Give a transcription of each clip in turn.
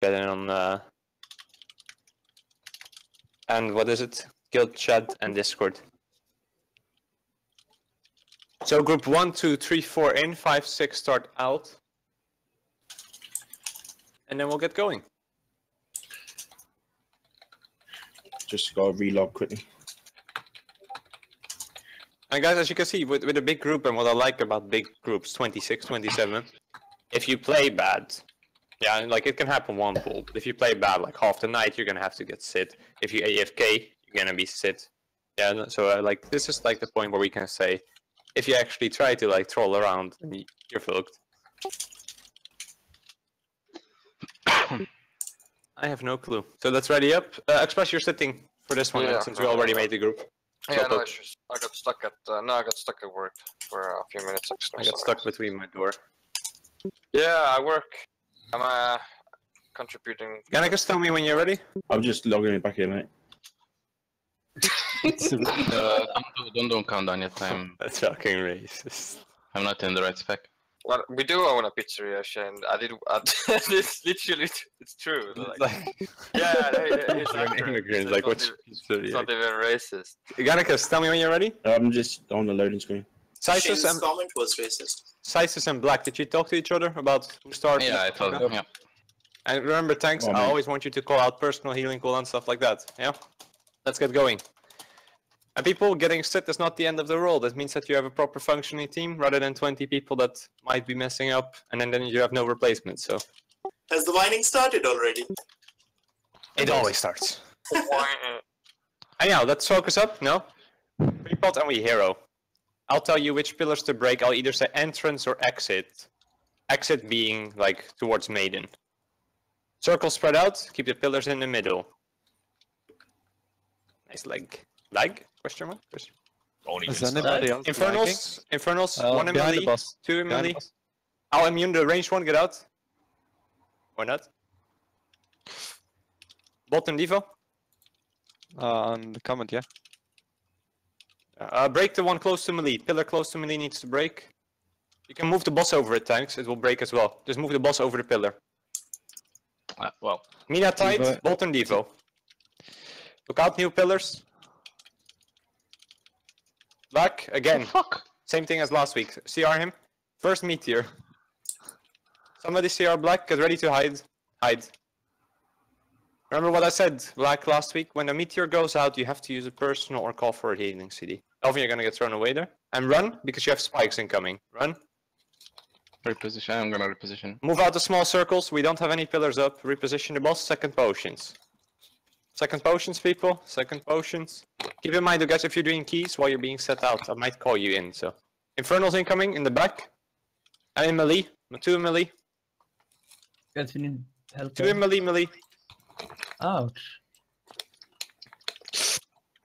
get in on and what is it? Guild chat and Discord. So group 1, 2, 3, 4 in, 5, 6 start out. And then we'll get going. Just gotta relog quickly. And guys, as you can see, with a big group, and what I like about big groups, 26, 27, if you play bad, yeah, like it can happen one pool, but if you play bad, like half the night, you're gonna have to get sit. If you AFK, you're gonna be sit. Yeah, so like this is like the point where we can say, if you actually try to like troll around, you're fucked. I have no clue. So let's ready up. Express, you're sitting for this one, Yeah, since we already made the group. Yeah, no issues. I got stuck at work for a few minutes. I got stuck between my door. Yeah, I work. I'm contributing. Can I just tell me when you're ready? I'm just logging it back in, mate. Don't count down yet. That's fucking racist. I'm not in the right spec. Well, we do own a pizzeria, Shane. It's literally, it's true. Like, yeah, it's immigrants. Like, which? It's not even racist. Gannicus, tell me when you're ready. I'm just on the loading screen. Sysis and comment was racist. Sysis and Black, did you talk to each other about who started? Yeah, I told him. Yeah. And remember, tanks. I always want you to call out personal healing cooldown stuff like that. Yeah. Let's get going. And people getting sit is not the end of the role. That means that you have a proper functioning team rather than 20 people that might be messing up, and then you have no replacement. So. Has the whining started already? It always starts. Anyhow, let's focus up. No. Pre-pot and we hero. I'll tell you which pillars to break. I'll either say entrance or exit. Exit being like towards Maiden. Circle spread out. Keep the pillars in the middle. Nice leg. Lag? Question mark? Is anybody else Infernals. Infernals. 1 in behind the melee. boss. 2 in Behind the melee. boss. I'll immune the ranged one. Get out. Or not. Bolt and Devo. On the comment, yeah. Break the one close to melee. Pillar close to melee needs to break. You can move the boss over it, tanks. It will break as well. Just move the boss over the pillar. Well. Mina tight. Bolt and Devo. Look out, new pillars. Back again. Fuck. Same thing as last week. CR him. First meteor. Somebody CR Black. Get ready to hide. Hide. Remember what I said, Black, last week? When the meteor goes out, you have to use a personal or call for a healing CD. Elvin, you're gonna get thrown away there. And run, because you have spikes incoming. Run. Reposition. I'm gonna reposition. Move out the small circles. We don't have any pillars up. Reposition the boss. Second potions. Second potions, people. Second potions. Keep in mind, guys, if you're doing keys while you're being set out, I might call you in, so. Infernals incoming in the back. And in melee. 2 in melee. Guys, we need help. 2 in melee. Ouch.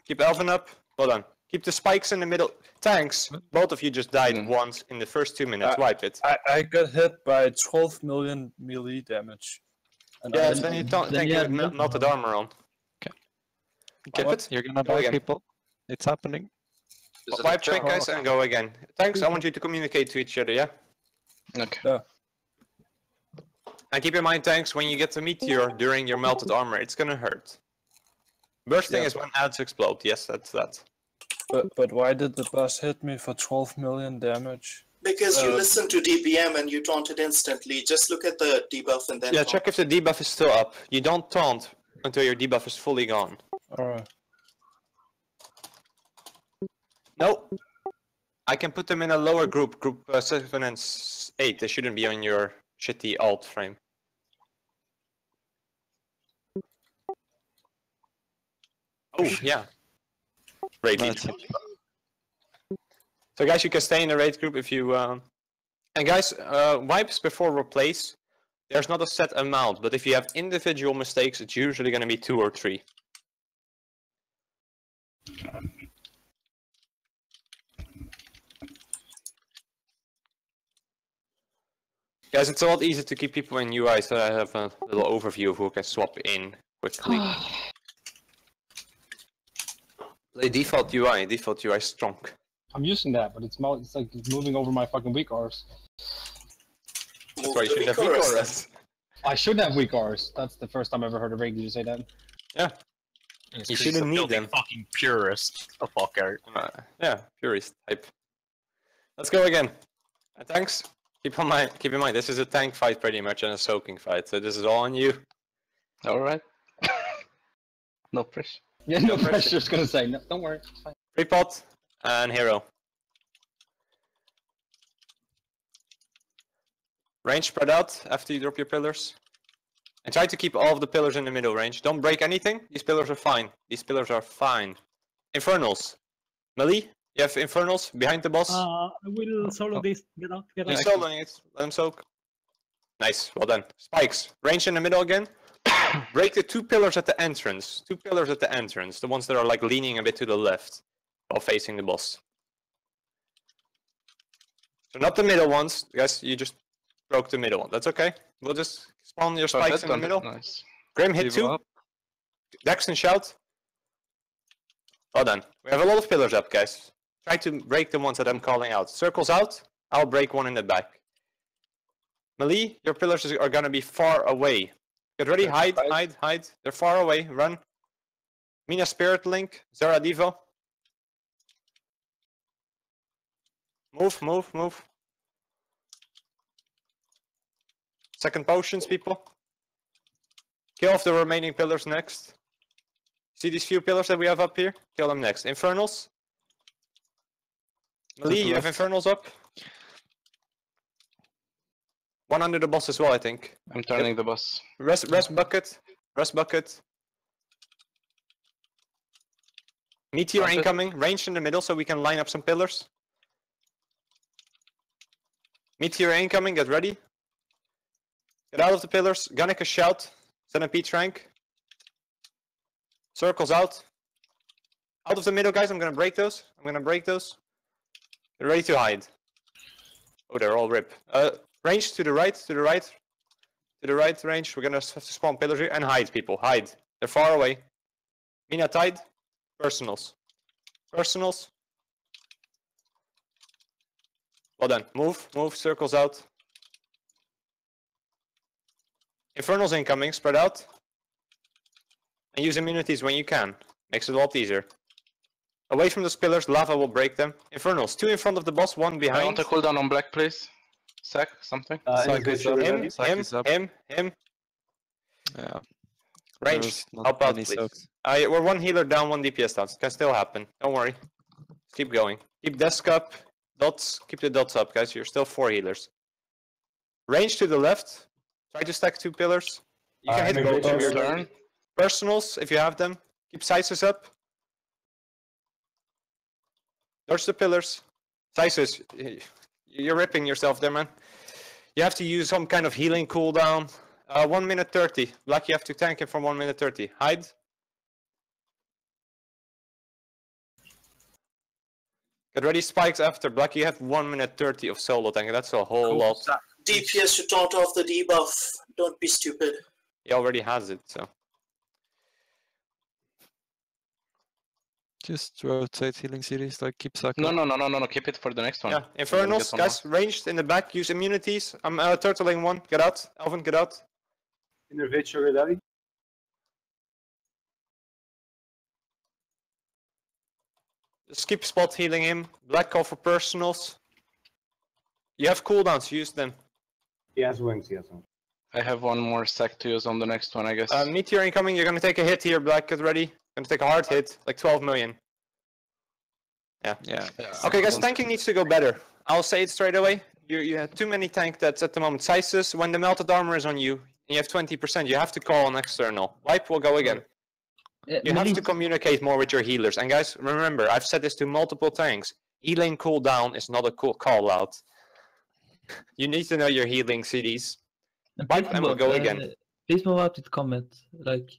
Keep Elvin up. Hold on. Keep the spikes in the middle. Tanks, both of you just died once in the first 2 minutes. Wipe it. I got hit by 12 million melee damage. And Yeah, then you don't think you have melted armor on. Keep it. You're gonna die, people. It's happening. Wipe check, guys, and go again. Thanks, I want you to communicate to each other, yeah? Okay. Yeah. And keep in mind, tanks, when you get the meteor during your melted armor, it's gonna hurt. Bursting is when ads explode, yes, that's that. But why did the boss hit me for 12 million damage? Because you listened to DPM and you taunted instantly. Just look at the debuff and then Yeah, check if the debuff is still up. You don't taunt until your debuff is fully gone. Alright. No. I can put them in a lower group, group 7 and 8. They shouldn't be on your shitty alt frame. Oh, yeah. Raid lead. So guys, you can stay in the raid group if you... And guys, wipes before replace, there's not a set amount, but if you have individual mistakes, it's usually going to be 2 or 3. Guys, it's a lot easier to keep people in UI, so I have a little overview of who can swap in quickly. Play default UI is strong. I'm using that, but it's like it's moving over my fucking weak Rs. That's why you should have weak Rs. I should have weak auras. That's the first time I've ever heard a rig you say that. Yeah. You shouldn't need them. Fucking purist. A fucker. Yeah, purist type. Let's go again. Tanks. Keep in mind, this is a tank fight pretty much and a soaking fight, so this is all on you. Alright. No pressure. Yeah, no pressure. Just gonna say, no, don't worry. It's fine. Free pot and hero. Range spread out after you drop your pillars. And try to keep all of the pillars in the middle range. Don't break anything. These pillars are fine. These pillars are fine. Infernals. Melee, you have Infernals behind the boss. I will solo this. Get out, get out. He's soloing it. Let him soak. Nice, well done. Spikes. Range in the middle again. Break the 2 pillars at the entrance. 2 pillars at the entrance. The ones that are like leaning a bit to the left while facing the boss. So not the middle ones. Guys, you just broke the middle one. That's okay. We'll just spawn your spikes in the middle. Nice. Grim hit 2. Dex and shout. Well done. We have a lot of pillars up, guys. Try to break the ones that I'm calling out. Circles out. I'll break one in the back. Melee, your pillars are gonna be far away. Get ready. Hide, hide, hide. They're far away. Run. Mina Spirit Link. Zara Devo. Move, move, move. Second potions, people. Kill off the remaining pillars next. See these few pillars that we have up here? Kill them next. Infernals. Melee, you have Infernals up. One under the boss as well, I think. I'm turning the boss. Rest bucket. Rest bucket. Meteor incoming. Range in the middle so we can line up some pillars. Meteor incoming, get ready. Get out of the pillars. Gannica shout. Centipede rank. Circles out. Out of the middle, guys. I'm gonna break those. Get ready to hide. Oh, they're all rip. Range to the right, to the right. To the right range. We're gonna have to spawn pillars here and hide, people. Hide. They're far away. Mina Tide. Personals. Personals. Well done. Move, move. Circles out. Infernals incoming. Spread out. And use immunities when you can. Makes it a lot easier. Away from those pillars, lava will break them. Infernals, 2 in front of the boss, 1 behind. I want a cooldown on black, please. Sack, something. Him. Yeah. Range, help out, please. We're 1 healer down, 1 DPS down. It can still happen. Don't worry. Keep going. Keep desk up. Dots. Keep the dots up, guys. You're still 4 healers. Range to the left. Try to stack 2 pillars. You can hit both of your turn. Personals, if you have them. Keep sizes up. Dodge the pillars. Sizes. You're ripping yourself there, man. You have to use some kind of healing cooldown. 1 minute 30. Black, you have to tank him from 1 minute 30. Hide. Get ready, spikes after. Black, you have 1 minute 30 of solo tank. That's a whole lot. DPS to taunt off the debuff. Don't be stupid. He already has it, so. Just rotate healing series, like keep sucking. No, keep it for the next one. Yeah, Infernals, guys, ranged in the back, use immunities. I'm turtling 1, get out. Alvin, get out. Innervate Sugar Daddy. Just keep spot healing him. Black call for personals. You have cooldowns, use them. He has wings, he has wings. I have 1 more sack to use on the next one, I guess. Meteor incoming, you're gonna take a hit here, Black, get ready. Gonna take a hard hit, like 12 million. Yeah. Okay, guys, tanking needs to go better. I'll say it straight away. You have too many tank that's at the moment. Sizes, when the melted armor is on you, and you have 20%, you have to call an external. Wipe will go again. You have to communicate more with your healers. And guys, remember, I've said this to multiple tanks. Healing cooldown is not a cool call out. You need to know your healing CDs. Wipe and we'll go again. Please move out with comment. Like,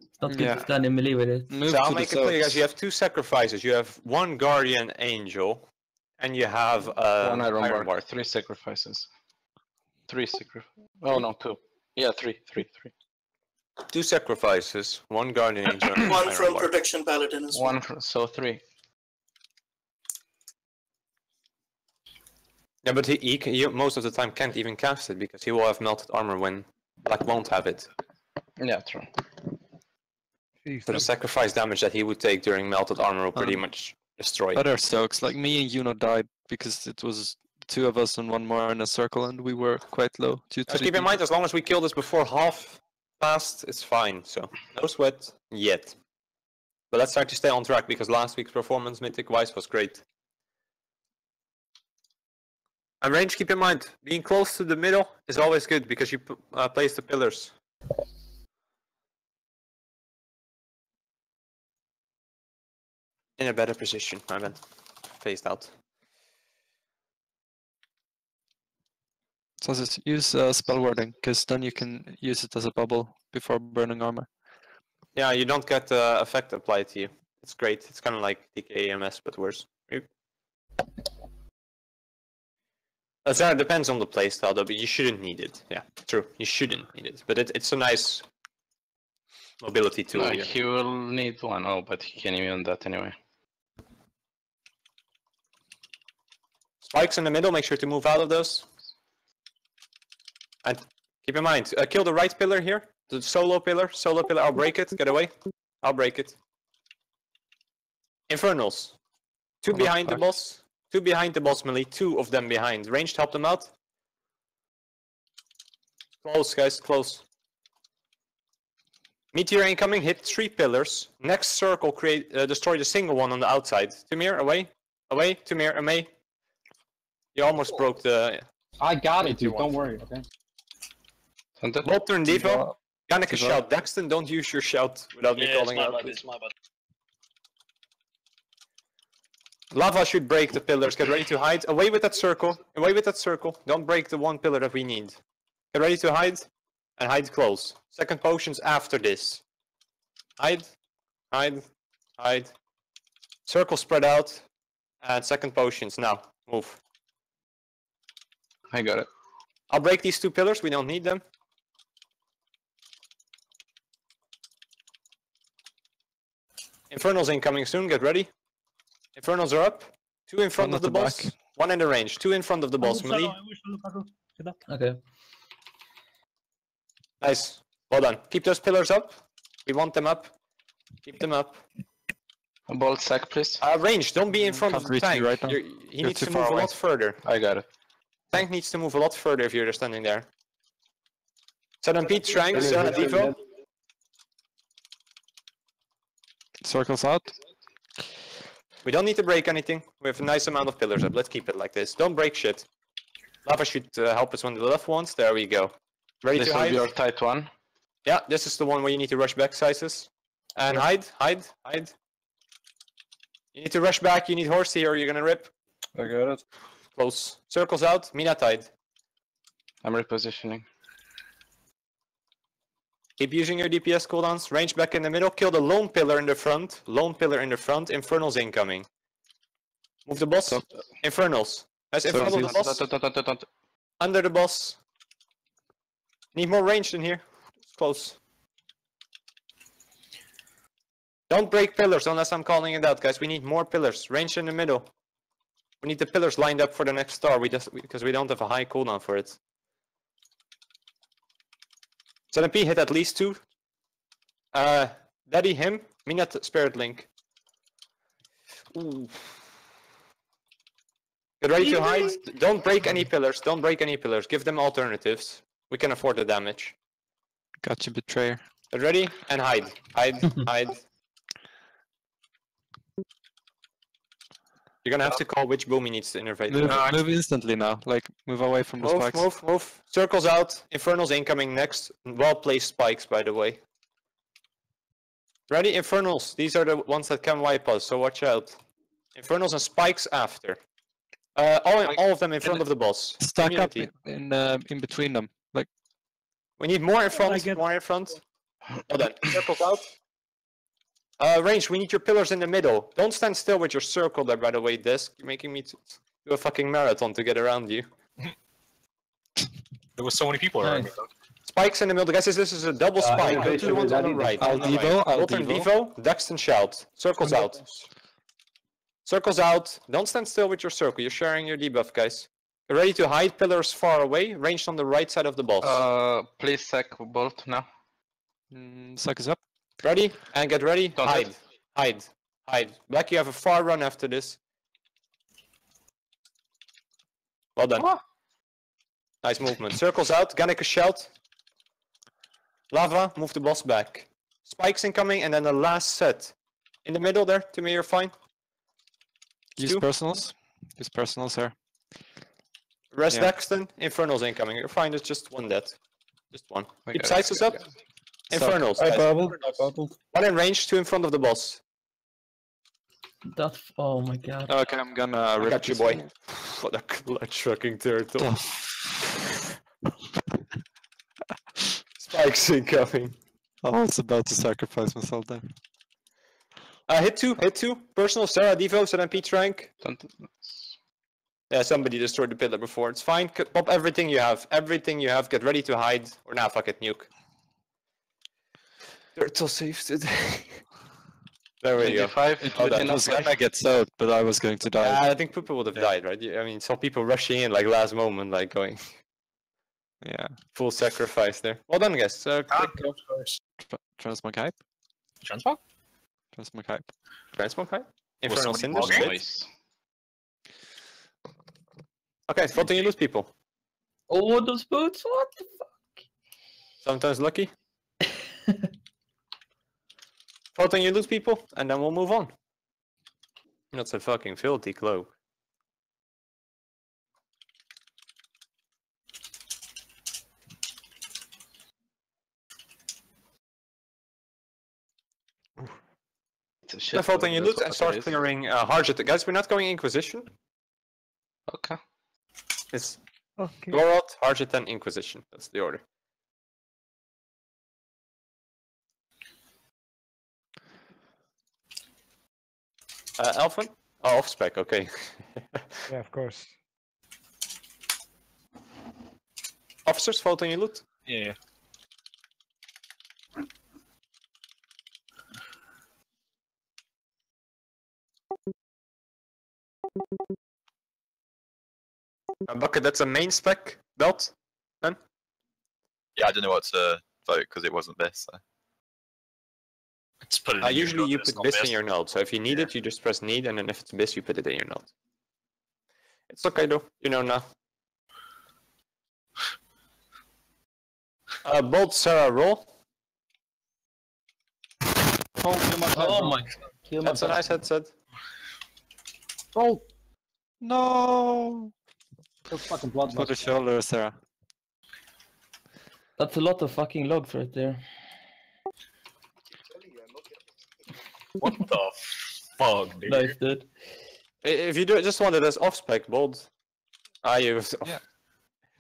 it's not good to stand in melee with it. So I'll make it clear, guys. You have 2 sacrifices. You have 1 Guardian Angel, and you have 1 Iron Bar. 3 sacrifices. 3 sacrifices. Oh no, 2. Yeah, 3. 2 sacrifices. 1 Guardian Angel. 1 from Protection Paladin as well. 1 from, so 3. Yeah, but he most of the time can't even cast it because he will have melted armor when Black won't have it. Yeah, true. So the sacrifice damage that he would take during melted armor will pretty much destroy. Other Stokes, like me and Yuno died because it was two of us and one more in a circle, and we were quite low. Just keep in mind, as long as we kill this before half past, it's fine. So no sweat yet. But let's try to stay on track because last week's performance, Mythic-wise, was great. And range, keep in mind, being close to the middle is always good because you place the pillars. In a better position, I meant phased out. So just use spell wording, because then you can use it as a bubble before burning armor. Yeah, you don't get the effect applied to you. It's great. It's kind of like DK EMS, but worse. It depends on the playstyle though, but you shouldn't need it. Yeah, true. You shouldn't need it, but it's a nice mobility tool. No, here. he will need one. Oh, but he can't even that anyway. Spikes in the middle, make sure to move out of those. And keep in mind, kill the right pillar here. The solo pillar, I'll break it, get away. I'll break it. Infernals. Two behind the boss. Two behind the boss melee, two of them behind. Ranged, help them out. Close, guys, close. Meteor incoming, hit 3 pillars. Next circle, destroy the single one on the outside. Tumir, away. Away, Tumir, away. You almost broke the... I got it, dude, don't worry, okay? Walter and Devo. Yannick, shout. Daxton, don't use your shout without me calling out. It's my bad. Lava should break the pillars. Get ready to hide. Away with that circle. Away with that circle. Don't break the one pillar that we need. Get ready to hide. And hide close. Second potions after this. Hide. Hide. Hide. Circle spread out. And second potions. Now. Move. I got it. I'll break these 2 pillars. We don't need them. Infernals incoming soon. Get ready. Infernals are up. 2 in front of the boss. Back. 1 in the range. 2 in front of the boss. Melee. Okay. Nice. Well done. Keep those pillars up. We want them up. Keep them up. A bolt sack, please. Range. Don't be in front Can't of the reach you tank. right now. He needs to move a lot further. I got it. Tank needs to move a lot further if you're just standing there. Sudden Pete, Shanks, Devo. Circles out. We don't need to break anything. We have a nice amount of pillars up. Let's keep it like this. Don't break shit. Lava should help us on the left ones. There we go. Ready This to will hide? be your tight one. Yeah, this is the one where you need to rush back sizes. And hide, hide, hide. You need to rush back. You need horsey or you're gonna rip. I got it. Close. Circles out. Mina tide. I'm repositioning. Keep using your DPS cooldowns. Range back in the middle. Kill the lone pillar in the front. Lone pillar in the front. Infernals incoming. Move the boss. Infernals. That's in front of the boss. Under the boss. Need more range in here. It's close. Don't break pillars unless I'm calling it out, guys. We need more pillars. Range in the middle. We need the pillars lined up for the next star. Because we don't have a high cooldown for it. ZMP hit at least 2. Daddy him. Minat Spirit Link. Ooh. Get ready to hide. Don't break any pillars. Don't break any pillars. Give them alternatives. We can afford the damage. Gotcha, betrayer. Get ready and hide. Hide. Hide. You're gonna have to call which boom he needs to innervate. Move instantly now. Like, move away from the spikes. Move. Circles out. Infernals incoming next. Well placed spikes, by the way. Ready? Infernals. These are the ones that can wipe us, so watch out. Infernals and spikes after. All of them in front of the boss. Stack up in between them. Like, we need more in front. More in front. Hold on. Circles out. Range, we need your pillars in the middle. Don't stand still with your circle there, by the way, Disc. You're making me do a fucking marathon to get around you. There was so many people around me. Spikes in the middle. Guys, this is a double spike. Go to the ones on the right. I'll Devo. Daxton shout. Circles out. Circles out. Don't stand still with your circle. You're sharing your debuff, guys. Get ready to hide, pillars far away, ranged on the right side of the boss. Please sack bolt now. Suck is up. Ready? And get ready. Don't Hide. hit. Hide. Hide. Black, you have a far run after this. Well done. Ah. Nice movement. Circles out. Gannica shout. Lava, move the boss back. Spikes incoming, and then the last set. In the middle there, to me, you're fine. Use personals. Use personals here. Rest Yeah. Daxton, Infernals incoming. You're fine, it's just one dead. Just one. I Keep got it, sights us got up. it. Infernals. I guys. bubbled. I bubbled. One in range, two in front of the boss. That. Oh my god. Okay, I'm gonna I rip got you, this boy. one. What a clutch fucking turtle. Spikes incoming. I was about to sacrifice myself there. Hit two. Personal, Sarah, Devo, so then Pete's rank. Don't. Yeah, somebody destroyed the pillar before. It's fine. Pop everything you have. Everything you have. Get ready to hide. Or now, fuck it, nuke. Turtle safe today. There we go. 25. Oh, that It was was gonna get soaked, but I was going to die. Yeah, I think people would have died, right? I mean, saw people rushing in like last moment, like going Yeah. full sacrifice there. Well done, guys. Quick Transmog hype. Transmog? Transmog hype. transmog hype. Infernal somebody Cinders. logging? Great. Nice. Okay, voting you lose people. Oh, those boots! What the fuck? Sometimes lucky. Voting you lose people, and then we'll move on. That's a fucking filthy cloak. It's a Then shit. voting you That's lose what and it start is. clearing Harjot. Guys, we're not going Inquisition. Okay. It's Okay. Goroth, Harjot, and Inquisition. That's the order. Elfin? Oh, off spec, okay. Yeah, of course. Officers, voting you loot. Yeah. Bucket, that's a main spec belt. Yeah, I didn't know what to vote because it wasn't this. So. Let's put it in your Usually note you that it's put not this in your note, so if you need it, you just press need, and then if it's this, you put it in your note. It's okay though, you know now. Bolt Sarah roll. Oh my. That's a nice headset. Oh, No! those fucking blood. For the shoulder, Sarah. That's a lot of fucking logs right there. What the fuck, dude? Nice, dude. If you do it, just want it as off spec, bold. Ah, you Yeah.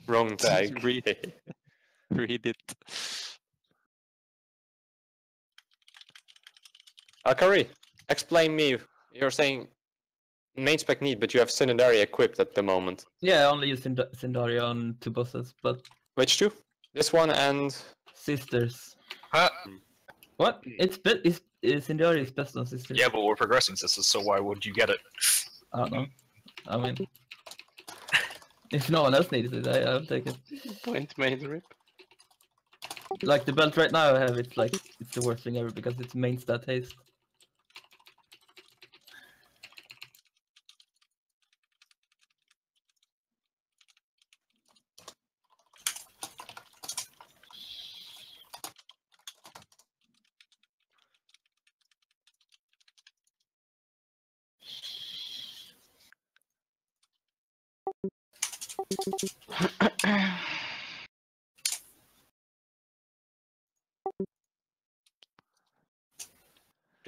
wrong tag. Read it. Akari, explain me. You're saying main spec need, but you have Synodari equipped at the moment. Yeah, I only use Syndaria on 2 bosses, but Which two? This one and Sisters. Huh? What? Syndaria is best on Sisters. Yeah, but we're progressing sisters, so why would you get it? I don't know. I mean, if no one else needs it, I'll take it. Point made, rip. Like the belt right now I have, it's like it's the worst thing ever because it's main stat haste.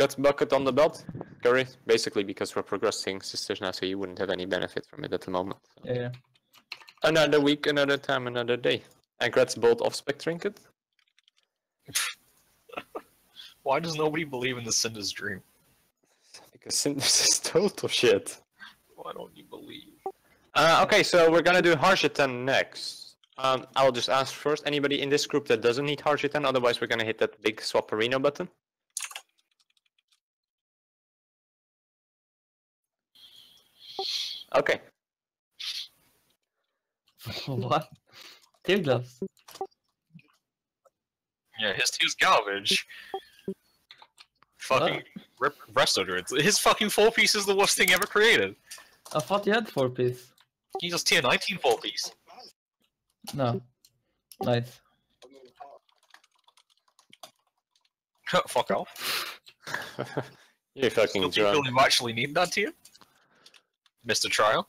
got bucket on the belt, Curry. Basically because we're progressing sisters now, so you wouldn't have any benefit from it at the moment. So. Yeah. Another week, another time, another day. And Gret's bolt off spec trinket. Why does nobody believe in the Cinder's dream? Because this is total shit. Why don't you believe? Okay, so we're gonna do Harshitan next. I'll just ask first, anybody in this group that doesn't need Harshitan, otherwise we're gonna hit that big swap arena button. Okay. What? Tear gloves. Yeah, his team's garbage. Fucking Resto Druid. His fucking 4-piece is the worst thing ever created. I thought you had 4-piece. He just tier 19 4-piece. No. Nice. Fuck off. You fucking Still drunk. people who actually need that tier? Mr. Trial?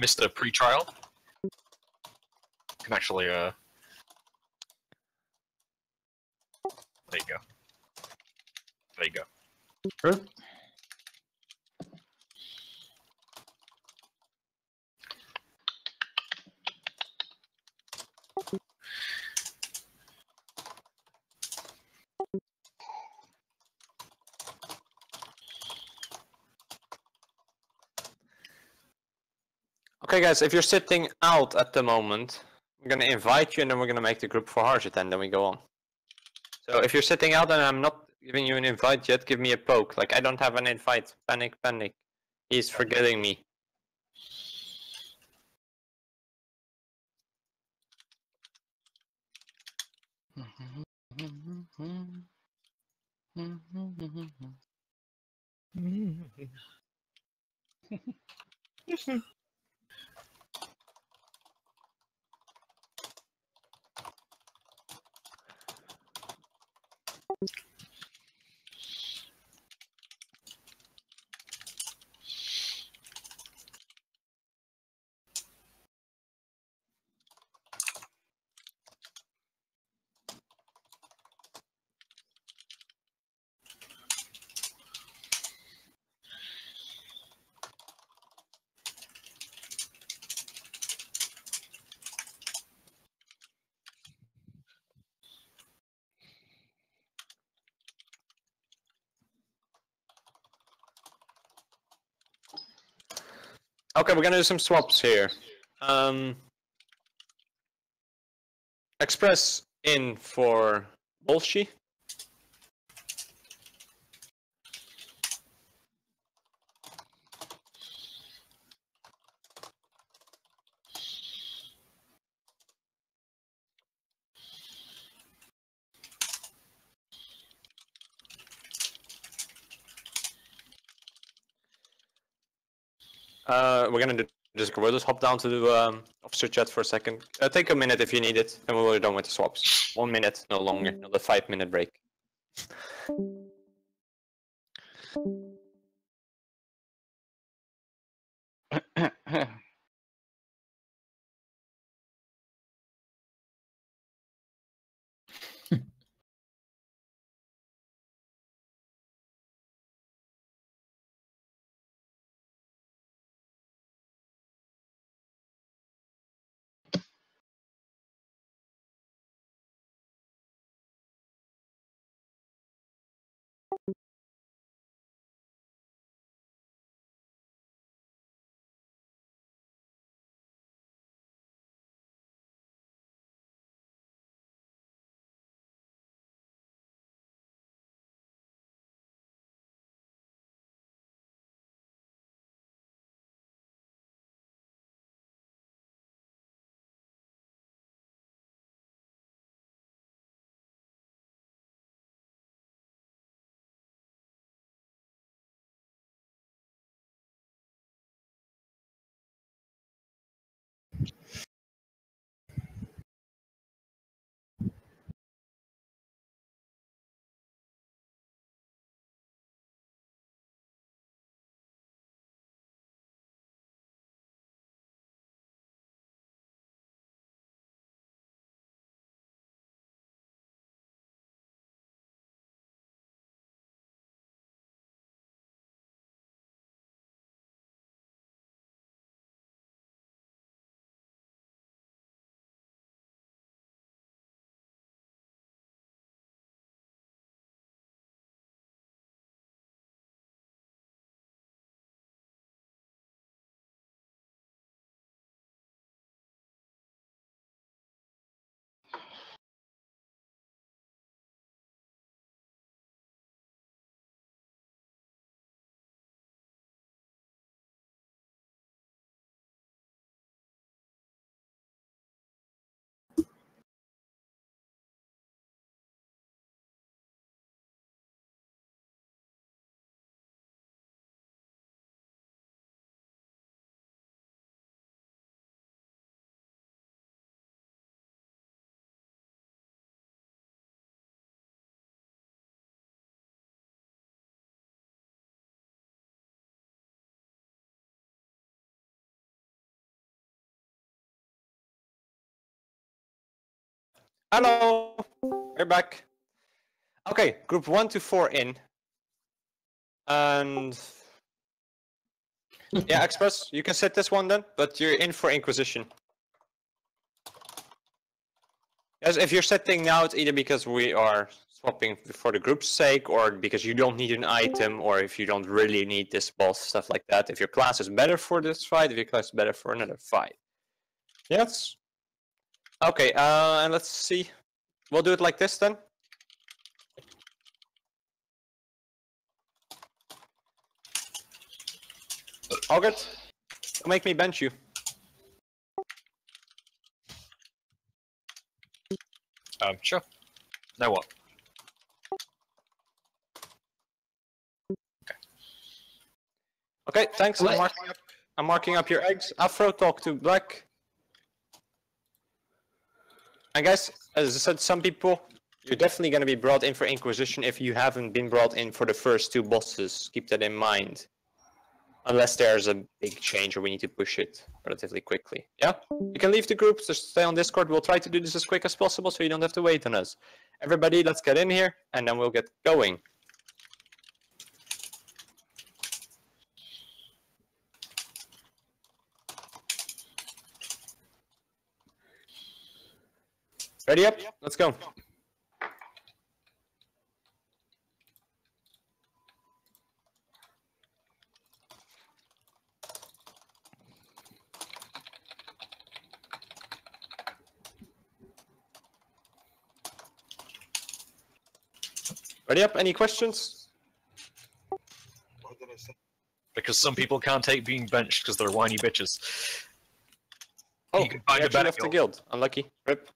Mr. Pre-trial? Can actually, there you go. There you go. True. Okay, guys, if you're sitting out at the moment, I'm gonna invite you and then we're gonna make the group for Harjit and then we go on. So if you're sitting out and I'm not giving you an invite yet, give me a poke. Like, I don't have an invite. Panic, panic. He's forgetting me. Okay, we're gonna do some swaps here. Express in for Bolshi. We're gonna do just we'll just hop down to the officer chat for a second. Take a minute if you need it, and we're done with the swaps. 1 minute, no longer. Another 5-minute break. Hello! We're back. Okay, group 1 to 4 in. And... yeah, Express, you can set this one then, but you're in for Inquisition. Yes, if you're setting now, it's either because we are swapping for the group's sake, or because you don't need an item, or if you don't really need this boss, stuff like that. If your class is better for this fight, if your class is better for another fight. Yes? Okay, and let's see. We'll do it like this then. August, don't make me bench you. Sure. Now what? Okay, thanks. I'm marking up your eggs. Afro, talk to Black. And guys, as I said, some people, you're definitely going to be brought in for Inquisition if you haven't been brought in for the first 2 bosses. Keep that in mind. Unless there's a big change or we need to push it relatively quickly. Yeah? You can leave the group, just stay on Discord. We'll try to do this as quick as possible so you don't have to wait on us. Everybody, let's get in here and then we'll get going. Ready up? Let's go. Ready up? Any questions? Because some people can't take being benched because they're whiny bitches. Oh, you can find a actually better left the guild. Unlucky. Rip.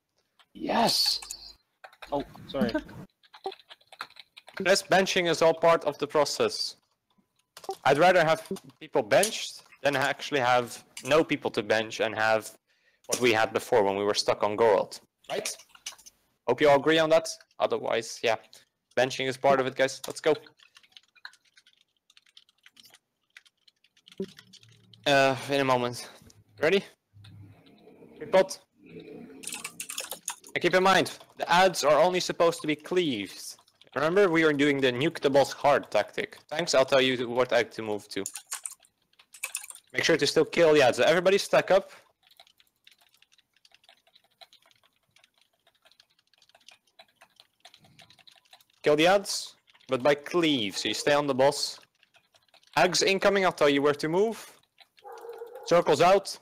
Yes! Oh, sorry. Yes, benching is all part of the process. I'd rather have people benched than actually have no people to bench and have what we had before when we were stuck on Gold. Right? Hope you all agree on that. Otherwise, yeah. Benching is part of it, guys. Let's go. In a moment. Ready? Repot. And keep in mind, the ads are only supposed to be cleaved. Remember, we are doing the nuke the boss hard tactic. Thanks, I'll tell you what egg to move to. Make sure to still kill the ads. Everybody stack up. Kill the ads, but by cleave, so you stay on the boss. Ags incoming, I'll tell you where to move. Circles out.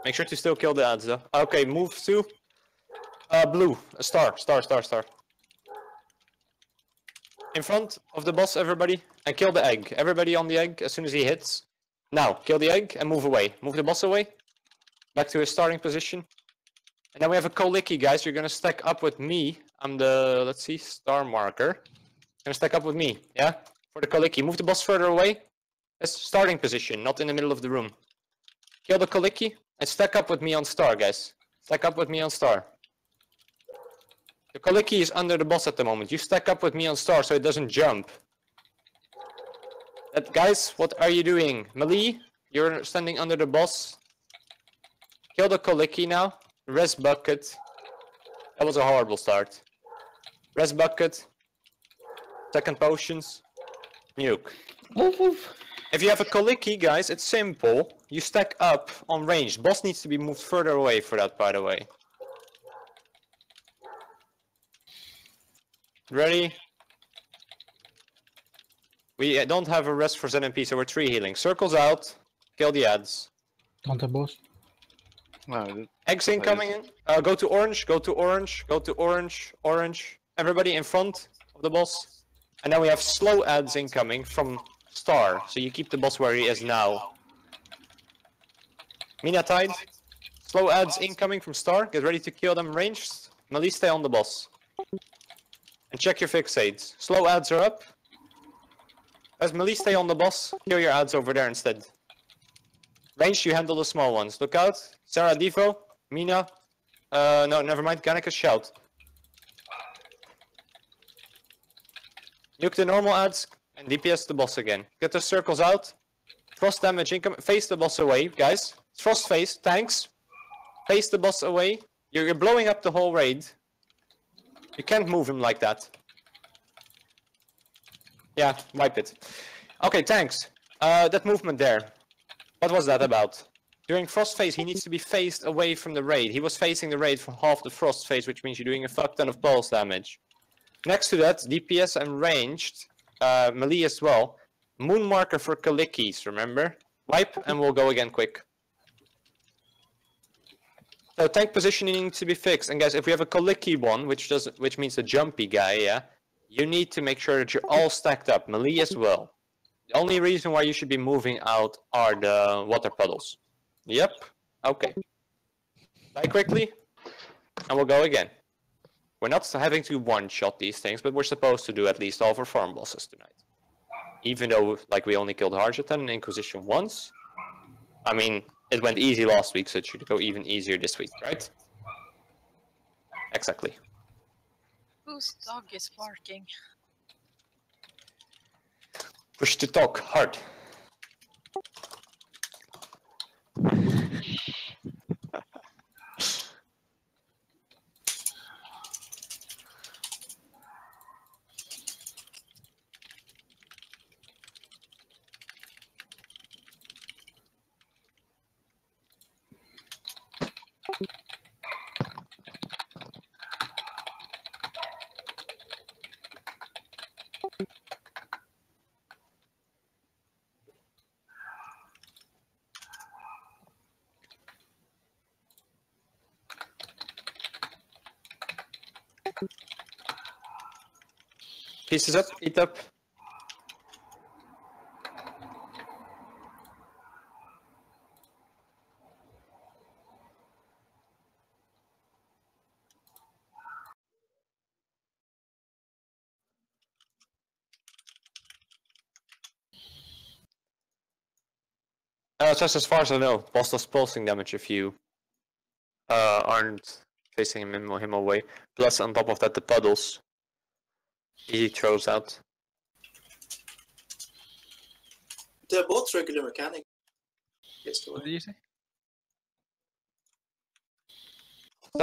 Make sure to still kill the ads though. Okay, move to blue. A star. In front of the boss, everybody, and kill the egg. Everybody on the egg as soon as he hits. Now, kill the egg and move away. Move the boss away. Back to his starting position. And then we have a Koliki, guys. You're gonna stack up with me. I'm the, let's see, star marker. Gonna stack up with me, yeah? For the Koliki. Move the boss further away. That's starting position, not in the middle of the room. Kill the Koliki and stack up with me on star, guys. Stack up with me on star. The Koliki is under the boss at the moment. You stack up with me on star so it doesn't jump. Guys, what are you doing? Melee, you're standing under the boss. Kill the Koliki now. Res bucket. That was a horrible start. Res bucket. Second potions. Nuke. If you have a Koliki, guys, it's simple. You stack up on range. Boss needs to be moved further away for that, by the way. Ready? We don't have a rest for ZMP, so we're 3 healing. Circles out. Kill the ads. Counter boss. No, Eggs incoming in. Go to orange, go to orange, go to orange, orange. Everybody in front of the boss. And then we have slow ads incoming from star. So you keep the boss where he is now. Mina Tide. Slow ads incoming from star. Get ready to kill them ranged. Melee, stay on the boss. And check your fixates. Slow ads are up. As Melee, stay on the boss. Kill your ads over there instead. Range, you handle the small ones. Look out. Sarah Devo. Mina. No, never mind. Ganeka, shout. Nuke the normal ads and DPS the boss again. Get the circles out. Frost damage incoming. Face the boss away, guys. Frost face. Tanks. Face the boss away. You're blowing up the whole raid. You can't move him like that. Yeah, wipe it. Okay, thanks. That movement there. What was that about? During frost phase, he needs to be faced away from the raid. He was facing the raid for half the frost phase, which means you're doing a fuck ton of pulse damage. Next to that, DPS and ranged, melee as well. Moon marker for Kalikis, remember? Wipe and we'll go again quick. So tank positioning needs to be fixed. And guys, if we have a Kaliki one, which means the jumpy guy, yeah, you need to make sure that you're all stacked up, melee as well. The only reason why you should be moving out are the water puddles. Yep. Okay. Die quickly, and we'll go again. We're not having to one-shot these things, but we're supposed to do at least all of our farm bosses tonight. Even though, like, we only killed Harjatan and Inquisition once. I mean, it went easy last week, so it should go even easier this week, right? Exactly. Whose dog is barking? Push to talk hard. Pieces up, eat up. Just as far as I know, boss does pulsing damage if you aren't facing him away. Plus, on top of that, the puddles he throws out. They're both regular mechanics. Yes, What did you say?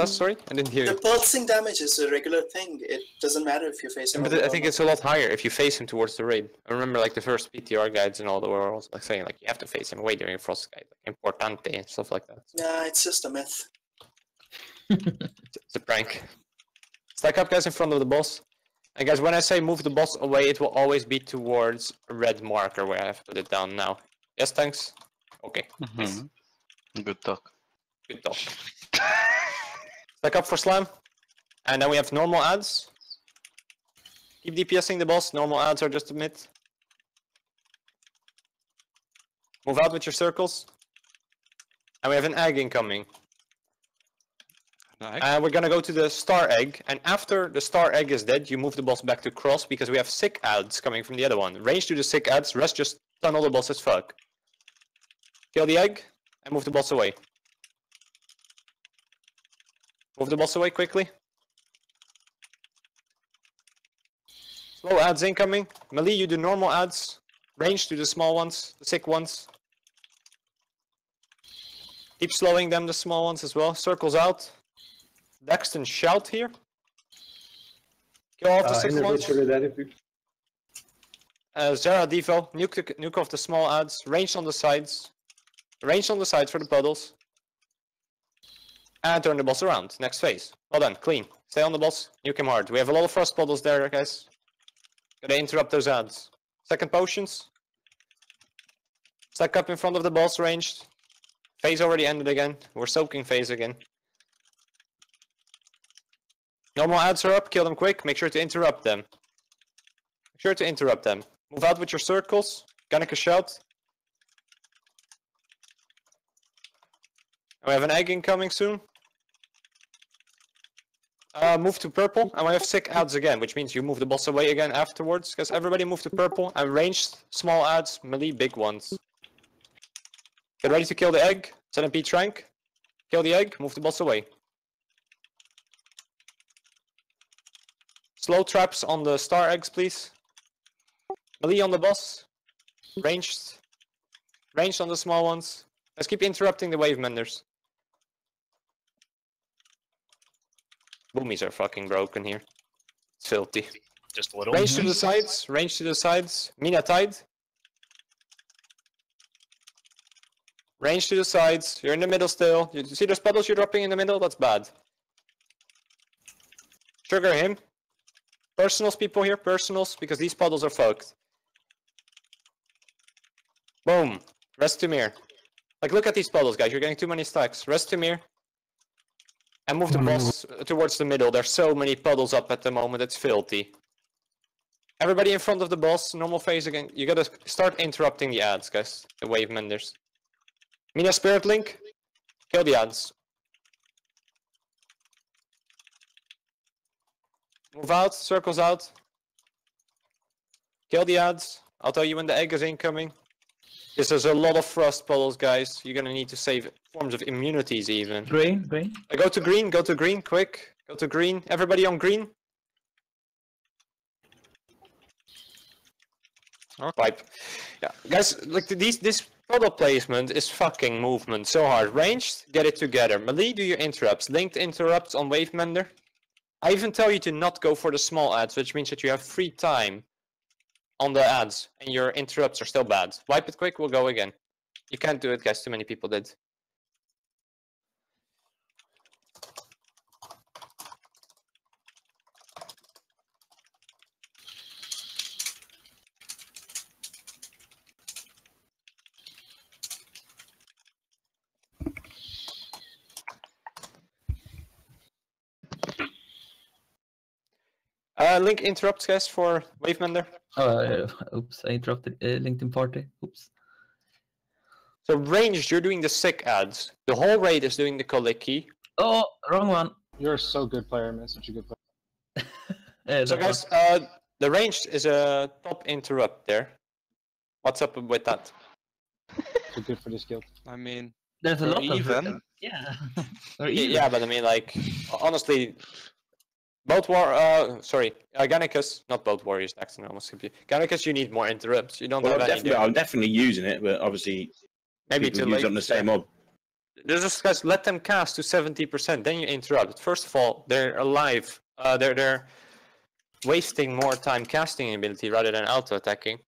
Sorry, I didn't hear The you. pulsing damage is a regular thing. It doesn't matter if you face him. But I think it's a lot higher if you face him towards the raid. I remember like the first PTR guides and all the worlds like saying like you have to face him away during a frost guide, like importante and stuff like that. Nah, it's just a myth. It's a prank. Stack up guys in front of the boss. And guys, when I say move the boss away, it will always be towards a red marker where I have put it down now. Yes, thanks. Okay. Nice. Good talk. Good talk. Stack up for slam. And then we have normal adds. Keep DPSing the boss. Normal adds are just a mid. Move out with your circles. And we have an egg incoming. And we're gonna go to the star egg. And after the star egg is dead, you move the boss back to cross because we have sick adds coming from the other one. Range to the sick adds. Rest just tunnel the boss as fuck. Kill the egg and move the boss away. Move the boss away quickly. Slow adds incoming. Melee, you do normal adds. Range to the small ones, the sick ones. Keep slowing them, the small ones as well. Circles out. Daxton shout here. Kill all the sick ones. Zera Devo, nuke off the small adds. Range on the sides. Range on the sides for the puddles. And turn the boss around. Next phase. Well done, clean. Stay on the boss, nuke him hard. We have a lot of frost puddles there, guys. Gotta interrupt those adds. Second potions. Stack up in front of the boss, ranged. Phase already ended again. We're soaking phase again. Normal adds are up, kill them quick. Make sure to interrupt them. Make sure to interrupt them. Move out with your circles. Gannika shout. We have an egg incoming soon. Move to purple, and we have sick adds again, which means you move the boss away again afterwards. Because everybody move to purple, and ranged small adds, melee big ones. Get ready to kill the egg. ZMP Trank. Kill the egg, move the boss away. Slow traps on the star eggs, please. Melee on the boss. Ranged. Ranged on the small ones. Let's keep interrupting the wave menders. Boomies are fucking broken here. It's filthy. Just a little. Range to the sides. Range to the sides. Mina Tide. Range to the sides. You're in the middle still. You see those puddles you're dropping in the middle? That's bad. Trigger him. Personals, people here. Personals, because these puddles are fucked. Boom. Rest to mirror. Like, look at these puddles, guys. You're getting too many stacks. Rest to mirror. And move the boss towards the middle. There's so many puddles up at the moment. It's filthy. Everybody in front of the boss. Normal phase again. You gotta start interrupting the ads, guys. The wave menders. Mina Spirit Link. Kill the ads. Move out. Circles out. Kill the ads. I'll tell you when the egg is incoming. This is a lot of frost puddles, guys. You're gonna need to save forms of immunities even. Green. Go to green, quick. Go to green. Everybody on green. Okay. Wipe. Yeah, guys, like this puddle placement is fucking movement so hard. Ranged, get it together. Melee, do your interrupts. Linked interrupts on Wave Mender. I even tell you to not go for the small ads, which means that you have free time on the ads, and your interrupts are still bad. Wipe it quick, we'll go again. You can't do it, guys, too many people did. Link interrupts, guys, for Wave Mender. Oops, I interrupted LinkedIn party. Oops. So ranged, you're doing the sick ads. The whole raid is doing the collect key. Oh, wrong one. You're a so good player, man. Such a good player. Yeah, So guys, the ranged is a top interrupt there. What's up with that? Too good for this guild. I mean, there's a lot even. of yeah. Yeah, but I mean, like, honestly, both Gannicus, not both warriors. Actually, almost confused. Gannicus, you need more interrupts. You don't have any. I'm definitely using it, but obviously, maybe people to use it on the same mob. Just guys, let them cast to 70%. Then you interrupt. First of all, they're alive. They're wasting more time casting ability rather than auto attacking.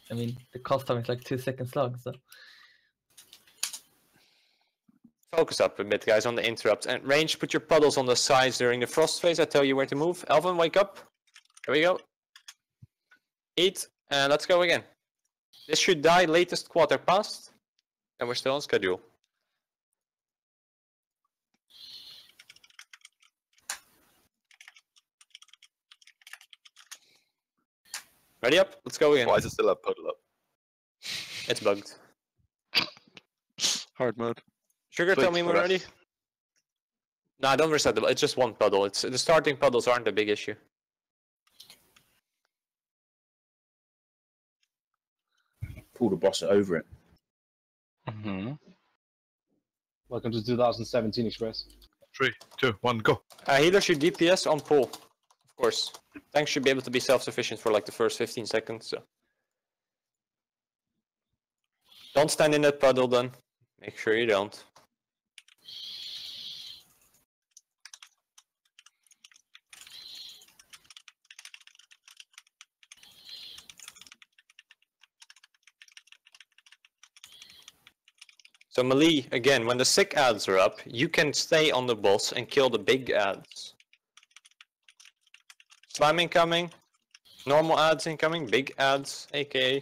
I mean, the cost time is like 2 seconds long, so. Focus up a bit, guys, on the interrupts. And range, put your puddles on the sides during the frost phase. I tell you where to move. Elvin, wake up. Here we go. Eat, and let's go again. This should die latest quarter past, and we're still on schedule. Ready up? Let's go again. Why is it still a puddle up? It's bugged. Hard mode. Sugar, tell me when we're ready. Nah, don't reset it. It's just one puddle. It's the starting puddles aren't a big issue. Pull the boss over it. Welcome to 2017 Express. 3, 2, 1, go. Healer should DPS on pull, of course. Tanks should be able to be self-sufficient for like the first 15 seconds. So don't stand in that puddle then. Make sure you don't. So melee, again, when the sick ads are up, you can stay on the boss and kill the big ads. Slime incoming, normal ads incoming, big ads, aka.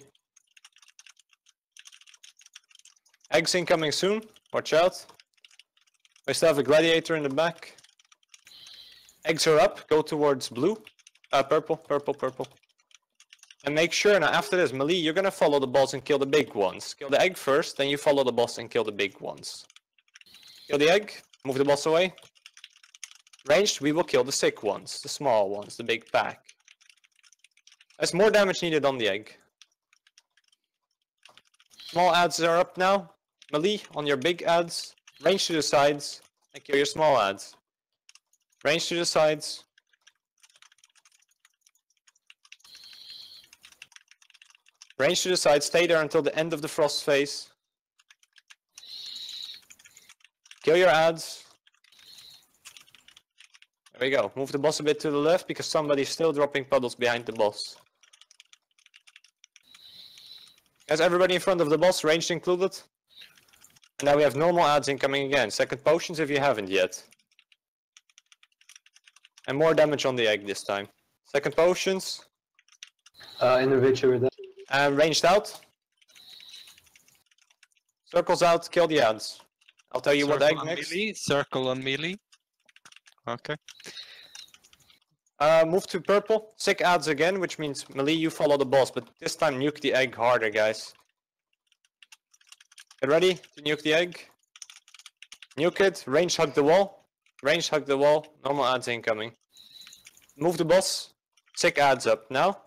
Eggs incoming soon, watch out. We still have a gladiator in the back. Eggs are up, go towards blue, purple. And make sure now after this, melee, you're gonna follow the boss and kill the big ones. Kill the egg first, then you follow the boss and kill the big ones. Kill the egg, move the boss away. Ranged, we will kill the sick ones, the small ones, the big pack. There's more damage needed on the egg. Small ads are up now. Melee on your big ads. Range to the sides and kill your small ads. Range to the sides. Range to the side, stay there until the end of the frost phase. Kill your ads. There we go. Move the boss a bit to the left because somebody's still dropping puddles behind the boss. Guys, everybody in front of the boss, ranged included. And now we have normal adds incoming again. Second potions if you haven't yet. And more damage on the egg this time. Second potions. Individual. And ranged out. Circles out, kill the adds. I'll tell you what egg next. Melee, circle on melee. Okay. Move to purple. Sick adds again, which means melee, you follow the boss, but this time nuke the egg harder, guys. Get ready to nuke the egg. Nuke it, range hug the wall. Range hug the wall, normal adds incoming. Move the boss. Sick adds up now.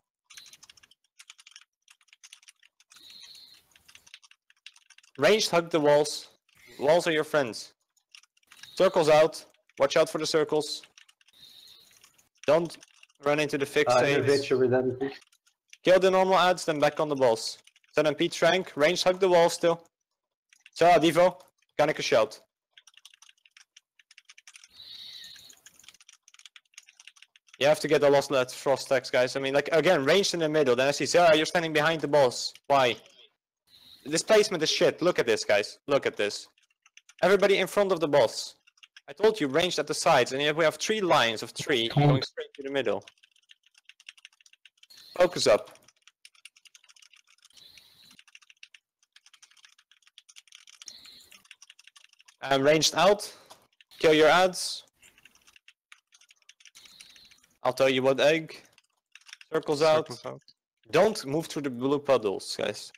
Ranged hug the walls. Walls are your friends. Circles out. Watch out for the circles. Don't run into the fixates. Kill the normal adds, then back on the boss. Send and Pete Trank. Ranged hug the wall still. Sarah Devo. Kanneke shout. You have to get the lost let frost stacks, guys. I mean, like, again, ranged in the middle. Then I see Sarah, you're standing behind the boss. Why? This placement is shit. Look at this, guys. Look at this. Everybody in front of the boss. I told you, ranged at the sides, and yet we have 3 lines of 3 going straight to the middle. Focus up. And ranged out. Kill your adds. I'll tell you what egg. Circles out. Don't move through the blue puddles, guys.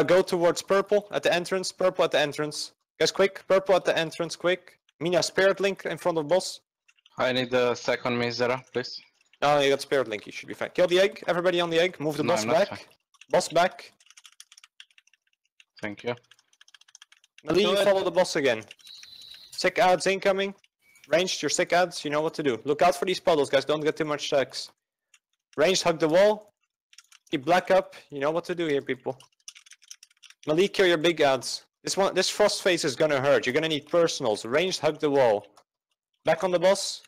Go towards purple at the entrance. Purple at the entrance. Guys, quick. Purple at the entrance, quick. Mina, Spirit Link in front of boss. I need the second Mizera, please. No, you got Spirit Link. You should be fine. Kill the egg. Everybody on the egg. Move the boss back. Fine. Boss back. Thank you. Melee, you follow the boss again. Sick adds incoming. Ranged, your sick adds. You know what to do. Look out for these puddles, guys. Don't get too much stacks. Ranged, hug the wall. Keep black up. You know what to do here, people. Melee, kill your big adds. This frost phase is gonna hurt. You're gonna need personals. Ranged, hug the wall. Back on the boss.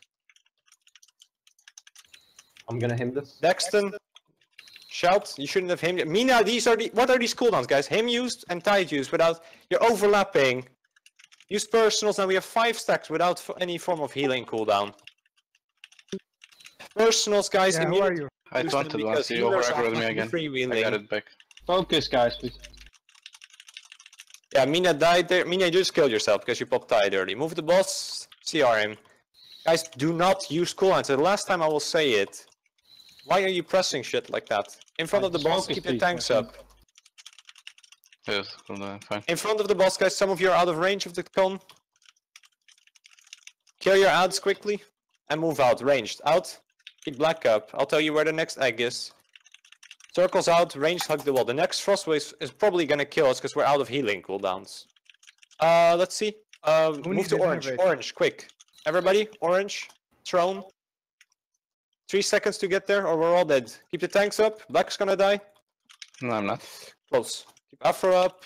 I'm gonna him this. Dexton. Shout. You shouldn't have him. Mina, what are these cooldowns, guys? Him used and tide used without. You're overlapping. Use personals, and we have 5 stacks without any form of healing cooldown. Personals, guys. Yeah, who are you? I taunted once, you over-aggroed me again. I got it back. Focus, guys, please. Yeah, Mina died there. Mina, you just killed yourself because you popped tide early. Move the boss. CR him. Guys, do not use cooldowns. The last time I will say it. Why are you pressing shit like that? In front of the boss, keep your tanks up. Yes, fine. In front of the boss, guys, some of you are out of range of the con. Kill your adds quickly and move out. Ranged. Out. Keep black up. I'll tell you where the next egg is. Circles out. Ranged, hug the wall. The next frost wave is probably gonna kill us because we're out of healing cooldowns. Let's see. Move to orange. Orange, quick. Everybody, orange. Throne. 3 seconds to get there or we're all dead. Keep the tanks up. Black's gonna die. No, I'm not. Close. Keep Afro up.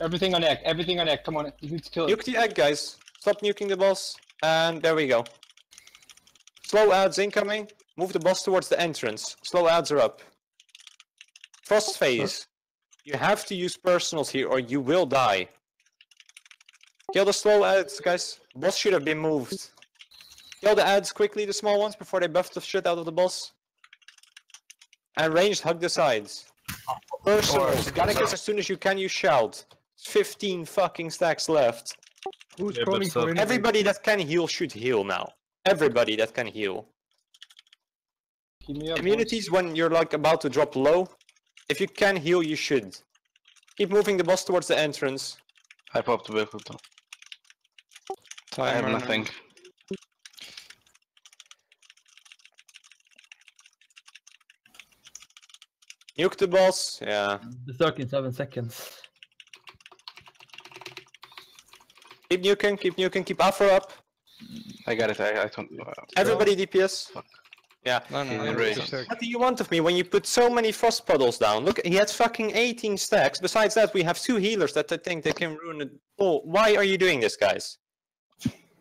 Everything on egg. Everything on egg. Come on. You need to kill it. Nuke the egg, guys. Stop nuking the boss. And there we go. Slow adds incoming. Move the boss towards the entrance. Slow adds are up. Frost phase. You have to use personals here or you will die. Kill the slow adds, guys. Boss should have been moved. Kill the adds quickly, the small ones, before they buff the shit out of the boss. And ranged, hug the sides. Personals, gotta get as soon as you can, you shout. 15 fucking stacks left. Who's calling for anything? Everybody that can heal should heal now. Everybody that can heal. Immunities when you're like about to drop low. If you can heal, you should. Keep moving the boss towards the entrance. I popped the vehicle though. I have nothing. Nuke the boss, yeah. The circle in 7 seconds. Keep nuking, keep Afro up. I got it, I don't... Everybody DPS. Fuck. Yeah. No, What do you want of me when you put so many frost puddles down? Look, he had fucking 18 stacks. Besides that, we have 2 healers that I think they can ruin it. Oh, why are you doing this, guys?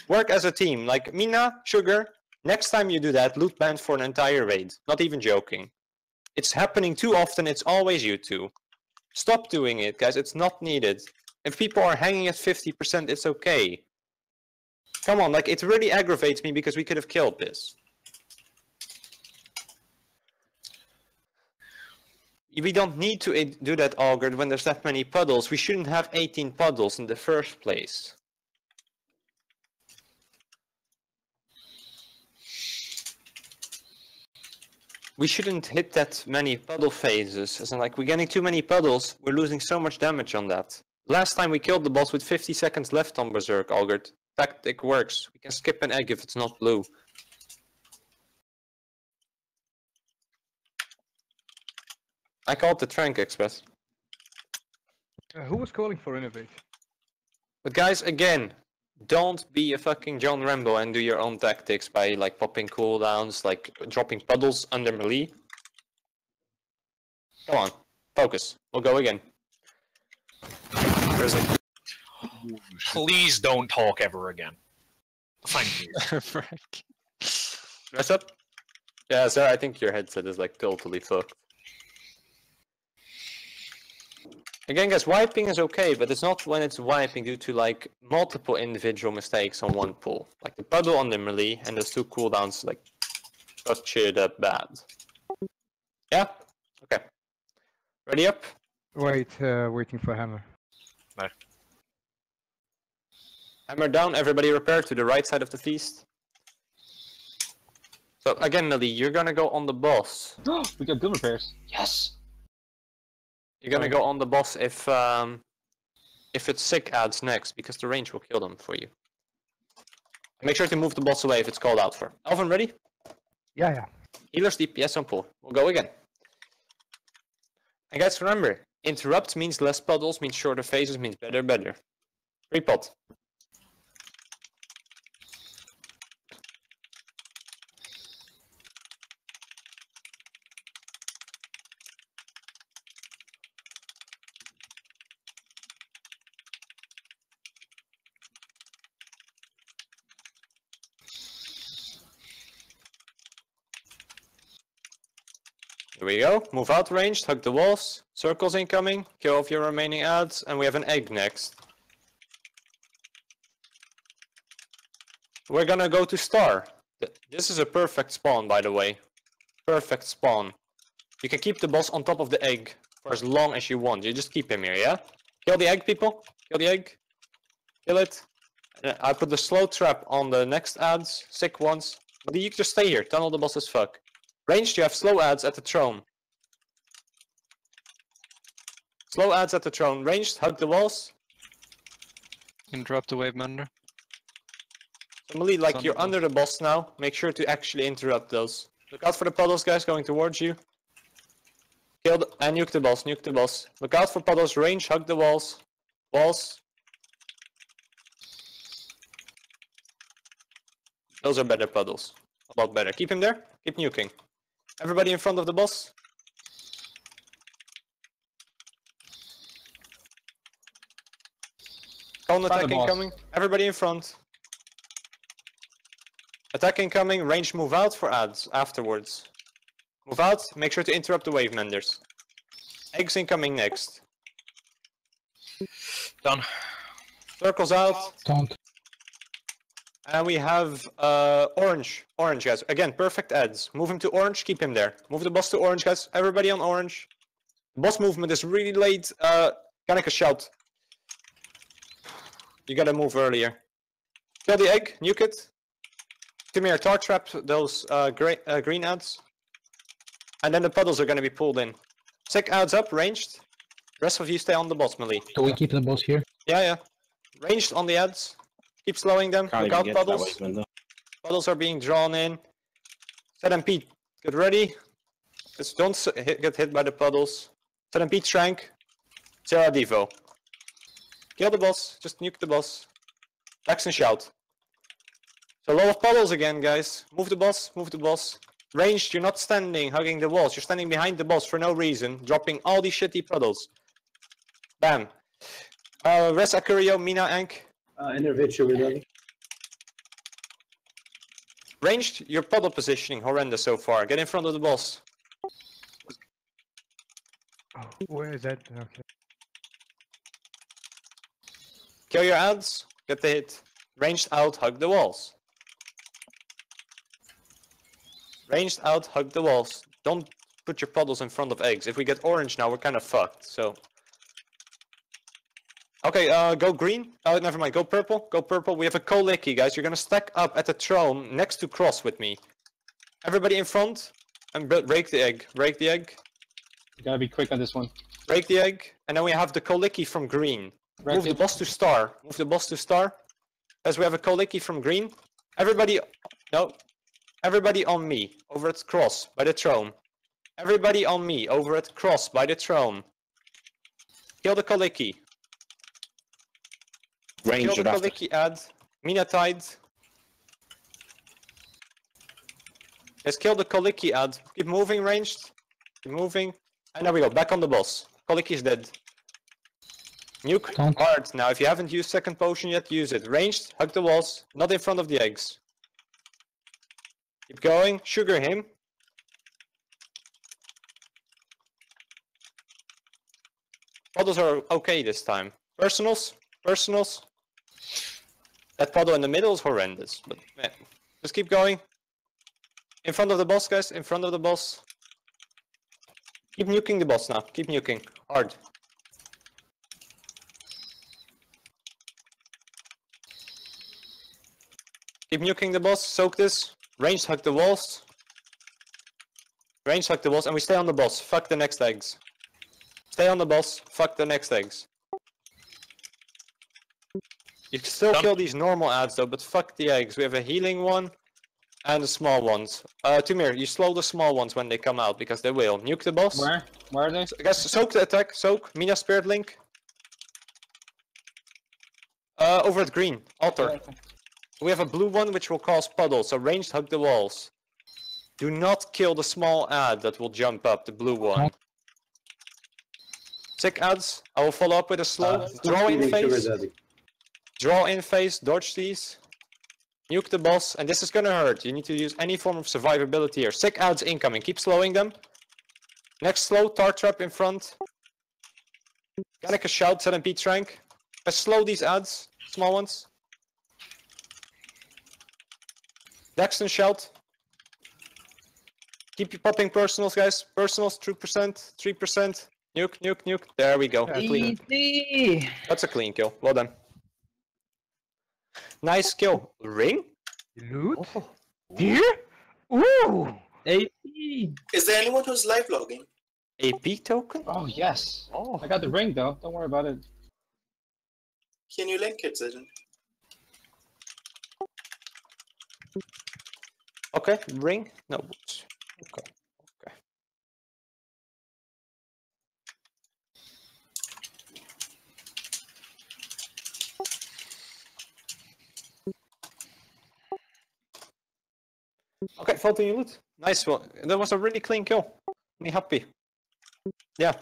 Work as a team. Like, Mina, Sugar, next time you do that, loot band for an entire raid. Not even joking. It's happening too often, it's always you two. Stop doing it, guys, it's not needed. If people are hanging at 50%, it's okay. Come on, like, it really aggravates me because we could have killed this. We don't need to do that, Augured, when there's that many puddles. We shouldn't have 18 puddles in the first place. We shouldn't hit that many puddle phases. As in, like, we're getting too many puddles, we're losing so much damage on that. Last time we killed the boss with 50 seconds left on Berserk, Augured. Tactic works. We can skip an egg if it's not blue. I called the Trank Express. Who was calling for Innovate? But guys, again, don't be a fucking John Rambo and do your own tactics by like popping cooldowns, like dropping puddles under melee. Come on, focus. We'll go again. Where's it? Please don't talk ever again. Thank you. Frank. Mess up? Yeah, sir, I think your headset is like totally fucked. Again, guys, wiping is okay, but it's not when it's wiping due to like multiple individual mistakes on one pull. Like the puddle on the melee and those two cooldowns like got cheered up bad. Yeah? Okay. Ready up? Wait, waiting for hammer. No. Hammer down, everybody repair to the right side of the feast. So again, melee, you're gonna go on the boss. We got good repairs. Yes! You're gonna go on the boss if it's sick adds next, because the range will kill them for you. Make sure to move the boss away if it's called out for. Alvin, ready? Yeah. Healers DPS on pull. We'll go again. And guys, remember, interrupt means less puddles, means shorter phases, means better. Repot. Here we go. Move out ranged, hug the walls. Circles incoming. Kill off your remaining adds, and we have an egg next. We're gonna go to star. This is a perfect spawn, by the way. Perfect spawn. You can keep the boss on top of the egg for as long as you want. You just keep him here, yeah? Kill the egg, people. Kill the egg. Kill it. I put the slow trap on the next adds. Sick ones. But you can just stay here. Tunnel the boss as fuck. Ranged, you have slow adds at the throne. Slow adds at the throne. Ranged, hug the walls. Interrupt the wave mender. So melee, like you're under the boss now. Make sure to actually interrupt those. Look out for the puddles, guys, going towards you. Kill the, and nuke the boss, nuke the boss. Look out for puddles, range, hug the walls. Walls. Those are better puddles. A lot better. Keep him there. Keep nuking. Everybody in front of the boss. Cone attack incoming. Everybody in front. Attack incoming. Range move out for adds afterwards. Move out. Make sure to interrupt the wave menders. Eggs incoming next. Done. Circles out. Don't. And we have orange. Orange, guys. Again, perfect adds. Move him to orange, keep him there. Move the boss to orange, guys. Everybody on orange. The boss movement is really late. Kanika, shout. You gotta move earlier. Kill the egg, nuke it. Come here, tar trap those green adds. And then the puddles are gonna be pulled in. Sick adds up, ranged. Rest of you stay on the boss, melee. Do we keep the boss here? Yeah. Ranged on the adds. Keep slowing them. Can't Look out, even get to that puddles. wave window. Puddles are being drawn in. Set and Pete, get ready. Just don't get hit by the puddles. Set and Pete, Shrank. Sarah Devo. Kill the boss. Just nuke the boss. Axe and shout. So a lot of puddles again, guys. Move the boss. Move the boss. Ranged, you're not standing hugging the walls. You're standing behind the boss for no reason, dropping all these shitty puddles. Bam. Res Akurio, Mina, Ank. Individual ready. Ranged, your puddle positioning horrendous so far. Get in front of the boss. Oh, where is that? Okay. Kill your ads. Get the hit. Ranged out, hug the walls. Ranged out, hug the walls. Don't put your puddles in front of eggs. If we get orange now, we're kind of fucked, so... Okay, go green. Oh, never mind. Go purple. Go purple. We have a Kolicky, guys. You're gonna stack up at the throne next to Cross with me. Everybody in front. And break the egg. Break the egg. You gotta be quick on this one. Break the egg. And then we have the Kolicky from green. Move the boss to star. Move the boss to star. As we have a Kolicky from green. Everybody... No. Everybody on me. Over at Cross. By the throne. Everybody on me. Over at Cross. By the throne. Kill the Kolicky. Range Kill the Kolicky ad. Mina Tide. Let's kill the Kolicky ad. Keep moving, ranged. Keep moving. And there we go. Back on the boss. Kolicky is dead. Nuke hard. Now, if you haven't used second potion yet, use it. Ranged. Hug the walls. Not in front of the eggs. Keep going. Sugar him. Puddles are okay this time. Personals. Personals. That puddle in the middle is horrendous, but man, just keep going. In front of the boss, guys. In front of the boss. Keep nuking the boss now. Keep nuking. Hard. Keep nuking the boss. Soak this. Range hug the walls. Range hug the walls, and we stay on the boss. Fuck the next eggs. Stay on the boss. Fuck the next eggs. You can still kill these normal ads though, but fuck the eggs. We have a healing one and the small ones. Tumir, you slow the small ones when they come out because they will. Nuke the boss. Where? Where are they? Guys, soak the attack. Soak. Mina Spirit Link. Over at green. Altar. Okay. We have a blue one which will cause puddles, so ranged hug the walls. Do not kill the small ad that will jump up, the blue one. Sick ads. I will follow up with a slow. Draw in phase. Draw in phase, dodge these. Nuke the boss, and this is gonna hurt. You need to use any form of survivability here. Sick ads incoming, keep slowing them. Next slow, tar trap in front. Ganek shout, set and beat rank. Let's slow these ads, small ones. Daxton shout. Keep popping personals, guys. Personals, 2%, 3%. Nuke, nuke, nuke. There we go. Clean. Easy. That's a clean kill. Well done. Nice kill. Ring? Loot? Deer? Ooh! AP. Is there anyone who's live logging? AP token? Oh, yes. Oh. I got the ring, though. Don't worry about it. Can you link it, Zidane? Okay, ring? No. Okay. Okay. Okay, 14 loot. Nice one. That was a really clean kill. Me happy. Yeah.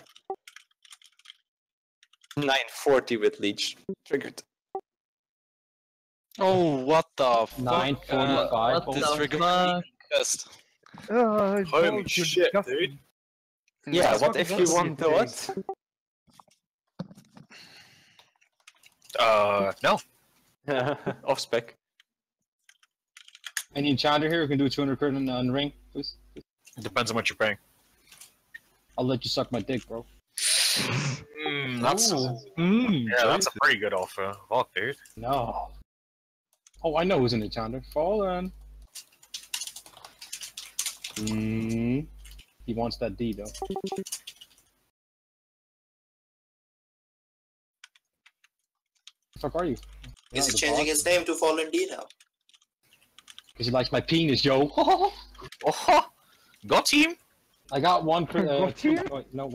940 with leech. Triggered. Oh, what the fuck? 945. What This the trigger fuck? best. Holy shit, dude. Yeah, what if you want the what? No. Off spec. Any enchanter here who can do 200 crit on the ring, please? It depends on what you're paying. I'll let you suck my dick, bro. That's that's a pretty good offer. Fuck, dude. No. Oh, I know who's an enchanter. Fallen. He wants that D, though. The fuck are you? Is he changing his name to Fallen D now? Because he likes my penis, yo. Oh, got him. I got one. Got him? No.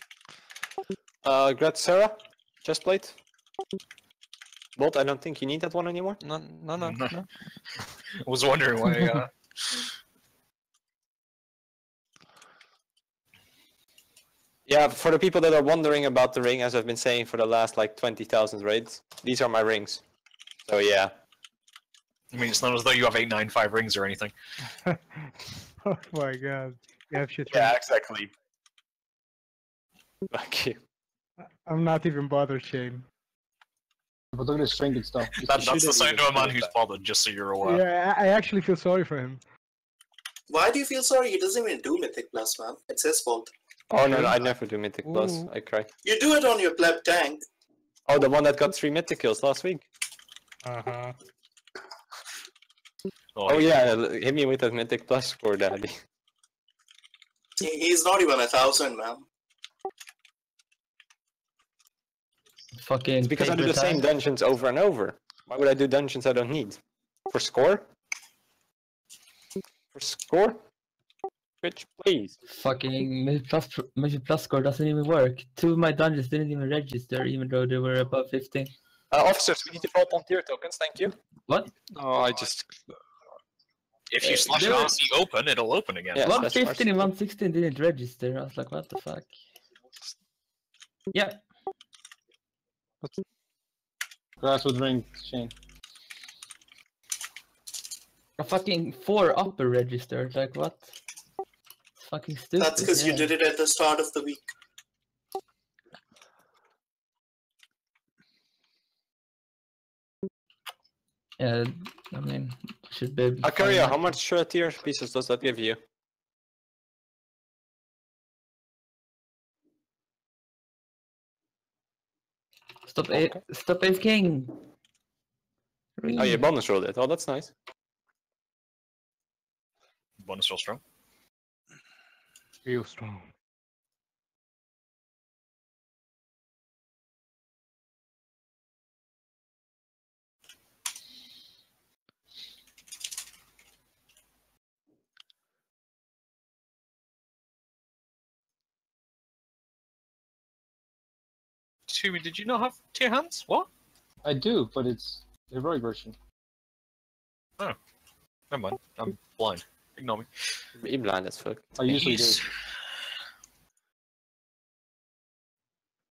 Grat Sarah, chest plate. Bolt, I don't think you need that one anymore. No. I was wondering why. Yeah, for the people that are wondering about the ring, as I've been saying for the last like 20,000 raids, these are my rings. So yeah. I mean, it's not as though you have 895 rings or anything. Oh my god. You have shit. Yeah, exactly. Fuck you. I'm not even bothered, Shane. But look at his strength and stuff. That's the sign to a man who's bothered, just so you're aware. Yeah, I actually feel sorry for him. Why do you feel sorry? He doesn't even do Mythic Plus, man. It's his fault. Oh no, I never do Mythic Plus. Ooh. I cry. You do it on your pleb tank. Oh, the one that got 3 Mythic kills last week. Uh-huh. Oh yeah, hit me with that Mythic Plus score, daddy. He's not even 1,000, man. Fucking. It's because I do the same dungeons over and over. Why would I do dungeons I don't need? For score? For score? Bitch, please. Fucking Mythic Plus score doesn't even work. 2 of my dungeons didn't even register, even though they were above 15. Officers, we need to vote on tier tokens, thank you. What? Oh, I just. If you slash RC open, it'll open again. Yeah, 115 and 116 didn't register. I was like, what the fuck? Yeah. Grasswood ring, Shane. A fucking 4 upper registered. Like, what? It's fucking stupid. That's because you did it at the start of the week. Yeah, I mean, should be. Akaria, how much tier pieces does that give you? Stop AFKing. Oh, you bonus rolled it. Oh, that's nice. Bonus roll strong. Real strong. Tumi, did you not have 2 hands? What? I do, but it's the heroic version. Oh. Never mind. I'm blind. Ignore me. Be blind as fuck. I usually do.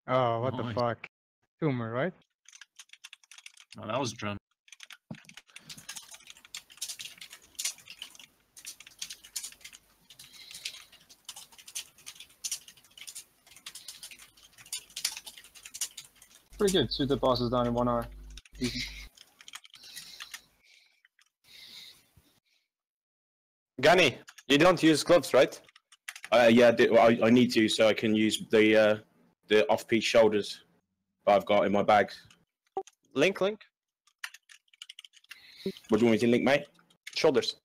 Oh, what the Nice. fuck? Tumor, right? Oh, that was drunk. Pretty good. Shoot the bosses down in 1 hour. Decent. Gunny, you don't use gloves, right? Yeah, I need to, so I can use the off-piece shoulders that I've got in my bag. Link. What do you want me to link, mate? Shoulders.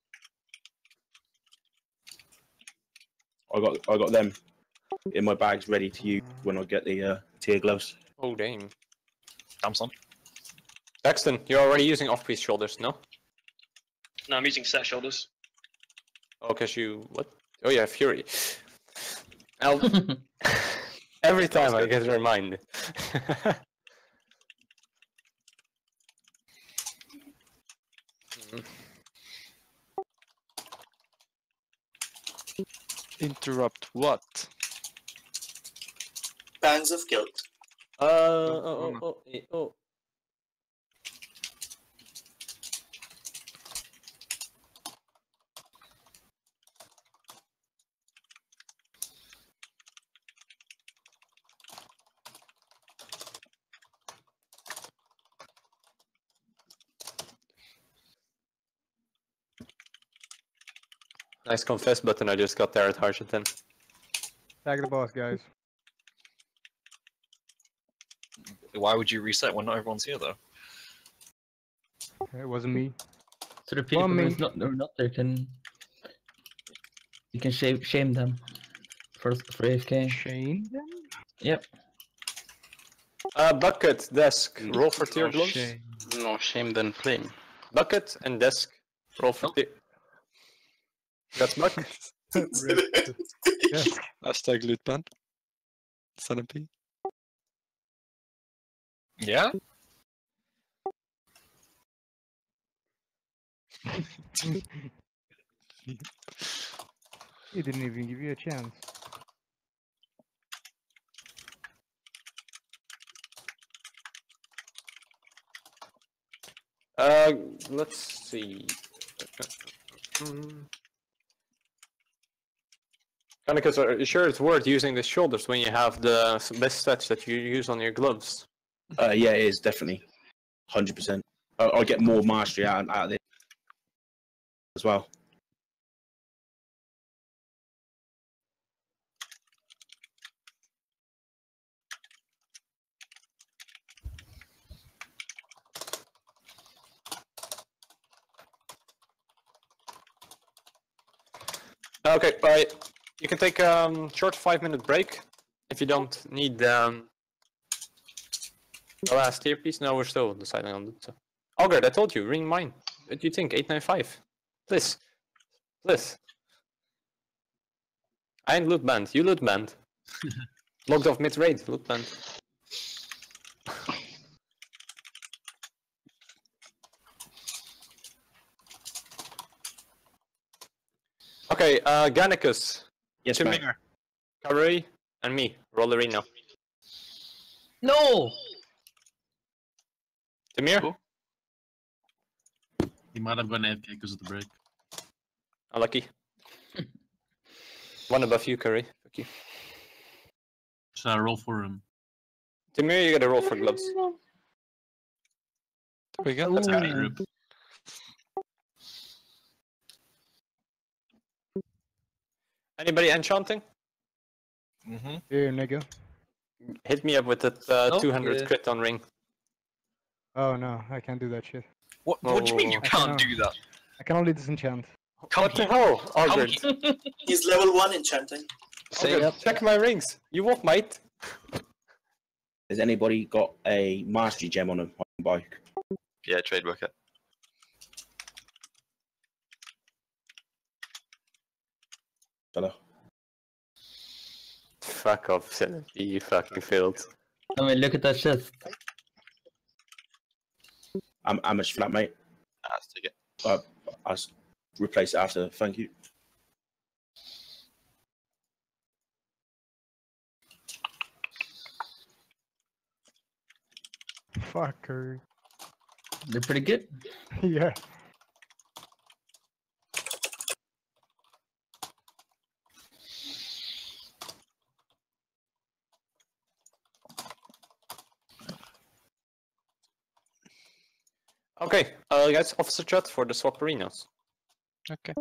I got them in my bags ready to use when I get the tier gloves. Oh damn. Damn son. Daxton, you're already using off-piece shoulders, no? No, I'm using set shoulders. Oh, cause you what? Oh yeah, Fury. Every time I get reminded. Interrupt what? Bands of Guilt. Oh. Nice confess button I just got there at Harshaton. Tag the boss, guys. Why would you reset when not everyone's here, though? It wasn't me. So the people who's not there can. You can shame them for AFK. Shame them? Yep. Bucket, desk, roll for tier gloves. No shame then flame. Bucket and desk, roll for tier. That's bucket. Hashtag loot ban. P. Yeah? He didn't even give you a chance. Let's see. Because are you sure it's worth using the shoulders when you have the best stats that you use on your gloves? Yeah, it is definitely 100%. I'll get more mastery out of this as well. Okay, right. You can take a short 5-minute break if you don't need the last tier piece. No, we're still deciding on it. So. Augur, I told you, ring mine. What do you think? 895. Please. Please. I ain't loot banned. You loot banned. Logged off mid raid. Loot banned. Okay, Gannicus. Yes, Tamir. Karui and me. Roll arena. No! Tamir? He might have gone AFK because of the break. Unlucky. One above you, Curry. Fuck you. Should I roll for him? Tamir, you gotta roll for gloves. There we go. That's Got good. it, Rube. Anybody enchanting? Here, nigga. Hit me up with that 200 crit on ring. Oh no, I can't do that shit. What do you mean you I can't do that? I can only disenchant. What the hell, Augur? He's level 1 enchanting. Augur, check my rings. You won't, mate. Has anybody got a mastery gem on them? I can buy. Yeah, trade bucket. Hello. Fuck off, Senate. You fucking failed. I mean, look at that chest. How much flat, mate? Let's take it. I'll replace it after. Thank you. Fucker. They're pretty good. Yeah. Okay, guys, officer chat for the swap arenas. Okay.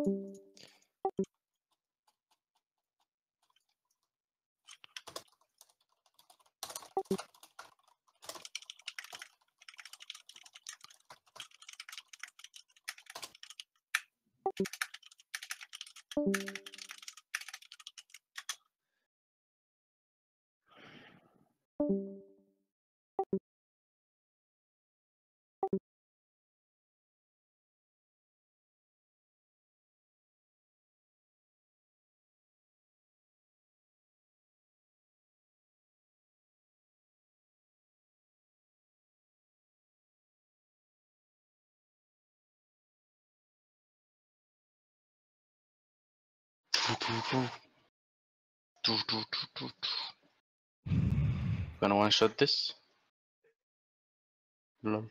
Gonna one shot this. Lol.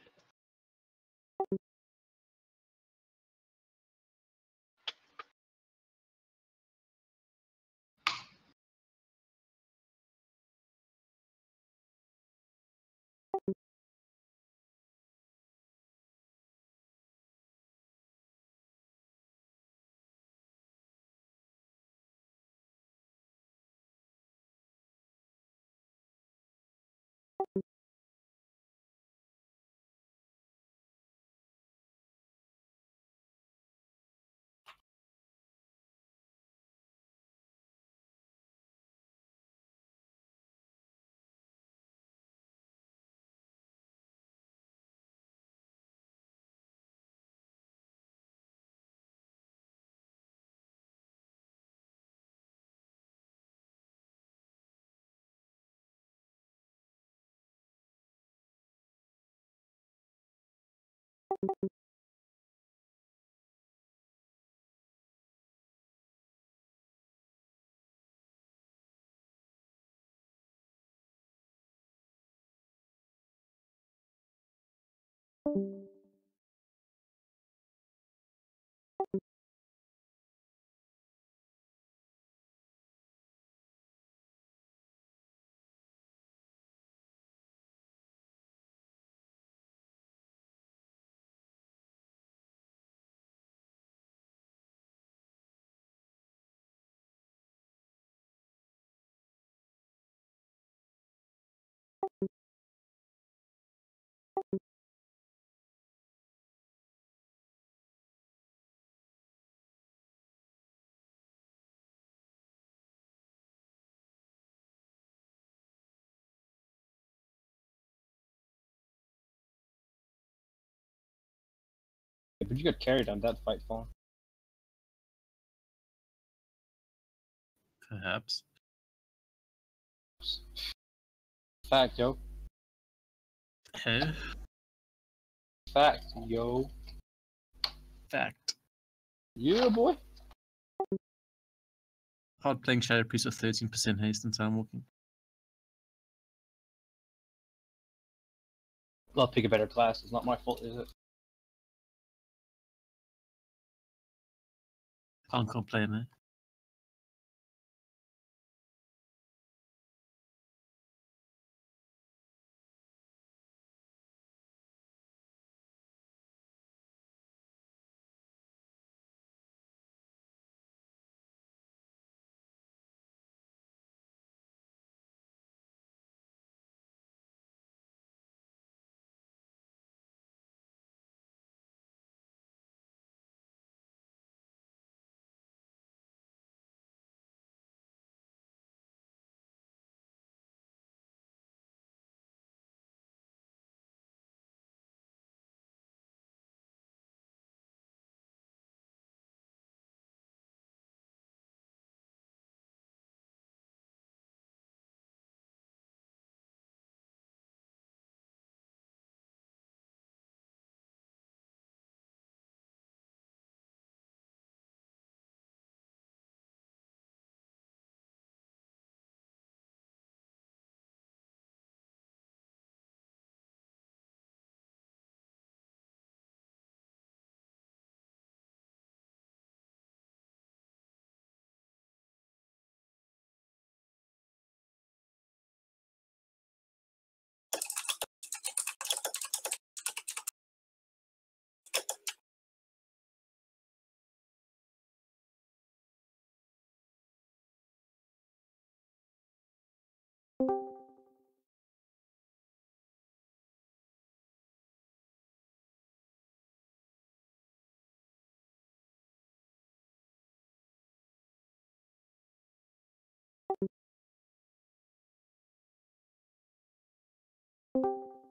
but you got carried on that fight, Paul. Perhaps. Fact, yo. Huh? Fact, yo. Fact. Yeah, boy. Hard playing Shadow Priest with 13% haste and time walking. I'll pick a better class. It's not my fault, is it? Can't complain, eh?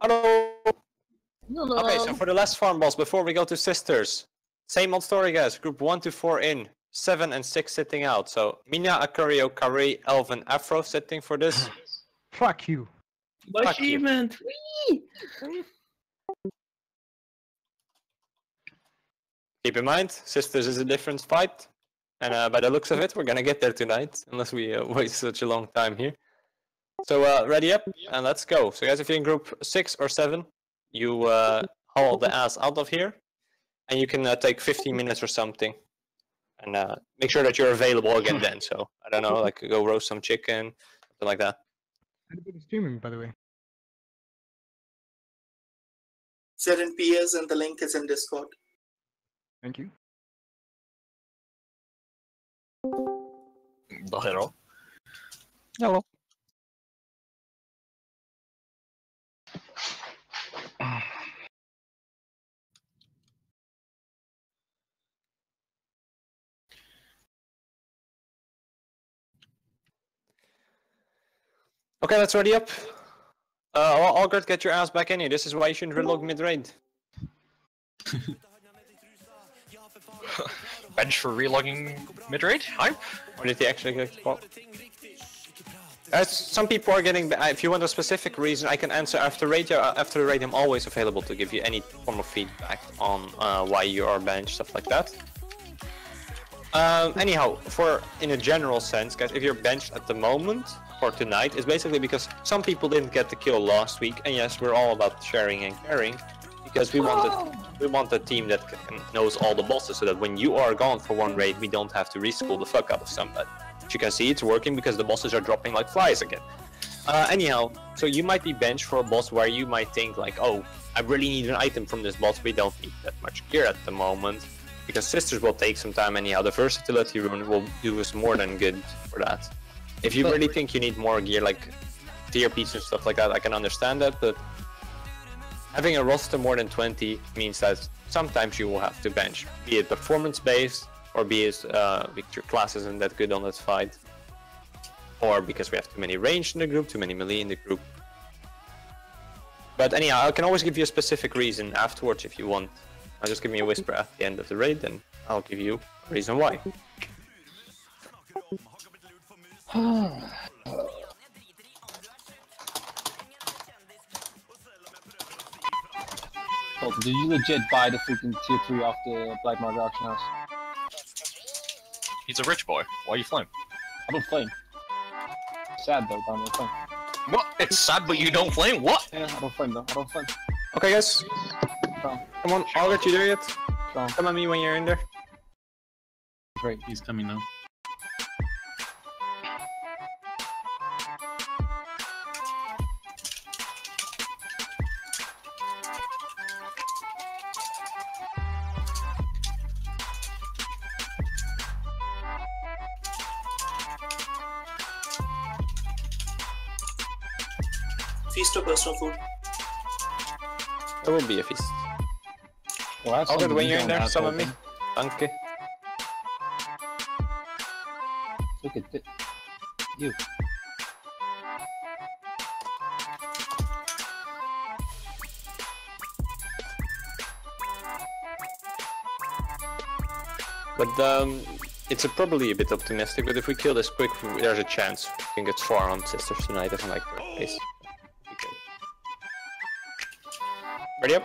Hello. Okay, so for the last farm boss, before we go to sisters, same old story, guys. Group 1 to 4 in, 7 and 6 sitting out. So Mina, Akario, Kari, Elven, Afro sitting for this. Fuck you. Fuck you. Achievement! Keep in mind, sisters is a different fight, and by the looks of it, we're gonna get there tonight, unless we waste such a long time here. So ready up, and let's go. So guys, if you're in group 6 or 7, you haul the ass out of here, and you can take 15 minutes or something, and make sure that you're available again then. So I don't know, like go roast some chicken, something like that. Anybody streaming, by the way? Set in PS and the link is in Discord. Thank you. Hello. Hello. Okay, let's ready up. Algert, get your ass back in here. This is why you shouldn't relog mid-raid. Bench for relogging mid-raid? Hype? Or did he actually get caught? Some people are getting. If you want a specific reason, I can answer after raid. After the raid, I'm always available to give you any form of feedback on why you are benched, stuff like that. Anyhow, in a general sense, guys, if you're benched at the moment or tonight, it's basically because some people didn't get the kill last week, and yes, we're all about sharing and caring, because we want a team that knows all the bosses, so that when you are gone for one raid, we don't have to reschool the fuck out of somebody. As you can see, it's working because the bosses are dropping like flies again. Anyhow, so you might be benched for a boss where you might think like, oh, I really need an item from this boss. We don't need that much gear at the moment, because sisters will take some time anyhow. The versatility rune will do us more than good for that. If you really think you need more gear, like tier pieces and stuff like that, I can understand that, but having a roster more than 20 means that sometimes you will have to bench, be it performance-based, or be it because your class isn't that good on that fight, or because we have too many range in the group, too many melee in the group. But anyhow, I can always give you a specific reason afterwards if you want. Now just give me a whisper at the end of the raid, and I'll give you a reason why. Colton, did you legit buy the freaking tier 3 off the Black Market auction house? He's a rich boy. Why you flame? I don't flame. Sad though, but I don't flame. What? It's sad, but you don't flame? What? Yeah, I don't flame though. I don't flame. Okay, guys. Come on, I'll let you do it. Come on me when you're in there. Great, he's coming now. Feast or personal food? There will be a feast. Well, I'll get when you're in there, summon me. Thank you. Look at this. You. But it's probably a bit optimistic, but if we kill this quick, there's a chance we can get 4 on Sisters tonight if I'm like pace. Okay. Ready up?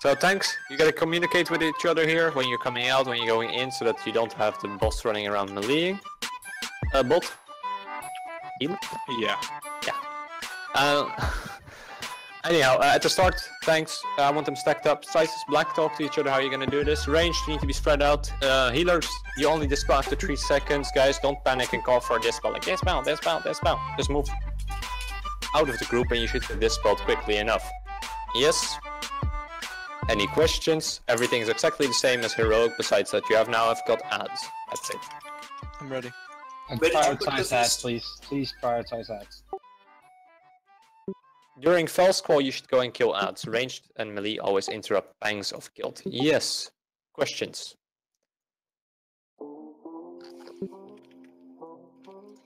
So tanks, you gotta communicate with each other here when you're coming out, when you're going in, so that you don't have the boss running around meleeing. Bot? Heal? Yeah. Yeah. Anyhow, at the start, tanks, I want them stacked up. Slices, black, talk to each other how you're gonna do this. Ranged, you need to be spread out. Healers, you only dispel after 3 seconds. Guys, don't panic and call for a dispel. Like, dispel, dispel, dispel. Just move out of the group and you should get dispelled quickly enough. Yes? Any questions? Everything is exactly the same as Heroic, besides that you have now got ads. That's it. I'm ready. And prioritize ads, please. Please prioritize ads. During Fell Squall, you should go and kill ads. Ranged and melee always interrupt bangs of guild. Yes. Questions?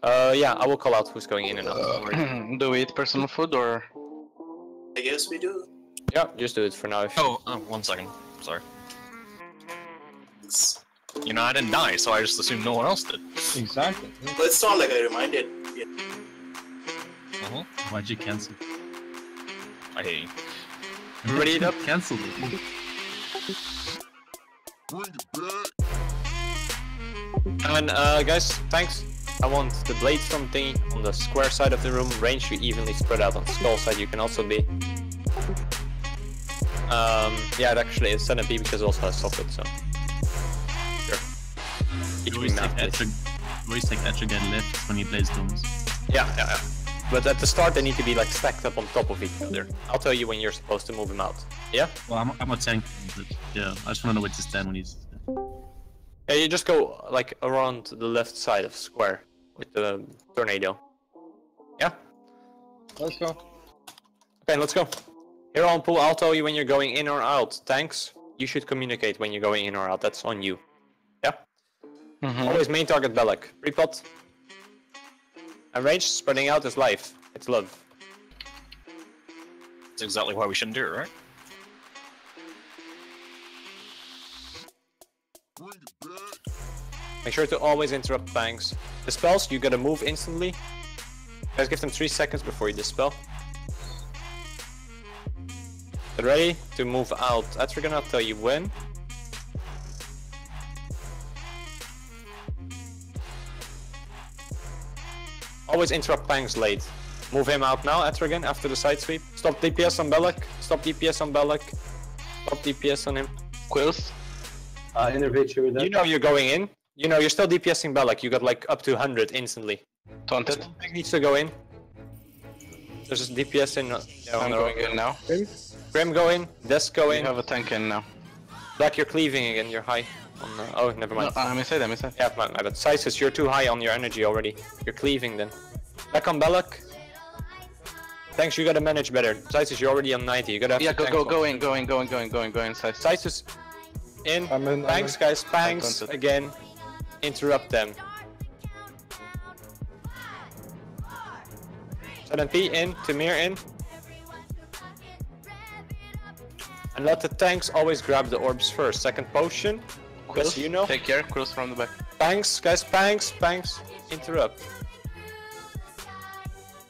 Yeah, I will call out who's going in and out. Do we eat personal food or? I guess we do. Yeah, just do it for now. If Oh, 1 second. Sorry. You know, I didn't die, so I just assumed no one else did. Exactly. But it's not like I reminded. Yeah. Why'd you cancel? I hate you. Ready up? Cancel it. And guys, thanks. I want the blades from thingy on the square side of the room. Range you evenly spread out on skull side. You can also be. Yeah, it actually is Centipede because it also has socket, so. Sure. Always take extra get left when he plays domes. Yeah. But at the start they need to be like stacked up on top of each other. I'll tell you when you're supposed to move him out. Yeah? Well, I'm a tank, but yeah, I just want to know where to stand when he's... Yeah, you just go like around the left side of square with the tornado. Yeah? Let's go. Okay, let's go. Here on pool, I'll tell you when you're going in or out. Tanks, you should communicate when you're going in or out. That's on you. Yeah? Always main target Belloc. Repot. And range spreading out is life. It's love. That's exactly why we shouldn't do it, right? Make sure to always interrupt bangs. Dispels, you gotta move instantly. Guys, give them 3 seconds before you dispel. Get ready to move out. Etrigan, I'll tell you when. Always interrupt bangs late. Move him out now, Etrigan, after the side sweep. Stop DPS on Belloc. Stop DPS on Belloc. Stop DPS on him. Quills. Intervention with that. You know you're going in. You know you're still DPSing Belloc. You got like up to 100 instantly. Taunted. Big needs to go in. There's just DPS in. I'm going in now. Grim go in. Desk go in. You have a tank in now. Black, you're cleaving again. You're high. On, oh, never mind. No, I'm inside. Yeah, my bad. Sizes, you're too high on your energy already. You're cleaving then. Back on Belloc. Thanks, you gotta manage better. Sizes, you're already on 90. You gotta have Yeah, go in. Sizes in. Bangs, guys. Bangs again. Interrupt them. 7P in. Tamir in. And let the tanks always grab the orbs first. Second potion. Quills, Yes, you know. take care, Quills from the back. Pangs, guys, pangs, pangs. Interrupt.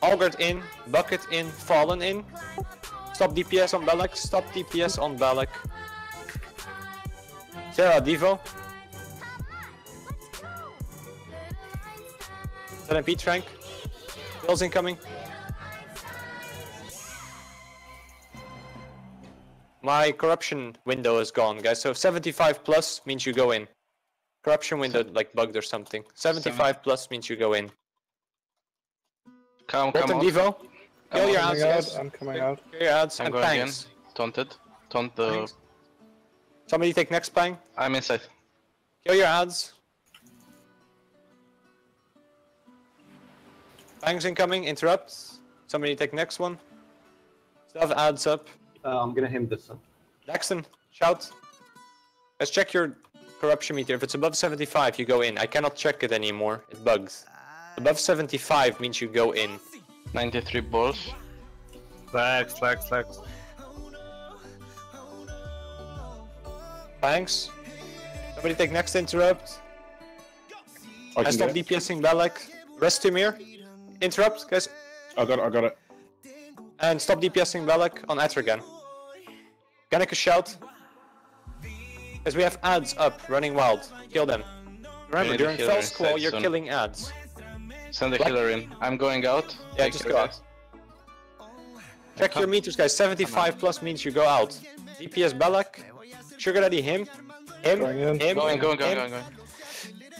Augured in, bucket in, fallen in. Stop DPS on Balak, stop DPS on Balak. Sarah, Devo. MP Trank. Kills incoming. My corruption window is gone, guys. So 75 plus means you go in. Corruption window like bugged or something. 75 plus means you go in. Come Bolton out. Devo. Kill your ads, guys. I'm coming out. Kill your ads I'm and going pangs. in. Taunted. Taunt the... Pangs. Somebody take next pang. I'm inside. Kill your ads. Pangs incoming, interrupt. Somebody take next one. Stuff ads up. I'm gonna him this one. Daxton, shout. Let's check your corruption meter. If it's above 75, you go in. I cannot check it anymore. It bugs. Above 75 means you go in. 93 balls. Flags, flags, flags. Thanks. Somebody take next interrupt. I I can stop get it. DPSing Balak. Restimir. Interrupt, guys. I got it. And stop DPSing Balak on Atragan. Gannica shout. As we have ads up, running wild. Kill them. Remember, need a during healer Fell inside Squall, you're soon. killing ads. Send the Black- healer in. I'm going out. Yeah, Take just care, go out. guys. Check your meters, guys. 75 plus means you go out. DPS Balak. Sugar Daddy, him. Him. Going in. Him. Going. him.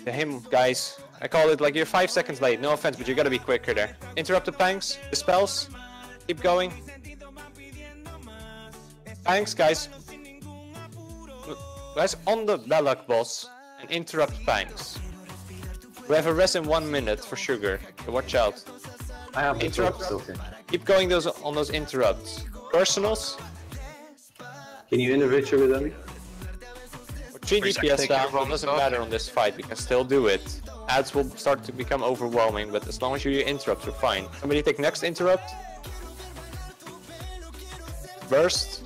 To him, guys. I call it like you're 5 seconds late. No offense, but you gotta be quicker there. Interrupt the pangs. The spells. Keep going. Pangs, guys. Guys, on the Balak boss and interrupt pangs. We have a rest in 1 minute for Sugar. So watch out. I have the Interrupt. sword still. Keep going on those interrupts. Personals. Can you intervene with them? 3 DPS Take down, your it wrong doesn't stuff. matter on this fight, we can still do it. Ads will start to become overwhelming, but as long as you do interrupts, we're fine. Somebody take next interrupt. Burst.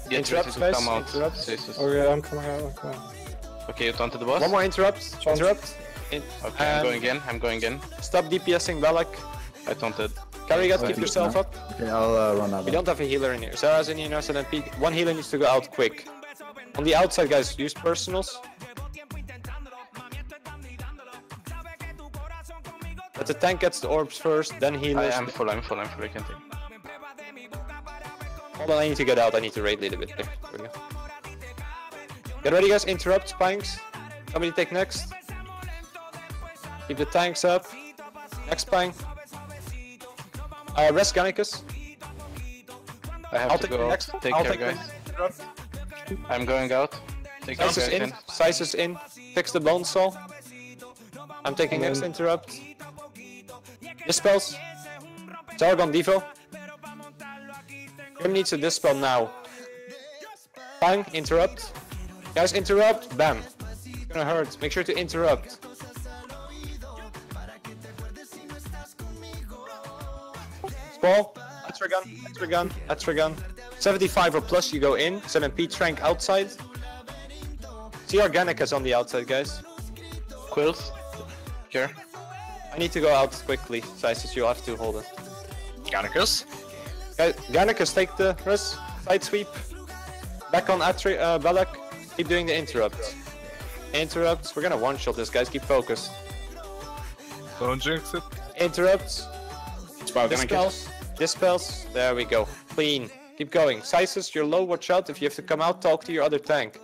Get Interrupt, ready to guys. come out. Interrupt. Jesus. Okay, I'm coming out. I'm coming out. Okay, you taunted the boss? One more interrupt. Taunt. Interrupt. Okay, I'm going in. I'm going in. Stop DPSing Balak. I taunted. Carry guys, keep yourself up. Okay, I'll run out. We don't have a healer in here. Sarah's in here now, so then one healer needs to go out quick. On the outside, guys, use personals. But the tank gets the orbs first, then healers. I'm full. I can take. Hold on, I need to get out. I need to raid a little bit there. There we go. Get ready, guys. Interrupt, panks. Somebody take next. Keep the tanks up. Next pang. Rest Gannicus. I have I'll to take go the out. next. Take I'll care, take the guys. interrupt. I'm going out. Take care, Size is guys. in. Size is in. Fix the bone saw. I'm taking next interrupt. Dispels. Sargon Devo. Grim needs to dispel now. Bang, interrupt. Guys, interrupt. Bam. It's gonna hurt. Make sure to interrupt. Squall. Atragan. 75 or plus, you go in. 7p Trank outside. See Organicas on the outside, guys. Quills. Here. I need to go out quickly. Sizes, you have to hold it. Gannicus. Guys, Gannicus, take the rest. Side sweep. Back on Balak. Keep doing the interrupt. Interrupts. We're gonna one-shot this, guys. Keep focused. Don't jinx it. Interrupts. Spell Gannicus. Dispels. Dispels. There we go. Clean. Keep going. Sizes, you're low. Watch out. If you have to come out, talk to your other tank.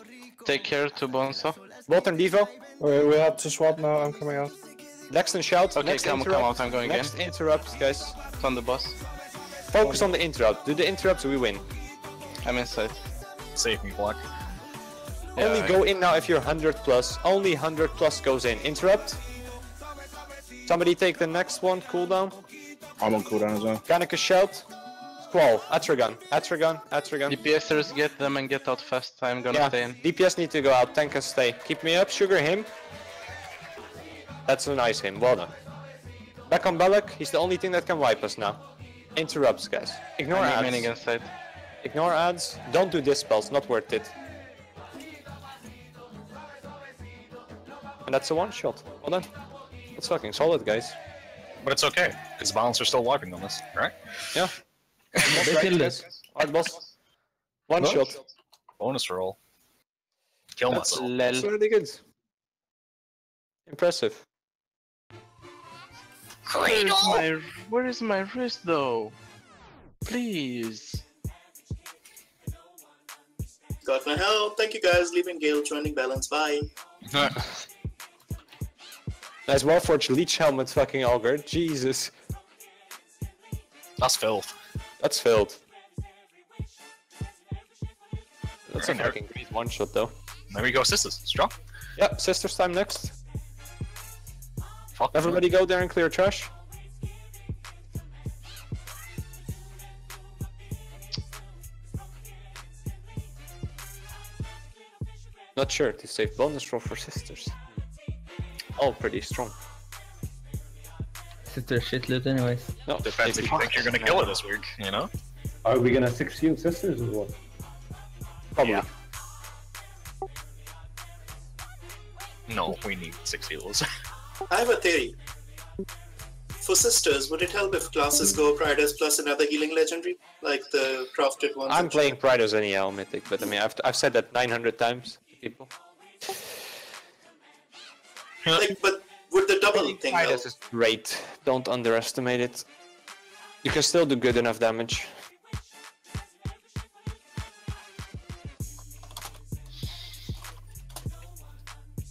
Take care to Bonzo. Bolton Devo. Okay, we have to swap now. I'm coming out. Next and shout. Okay, Next come interrupt. out. I'm going in. Next interrupt, guys. On the boss. Focus on the interrupt. Do the interrupts, we win. I'm inside. Save me, Black. Yeah, Only go in now if you're 100 plus. Only 100 plus goes in. Interrupt. Somebody take the next one. Cooldown. I'm on cooldown as well. Gannica shout. Squall. Atragan. DPSers get them and get out fast. I'm gonna Yeah. stay in. DPS need to go out. Tank can stay. Keep me up. Sugar him. That's a nice him. Well done. Back on Balak. He's the only thing that can wipe us now. Interrupts, guys. Ignore I'm ads. remaining inside. Ignore ads. Don't do dispels, not worth it. And that's a one shot. Well done. That's fucking solid, guys. But it's okay, because balance are still wiping on this, right? Yeah. They killed it. Hard boss. One shot. Bonus roll. Kill That's myself. That's really good. Impressive. Where is my wrist though? Please. Got my help. Thank you guys. Leaving Gale, joining Balance. Bye. Nice Warforged Leech Helmet fucking Augur. Jesus. That's filth. That's filled. That's a Right, fucking great one shot though. There we go, sisters. Strong. Yep, sisters time next. Fuck. Everybody go there and clear trash. Not sure to save bonus roll for sisters. All pretty strong. Sister shit loot anyways. No, Depends if you think you're gonna kill her this week, you know? Are we gonna 6 shield sisters or what? Probably. Yeah. No, we need 6 heals. I have a theory. For sisters, would it help if classes go Pridos plus another healing legendary? Like the crafted ones? I'm playing Pridos anyhow, Mythic, but I mean, I've said that 900 times to people. Like, but would the double thing help? Pridos is great. Don't underestimate it. You can still do good enough damage.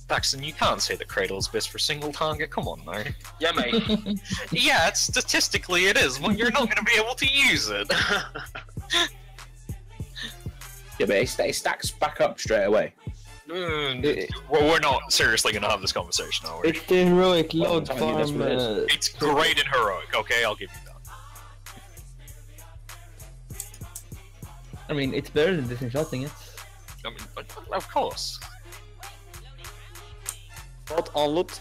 Paxton, you can't say that Cradle's best for single target. Come on, now. Yeah, mate. Yeah, statistically it is. Well, you're not going to be able to use it. Yeah, but it stacks back up straight away. Well, we're not seriously going to have this conversation, are we? It's the heroic load I'm telling you, that's farm. what it is. It's great in heroic. Okay, I'll give you that. I mean, it's better than disenchantting it. I mean, of course. Bot on loot.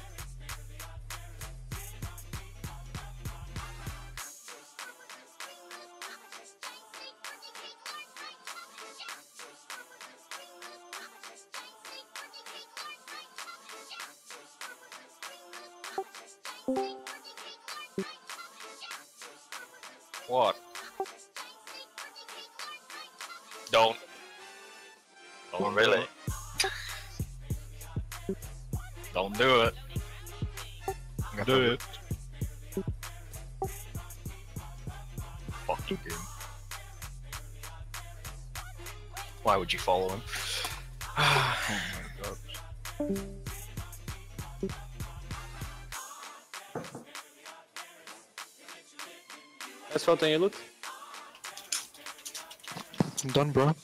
What? Don't. Oh, really? Don't do it. Do it. Fucking game. Why would you follow him? Oh my god. That's what you loot. I'm done, bro.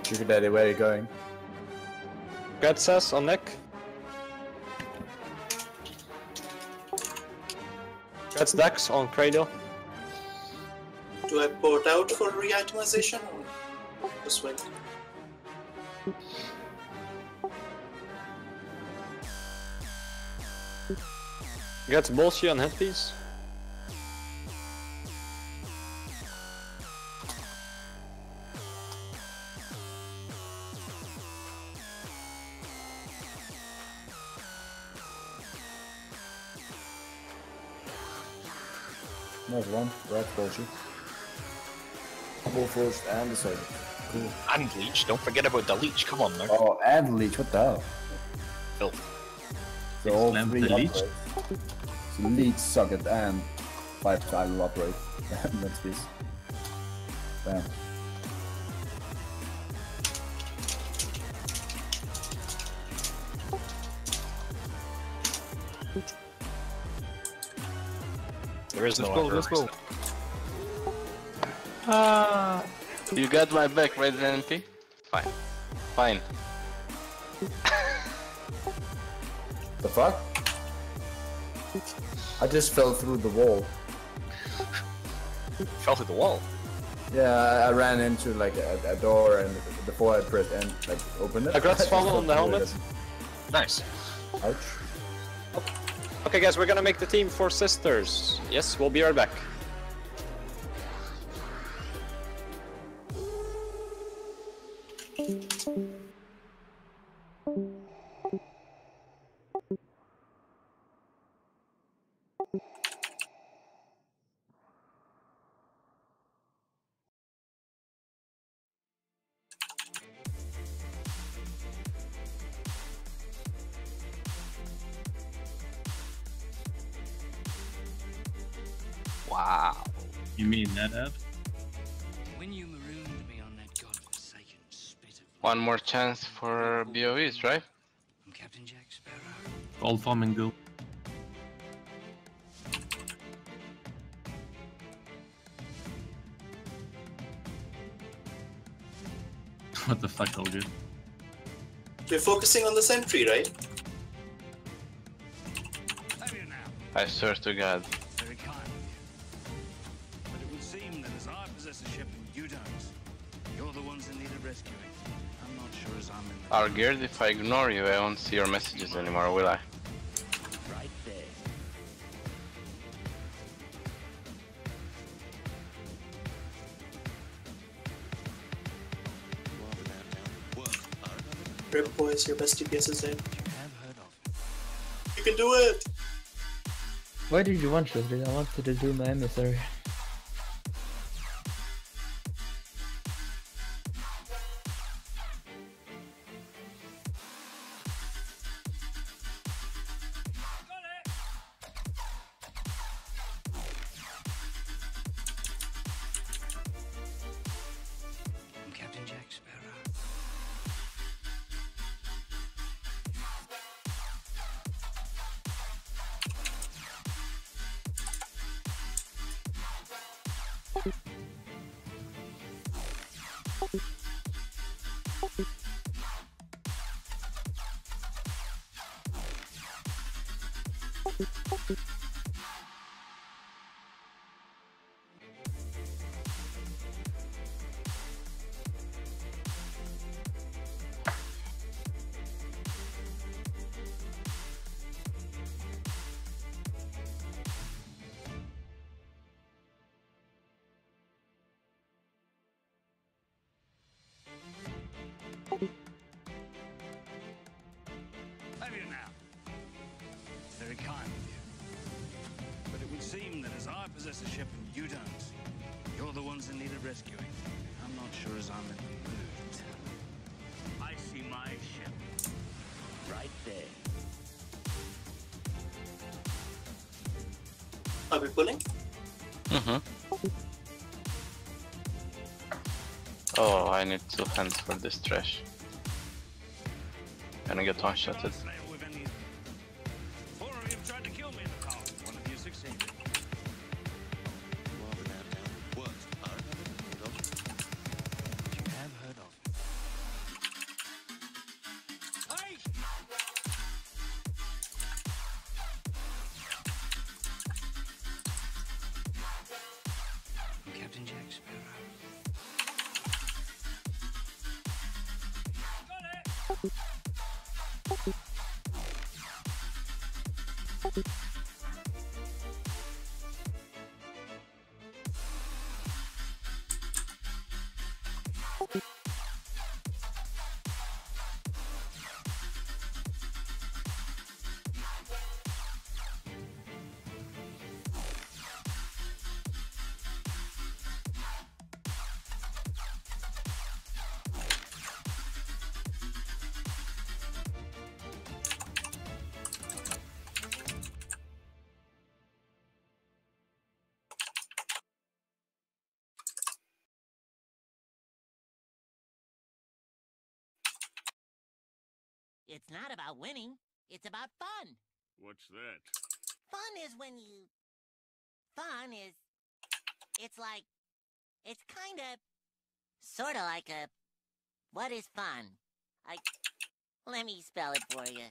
Sugar Daddy, where are you going? Got Sass on neck. Got Dax on Cradle. Do I port out for re-itemization or just wait? Got Bolshy on headpiece. Nice one. Right, Bolshy. Warforged and the Saber. Cool. And Leech, don't forget about the Leech, come on now. Oh, and Leech, what the hell? Filth. So all Slam three the Leech? upgrades. So Leech, Socket, and 5 will upgrade. That's this. Bam. There is no other reason. Ah, you got my back, right, NP? Fine. Fine. The fuck? I just fell through the wall. Fell through the wall? Yeah, I ran into like a door, and before I pressed end, like opened it. Congrats, follow on the helmet. Nice. Ouch. Okay, guys, we're gonna make the team for sisters. Yes, we'll be right back. Wow. You mean that app? When you marooned me on that godforsaken spit of One more chance for BOEs, right? from Captain Jack Sparrow. Old Flamingo. What the fuck, all good? We're focusing on the sentry, right? I swear to God. Very kind of you. But it would seem that as I possess a ship and you don't, you're the ones in need of rescuing. I'm not sure as I'm in the Argeard, if I ignore you, I won't see your messages anymore, will I? right there. Rip boys, your best DPS is in. You can do it! Why did you want to? I wanted to do my emissary. I'm Captain Jack Sparrow. Have you now? Very kind of you. But it would seem that as I possess a ship and you don't, you're the ones in need of rescuing. I'm not sure as I'm in the mood. I see my ship right there. Are we pulling? Mm-hmm. Oh, I need 2 hands for this trash. Gonna get one-shotted. Four of you have tried to kill me in the past. One of you succeeded. You have heard of me. Hey! I'm Captain Jack Sparrow. It's not about winning, it's about fun. What's that? Fun is when you... Fun is... It's like... It's kinda... Sorta like a... What is fun? Let me spell it for you.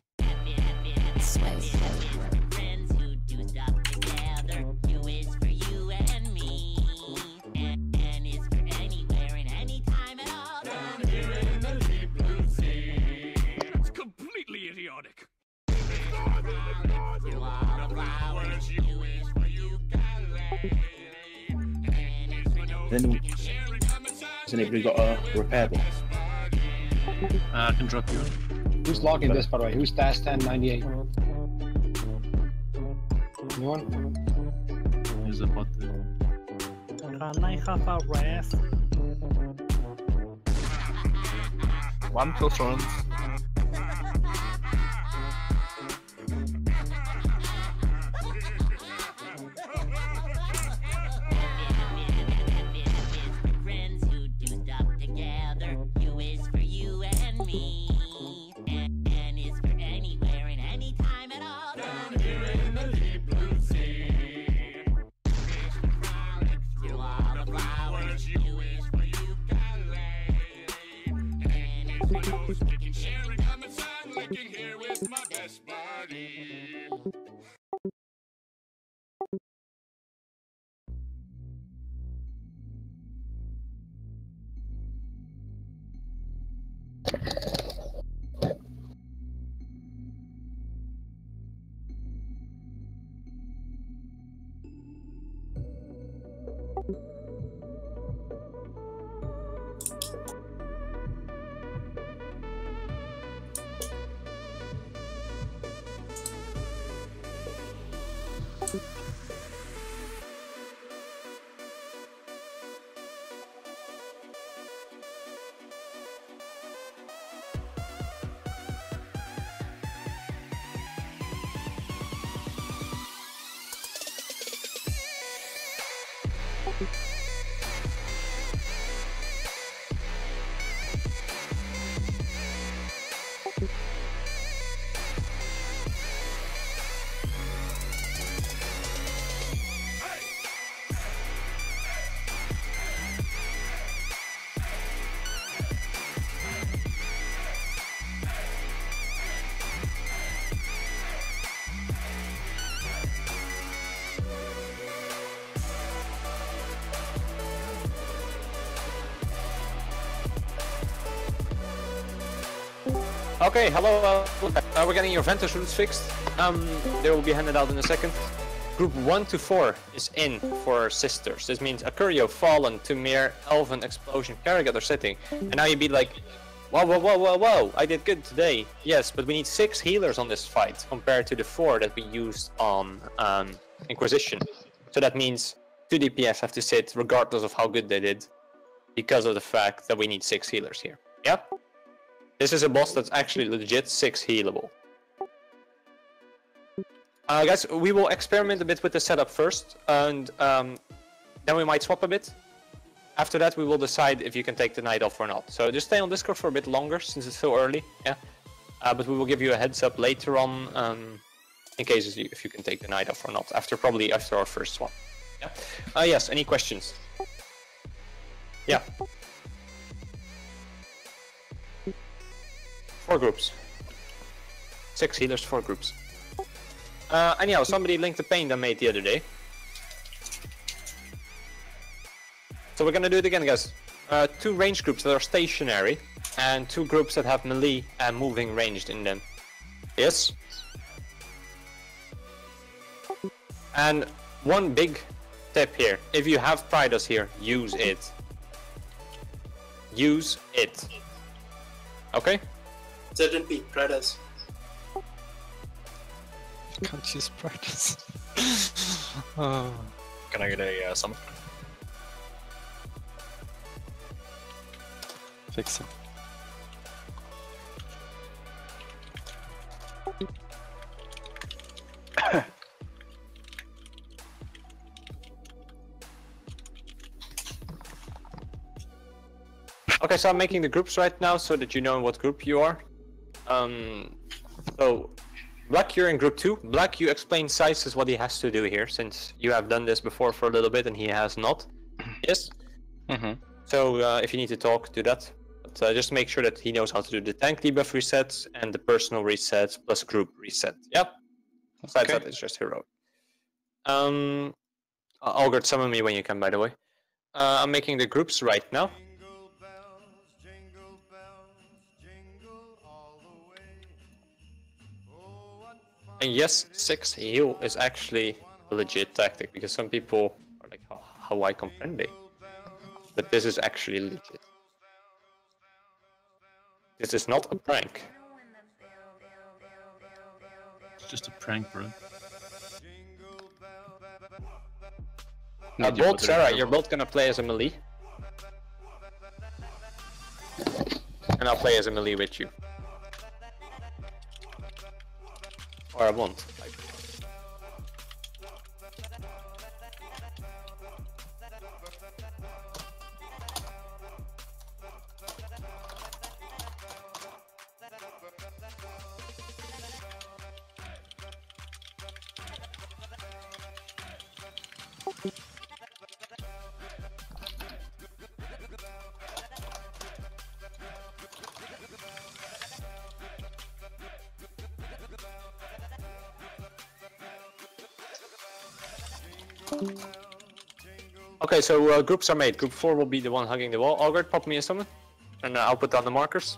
Friends who do Then has anybody got a repair box? I can drop you. Who's logging this, by the way? Who's Dash 1098? Anyone? There's a bot there. Can I have a rest? 1+ runs. Friends who do stuff together. U is for you and me. N is for anywhere and any time at all. Down here in the deep blue sea. Through all the flowers. U is for ukulele. N is for you. We can share and come inside. Licking here with my best buddy. Okay, hello. We're getting your Ventus rules fixed. They will be handed out in a second. Group 1 to 4 is in for Sisters. This means Akurio, Fallen, Tumir, Elven, Explosion, Karrigat are sitting. And now you'd be like, whoa, whoa, whoa, whoa, whoa, I did good today. Yes, but we need 6 healers on this fight compared to the 4 that we used on Inquisition. So that means 2 DPS have to sit regardless of how good they did, because of the fact that we need 6 healers here. Yeah? This is a boss that's actually legit 6 healable. Guys, we will experiment a bit with the setup first, and then we might swap a bit. After that, we will decide if you can take the night off or not. So just stay on Discord for a bit longer, since it's so early. Yeah, but we will give you a heads up later on, in case if you can take the night off or not. Probably after our first one. Yeah. Yes. Any questions? Yeah. 4 groups. 6 healers, 4 groups. Anyhow, somebody linked the paint I made the other day. So we're gonna do it again, guys. 2 range groups that are stationary, and 2 groups that have melee and moving ranged in them. Yes? And one big tip here. If you have Pridos here, use it. Use it. Okay? ZNP, Pridos. Can't use Pridos. Can I get a summon? Fix it. Okay, so I'm making the groups right now so that you know what group you are. So, Black, you're in group 2. Black, you explain sizes what he has to do here, since you have done this before for a little bit and he has not. Yes? Mm-hmm. So, if you need to talk, do that. But just make sure that he knows how to do the tank debuff resets and the personal resets plus group reset. Yep. Besides that, it's just heroic. Algert, summon me when you can, by the way. I'm making the groups right now. And yes, 6 heal is actually a legit tactic, because some people are like, how I comprende. but this is actually legit. This is not a prank. It's just a prank, bro. Bolt, Sarah, you're both gonna play as a melee. And I'll play as a melee with you. Or I won't. Okay, so groups are made. Group 4 will be the one hugging the wall. Algert, pop me a summon, and I'll put down the markers.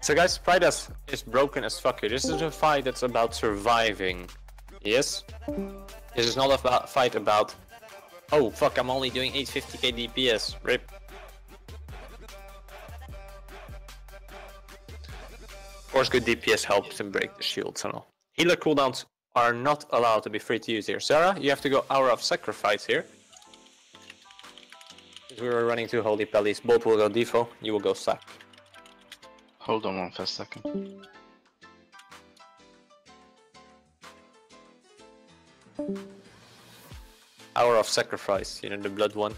So guys, Pridas is broken as fuck here. This is a fight that's about surviving. Yes? This is not a fight about, oh fuck, I'm only doing 850k DPS. RIP. Of course, good DPS helps him break the shields and all. Healer cooldowns are not allowed to be free to use here. Sarah, you have to go Hour of Sacrifice here. Because we were running two Holy Pellies. Both will go Defo, you will go Sack. Hold on one fast second. Hour of Sacrifice, you know, the blood one.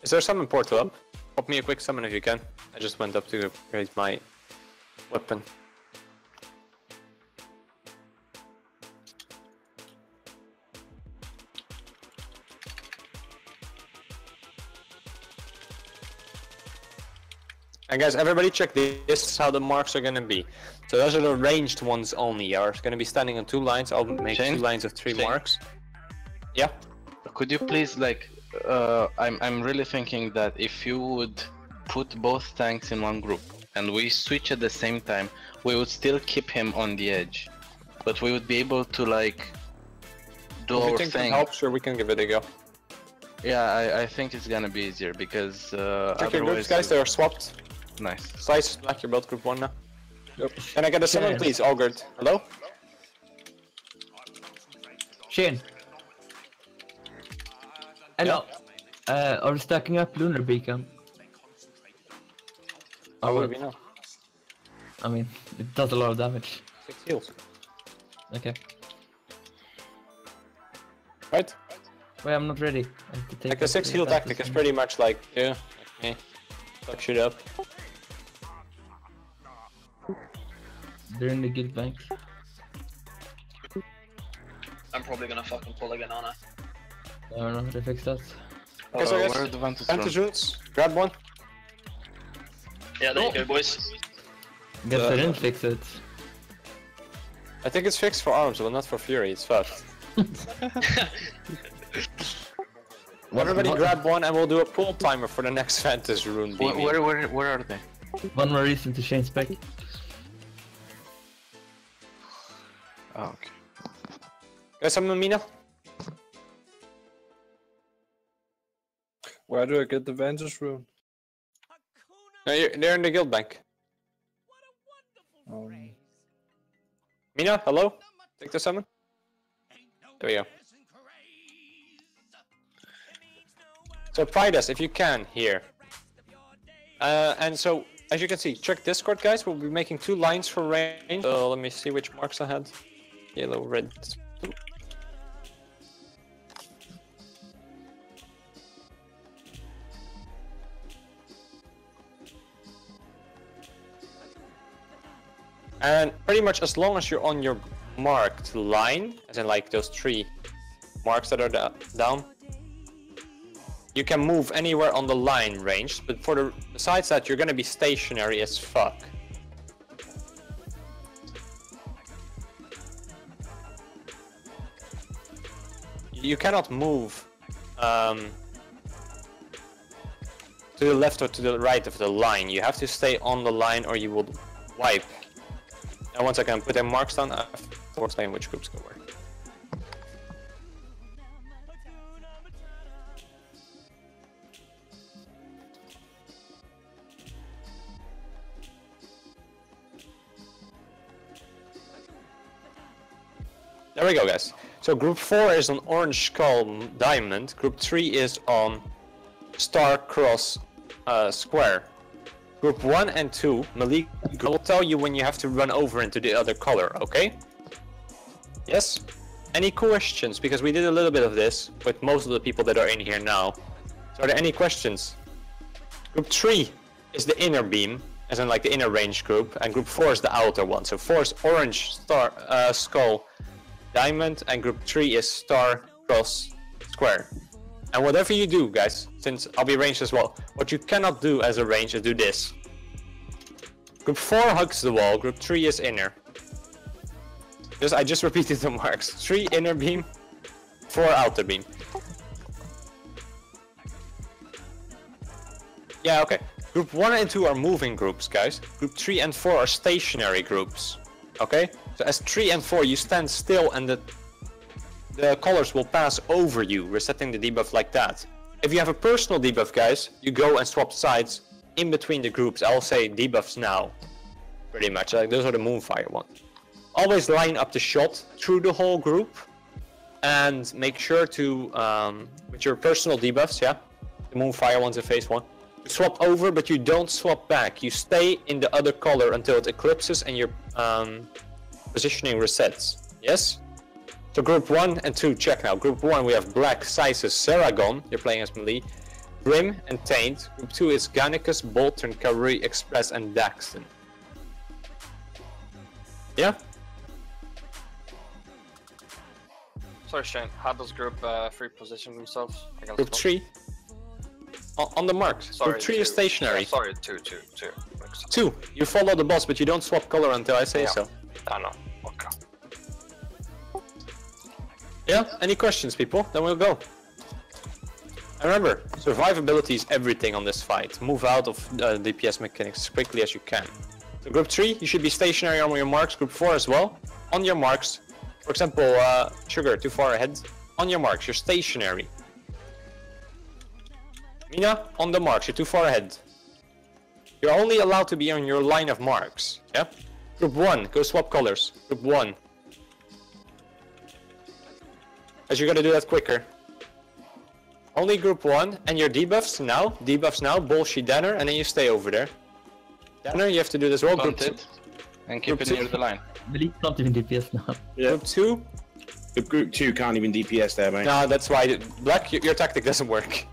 Is there some portal up? Pop me a quick summon if you can. I just went up to upgrade my weapon. And guys, everybody check this. This is how the marks are gonna be. So those are the ranged ones only. Are gonna be standing on two lines. I'll make Shane? 2 lines of 3 marks. Yeah. Could you please, like, I'm really thinking that if you would put both tanks in one group and we switch at the same time, we would still keep him on the edge, but we would be able to like do If our you think thing. that helps, sure, we can give it a go. Yeah, I think it's gonna be easier because Check your groups, guys. They are swapped. Nice. Slice, Black, you're both group 1 now. Yep. Can I get a summon, please, Algert? Hello? Shane. Hello. Are we stacking up Lunar Beacon? How would we know? I mean, it does a lot of damage. 6 heals. Okay. Right? Wait, I'm not ready. I have to take Like the 6 heal tactic is pretty much like, yeah, okay. Fuck shit up. They're in the guild bank. I'm probably gonna fucking pull again, aren't I? I don't know how to fix that. Okay, so where guys, are the Vantage runes, grab one. Yeah, there you go, boys. Guess I didn't fix it. I think it's fixed for arms, but not for fury, it's fucked. Everybody grab one and we'll do a pull timer for the next Vantage rune. Where are they? One more reason to change spec. Oh, okay. Guys, some Mina? Where do I get the Vantage rune? No, they're in the guild bank. Mina, hello? Take the summon. There we go. So pride us if you can here. And so, as you can see, check Discord, guys. We'll be making 2 lines for range. So let me see which marks I had. Yellow, red, blue. And pretty much as long as you're on your marked line, as in like those 3 marks that are down, you can move anywhere on the line range, but besides that, you're gonna be stationary as fuck. you cannot move to the left or to the right of the line. You have to stay on the line or you will wipe. And once I can put their marks down, I have to explain which groups go where. There we go, guys. So group 4 is on orange skull diamond. Group 3 is on star cross square. Group 1 and 2, Malik will tell you when you have to run over into the other color, okay? Yes? Any questions? Because we did a little bit of this with most of the people that are in here now. So are there any questions? Group 3 is the inner beam, as in like the inner range group, and group 4 is the outer one. So 4 is orange star skull diamond, and group 3 is star cross square. And whatever you do, guys, since I'll be ranged as well, what you cannot do as a range is do this. Group 4 hugs the wall, group 3 is inner. I just repeated the marks. 3 inner beam, 4 outer beam. Yeah, okay. Group 1 and 2 are moving groups, guys. Group 3 and 4 are stationary groups. Okay? So as 3 and 4, you stand still and the colors will pass over you, resetting the debuff like that. If you have a personal debuff, guys, you go and swap sides in between the groups. I'll say debuffs now, pretty much. Like those are the Moonfire ones. Always line up the shot through the whole group, and make sure to, with your personal debuffs, yeah, the Moonfire ones in phase 1, swap over, but you don't swap back. You stay in the other color until it eclipses and your positioning resets. Yes? So group 1 and 2, check now. Group 1 we have Black, Sysis, Saragon, you're playing as melee, Brim and Taint. Group 2 is Gannicus, Boltern, Karui, Express and Daxton. Yeah? Sorry Shane, how does group 3 position themselves against Group 3? On the marks. Sorry, Group 3 is stationary. Yeah, sorry, 2. 2, you follow the boss, but you don't swap color until I say so. I know. Okay. Yeah, any questions, people? Then we'll go. And remember, survivability is everything on this fight. Move out of DPS mechanics as quickly as you can. So group 3, you should be stationary on your marks. Group 4 as well. On your marks. For example, Sugar, too far ahead. On your marks, you're stationary. Mina, on the marks, you're too far ahead. You're only allowed to be on your line of marks. Yeah? Group 1, go swap colors. Group 1. As you're gonna do that quicker. Only group 1 and your debuffs now, bullshit Danner, and then you stay over there. Danner, you have to do this well. Group 2. And keep it near the line. Believe not even DPS now. Yeah. Group 2. The group 2 can't even DPS there, mate. No, that's why Black, your tactic doesn't work.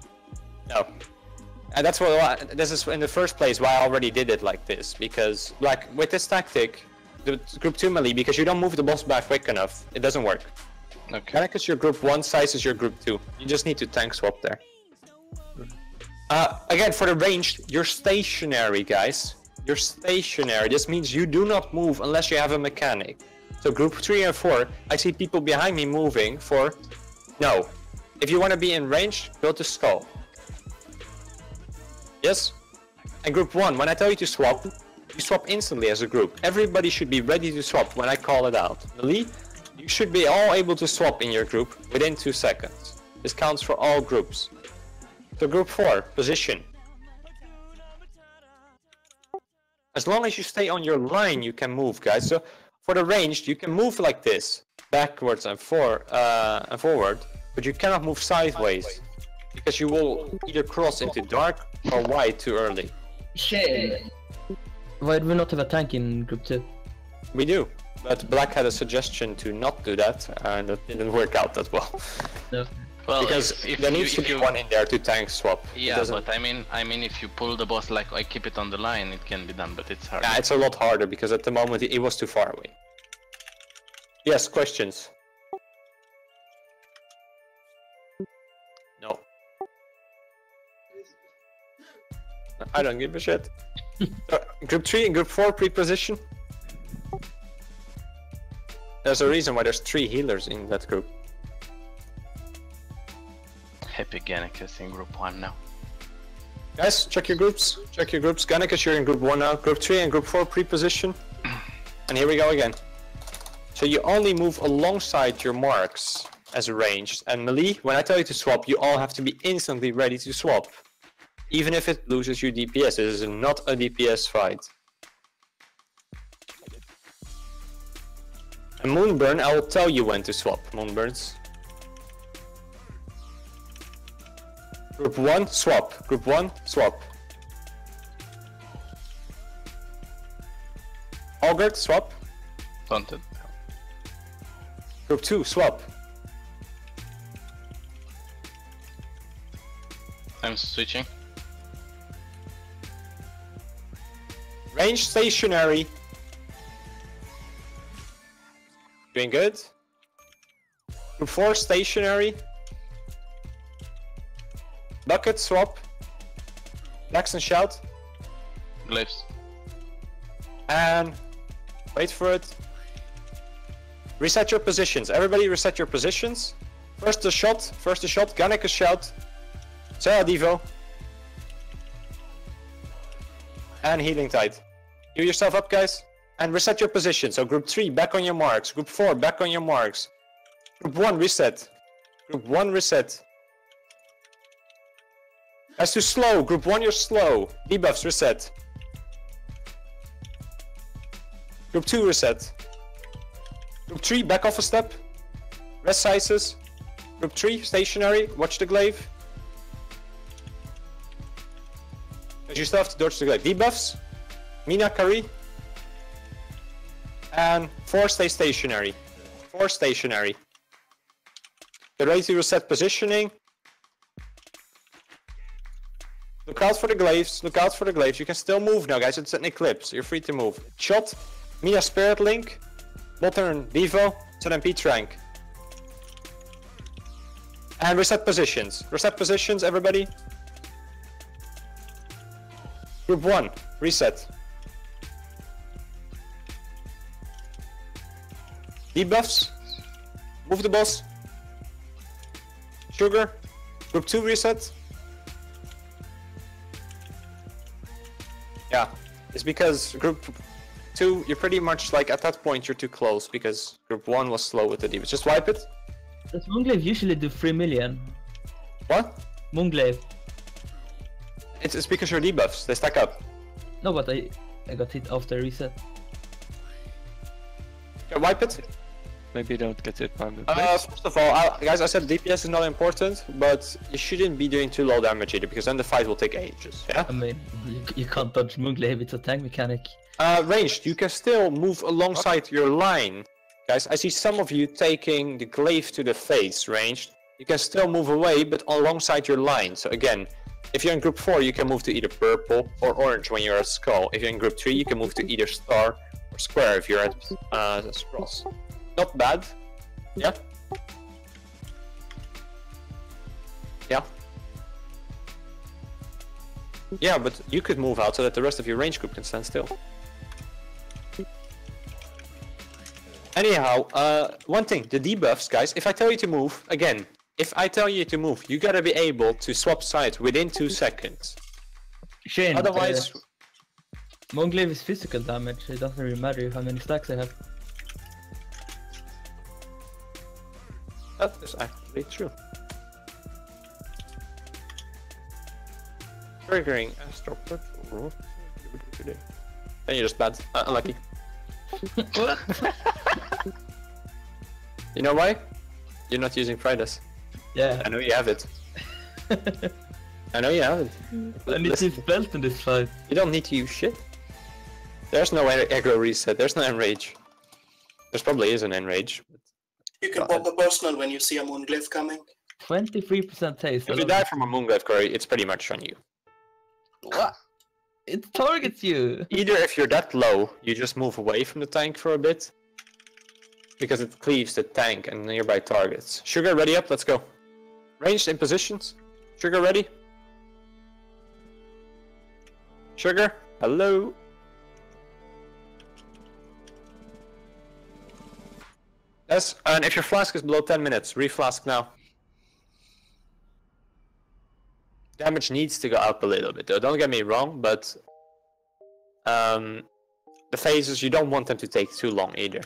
No. And that's why this is in the first place why I already did it like this, because Black, with this tactic, the group 2 melee, because you don't move the boss back quick enough, it doesn't work. Okay. Gannicus your group 1, Sysis your group 2. You just need to tank swap there. Again, for the ranged, you're stationary, guys. You're stationary. This means you do not move unless you have a mechanic. So group 3 and 4, I see people behind me moving for... No. If you want to be in range, go to Skull. Yes? And group 1, when I tell you to swap, you swap instantly as a group. Everybody should be ready to swap when I call it out. Melee, you should be all able to swap in your group within 2 seconds. This counts for all groups. So group 4, position. As long as you stay on your line, you can move, guys. So for the ranged, you can move like this, backwards and forward, but you cannot move sideways, because you will either cross into dark or white too early. Shit. Why do we not have a tank in group 2? We do, but Black had a suggestion to not do that, and it didn't work out that well. No. Well, because there needs to be one in there to tank swap. Yeah, but I mean, if you pull the boss like I keep it on the line, it can be done, but it's hard. Yeah, it's a lot harder because at the moment it was too far away. Yes, questions? No. I don't give a shit. Group 3 and Group 4 pre-position. There's a reason why there's 3 healers in that group. Happy Gannicus in Group 1 now. Guys, check your groups. Check your groups. Gannicus, you're in Group 1 now. Group 3 and Group 4 pre-position. And here we go again. So you only move alongside your marks as ranged. And melee, when I tell you to swap, you all have to be instantly ready to swap. Even if it loses you DPS. This is not a DPS fight. And Moonburn, I will tell you when to swap, Moonburns. Group 1, swap. Group 1, swap. Augured, swap. Taunted. Group 2, swap. I'm switching. Range stationary. Doing good. Group 4, stationary. Bucket, swap. Blacks and shout. Glaives. And wait for it. Reset your positions. Everybody reset your positions. First the shot. Gannicus shout. Sarah Devo. And healing tide. Heal yourself up, guys. And reset your position. So group 3, back on your marks. Group 4, back on your marks. Group 1, reset. Group 1, reset. As to slow. Group 1, you're slow. Debuffs, reset. Group 2, reset. Group 3, back off a step. Rest sizes. Group 3, stationary. Watch the glaive. Because you still have to dodge the glaive. Debuffs. Mina, Kari. And 4, stay stationary. 4, stationary. Get ready to reset positioning. Look out for the glaives. Look out for the glaives. You can still move now, guys. It's an eclipse. You're free to move. Shot. Mina, Spirit Link. Bottom, Devo. Set MP Trank. And reset positions. Reset positions, everybody. Group 1, reset. Debuffs. Move the boss. Sugar. Group 2, reset. Yeah, it's because Group 2, you're pretty much like at that point you're too close because Group 1 was slow with the debuffs. Just wipe it. Does Moonglaive usually do 3 million? What? Moonglaive. It's because your debuffs, they stack up. No, but I got hit after reset. Okay, wipe it. Maybe you don't get it by me. First of all, guys, I said DPS is not important, but you shouldn't be doing too low damage either, because then the fight will take ages, yeah? I mean, you can't dodge Moonglaive, it's a tank mechanic. Ranged, you can still move alongside your line. Guys, I see some of you taking the glaive to the face, ranged. You can still move away, but alongside your line. So again, if you're in Group 4, you can move to either purple or orange when you're at skull. If you're in Group 3, you can move to either star or square if you're at cross. Not bad. Yeah. Yeah. Yeah, but you could move out so that the rest of your range group can stand still. Anyhow, one thing, the debuffs, guys, if I tell you to move, again, if I tell you to move, you gotta be able to swap sides within 2 seconds. Shane, otherwise... Moonglaive is physical damage, it doesn't really matter how many stacks I have. That is actually true. Triggering Astro Patrol. Then you're just bad. Unlucky. What? You know why? You're not using Fridays. Yeah. I know you have it. I know you have it. I need to use belt in this fight. You don't need to use shit. There's no aggro reset. There's no enrage. There probably is an enrage. You can pop a personal when you see a Moonglaive coming. 23% taste. If you die from a Moonglaive Curry, it's pretty much on you. What? It targets you! Either if you're that low, you just move away from the tank for a bit. Because it cleaves the tank and nearby targets. Sugar, ready up, let's go. Ranged in positions. Sugar, ready? Sugar, hello? Yes, and if your flask is below 10 minutes, reflask now. damage needs to go up a little bit though, don't get me wrong, but the phases, you don't want them to take too long either.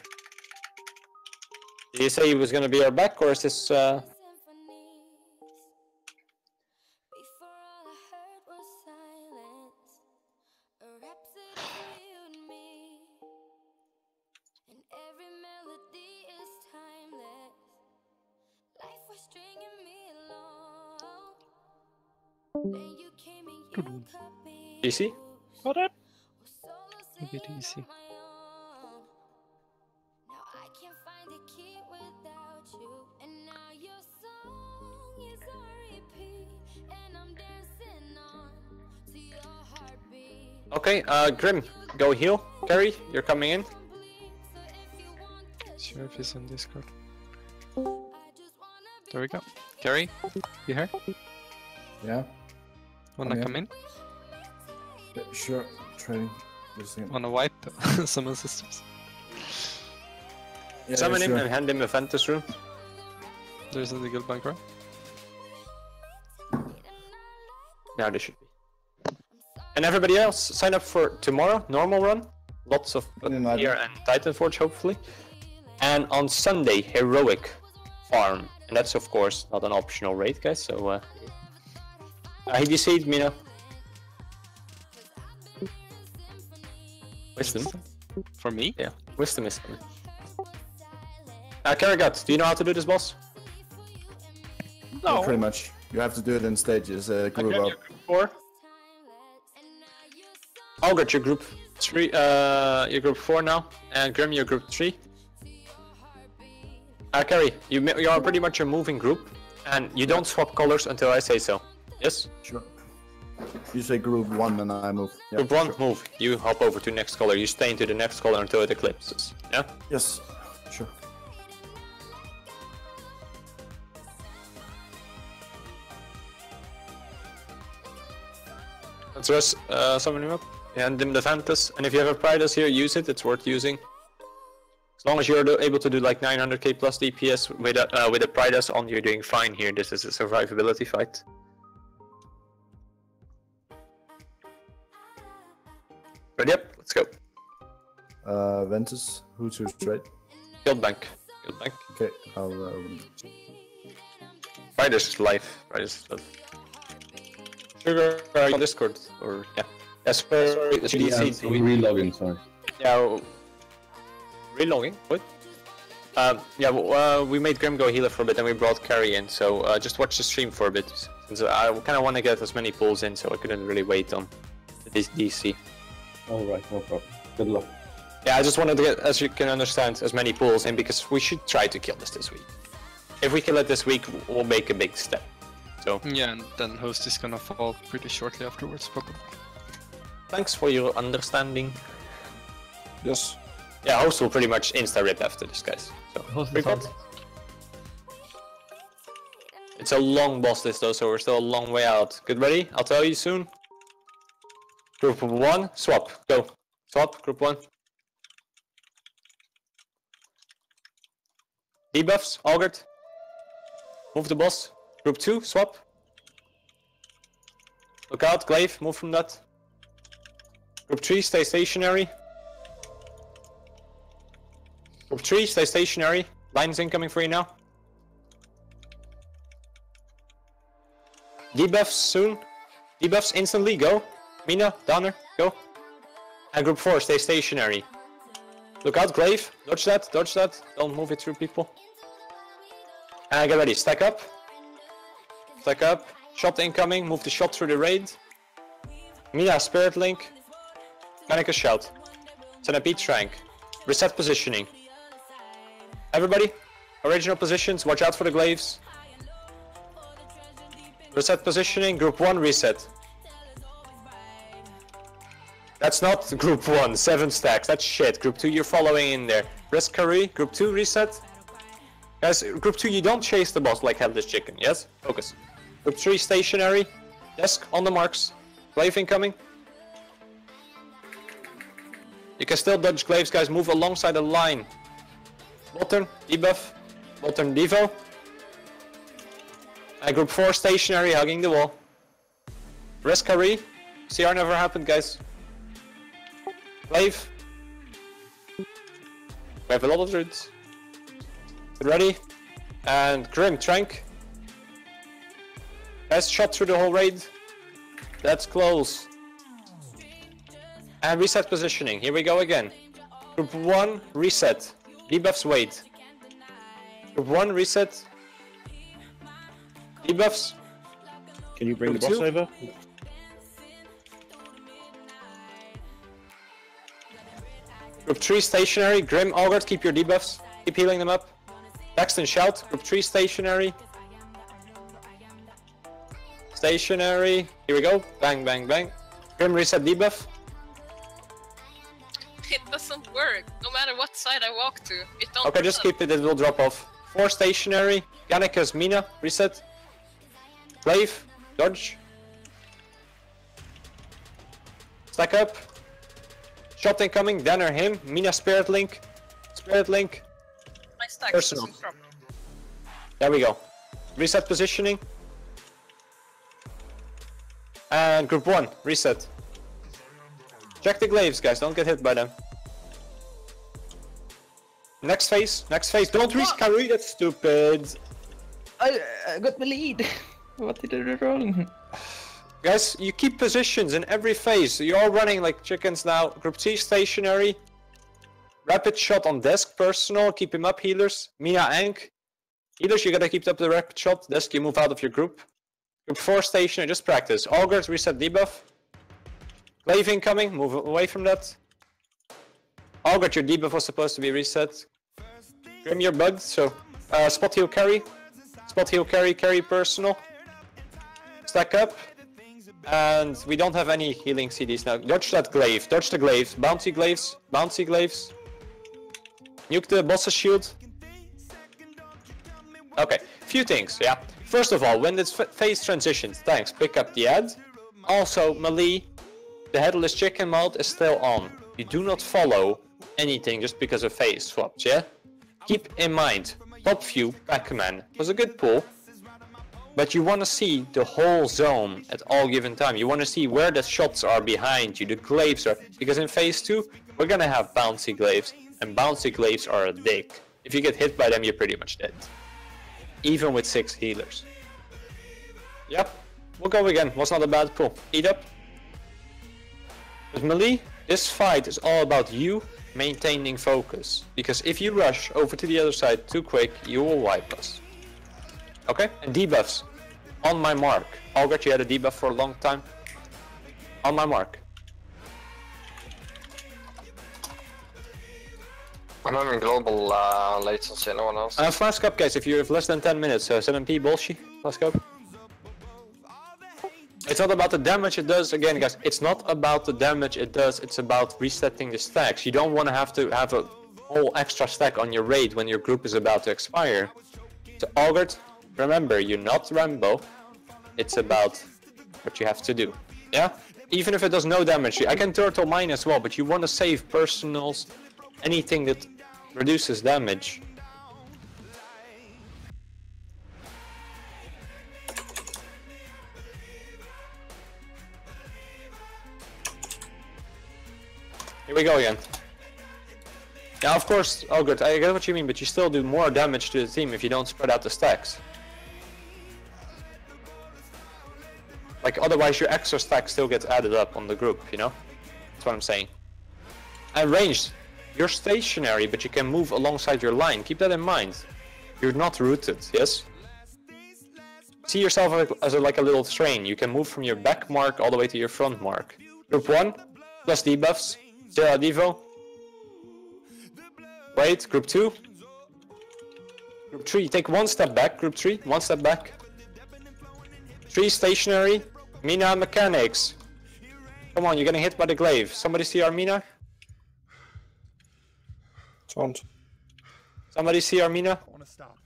Did you say he was gonna be our back, or is this DC? Got it. Maybe DC. Okay, Grim, go heal. Carrie, you're coming in. Sure if he's on Discord. There we go. Carrie, you here? Yeah. Wanna come in? Yeah, sure. Trading. Wanna wipe summon systems? Yeah, Summon him sure. and hand him a Ventus rune. There's a legal bank, right? Now they should be. And everybody else, sign up for tomorrow, normal run. Lots of here and Titan Forge, hopefully. And on Sunday, heroic farm. And that's of course not an optional raid, guys. So, have you seen Mina? Wisdom? For me? Yeah, wisdom is coming. Karragat, do you know how to do this boss? Yeah, pretty much. You have to do it in stages. Group up. 4. Albert, you're group 3. You're group 4 now, and Grim, you're group 3. Carrie, you are pretty much a moving group, and you don't swap colors until I say so. Yes? Sure. You say group 1 and I move. Yeah, Group 1, sure. move. You hop over to next color. You stay into the next color until it eclipses. Yeah? Yes, sure. Let's just summon him up. Hand him the Ventus, and if you have a Pridus here, use it. It's worth using. As long as you're able to do like 900k plus DPS with a Pridus on, you're doing fine here. This is a survivability fight. Ready up? Let's go. Ventus, who to trade? Guild bank. Guild bank. Okay, I'll. Pridus is life. Pridus is life. Sugar, are you on Discord? Or, yeah. Yes, sorry, the CDC. I'm relogging, sorry. Yeah, relogging? What? Yeah, we made Grim go healer for a bit and we brought Carrie in, so just watch the stream for a bit. Since I kind of want to get as many pulls in, so I couldn't really wait on this DC. Alright, no problem. Good luck. Yeah, I just wanted to get, as you can understand, as many pulls in because we should try to kill this week. If we kill it this week, we'll make a big step. So yeah, and then host is gonna fall pretty shortly afterwards, probably. Thanks for your understanding. Yes. Yeah, host will pretty much insta-rip after this, guys. So, it's a long boss list though, so we're still a long way out. Get ready? I'll tell you soon. Group 1, swap. Go. Swap, group 1. Debuffs, Algert. Move the boss. Group 2, swap. Look out, Glaive, move from that. Group 3, stay stationary. Group 3, stay stationary. Lines incoming for you now. Debuffs soon. Debuffs instantly, go. Mina, Donner, go. And group 4, stay stationary. Look out, Glaive. Dodge that, dodge that. Don't move it through people. And get ready, stack up. Stack up. Shot incoming, move the shot through the raid. Mina, Spirit Link. Panic a shout. Centipede Trank. Reset positioning. Everybody, original positions, watch out for the glaives. Reset positioning, group 1 reset. That's not group 1, 7 stacks, that's shit. Group 2 you're following in there. Risk curry, group 2 reset. Guys, group 2 you don't chase the boss like Headless Chicken, yes? Focus. Group 3 stationary. Desk on the marks. Glaive incoming. You can still dodge glaives, guys, move alongside the line. Bottom, debuff. Bottom, devo. And group 4 stationary, hugging the wall. Rescari. CR never happened, guys. Glaive. We have a lot of druids. Get ready. And Grim, Trank. Best shot through the whole raid. That's close. And reset positioning. Here we go again. Group 1, reset. Debuffs, wait. Group 1, reset. Debuffs. Can you bring Group the boss 2? over? Group 3, stationary. Grim, August, keep your debuffs. Keep healing them up. Daxton, shout. Group 3, stationary. Stationary. Here we go. Bang, bang, bang. Grim, reset debuff. It doesn't work. No matter what side I walk to, it don't. Okay, just keep it. It will drop off. 4, stationary. Gannikus, Mina, reset. Glaive, dodge. Stack up. Shot incoming. Danner, him. Mina, Spirit Link. Spirit Link. My stack Personal. doesn't drop. There we go. Reset positioning. And group 1, reset. Check the glaives, guys, don't get hit by them. Next phase, don't rescarry, that's stupid. I got the lead. What did I do wrong? Guys, you keep positions in every phase. You're all running like chickens now. Group T, stationary. Rapid shot on desk, personal. Keep him up, healers. Mina, Ank. Healers, you gotta keep up the rapid shot. Desk, you move out of your group. Group 4, stationary, just practice. Augurs, reset debuff. Glaive incoming, move away from that. Augurt, your debuff was supposed to be reset. Grim, you're bugged, so spot heal carry. Spot heal carry, carry personal. Stack up. And we don't have any healing CDs now. Dodge that glaive, dodge the glaive. Bouncy glaives, bouncy glaives. Nuke the boss's shield. Okay, few things, yeah. First of all, when this phase transitions, thanks, pick up the ad. Also, melee, the headless chicken mode is still on. You do not follow anything just because of phase swaps, yeah? Keep in mind, top view, Pac-Man was a good pull, but you want to see the whole zone at all given time. You want to see where the shots are behind you, the glaives are, because in phase 2, we're gonna have bouncy glaives, and bouncy glaives are a dick. If you get hit by them, you're pretty much dead. Even with 6 healers. Yep, we'll go again, was not a bad pull. Eat up. With melee, this fight is all about you maintaining focus. Because if you rush over to the other side too quick, you will wipe us. Okay, and debuffs. On my mark. Albert, you had a debuff for a long time. On my mark. I'm having global latency, no one else. Flask up, guys, if you have less than 10 minutes. 7p bullshit. Flask up. It's not about the damage it does, again guys, it's not about the damage it does, it's about resetting the stacks. You don't want to have a whole extra stack on your raid when your group is about to expire. So Augurt, remember, you're not Rambo, it's about what you have to do. Yeah? Even if it does no damage, I can turtle mine as well, but you want to save personals, anything that reduces damage. Here we go again. Yeah, of course, oh good, I get what you mean, but you still do more damage to the team if you don't spread out the stacks. Like, otherwise your extra stack still gets added up on the group, you know? That's what I'm saying. And ranged, you're stationary, but you can move alongside your line. Keep that in mind. You're not rooted, yes? See yourself as like a little train. You can move from your back mark all the way to your front mark. Group 1, plus debuffs. Zero Devo. Wait, group 2. Group 3, take one step back. Group 3, one step back. 3 stationary. Mina mechanics. Come on, you're getting hit by the glaive. Somebody see our Mina? Don't. Somebody see our Mina? I want to stop.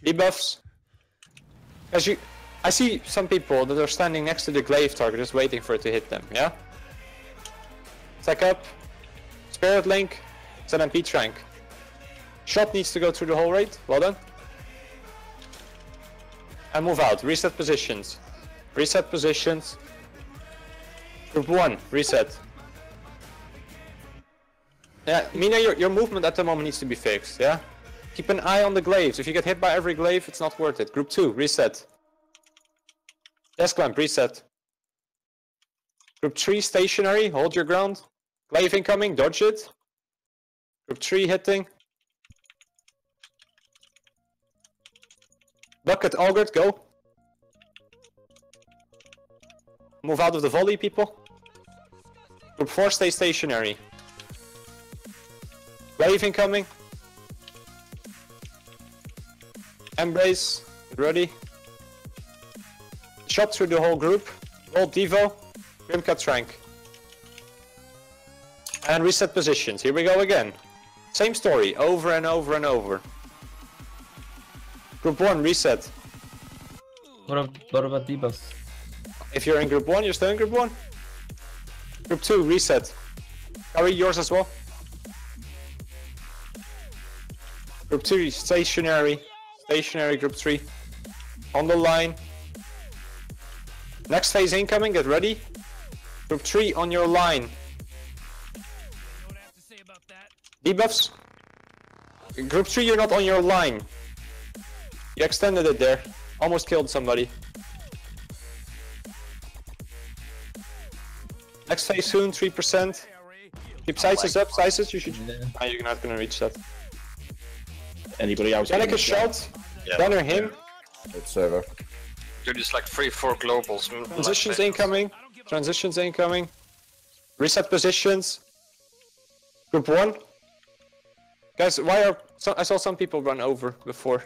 Debuffs. As you, I see some people that are standing next to the glaive target just waiting for it to hit them, yeah? Stack up. Spirit Link. ZMP Trank. Shot needs to go through the whole raid. Well done. And move out. Reset positions. Reset positions. Group 1, reset. Yeah, Mina, your movement at the moment needs to be fixed, yeah? Keep an eye on the glaives. If you get hit by every glaive, it's not worth it. Group 2, reset. Desk lamp, reset. Group 3, stationary, hold your ground. Glaive incoming, dodge it. Group 3, hitting. Bucket, augured, go. Move out of the volley, people. Group 4, stay stationary. Glaive incoming. Embrace, get ready. Shot through the whole group. Roll Devo. Grimcat Trank. And reset positions. Here we go again. Same story, over and over and over. Group 1, reset. What about debuffs? If you're in group 1, you're still in group 1. Group 2, reset. Carry yours as well. Group 2, stationary. Stationary, group 3. On the line. Next phase incoming, get ready. Group 3 on your line. Debuffs. Group 3, you're not on your line. You extended it there. Almost killed somebody. Next phase soon, 3%. Keep sizes up, sizes, you should... Ah, you're not gonna reach that. Anybody else? Danica shot. Yeah. Gunner him. It's over. Dude, it's like 3-4 globals. Transitions incoming. Transitions incoming. Reset positions. Group 1. Guys, why are... I saw some people run over before.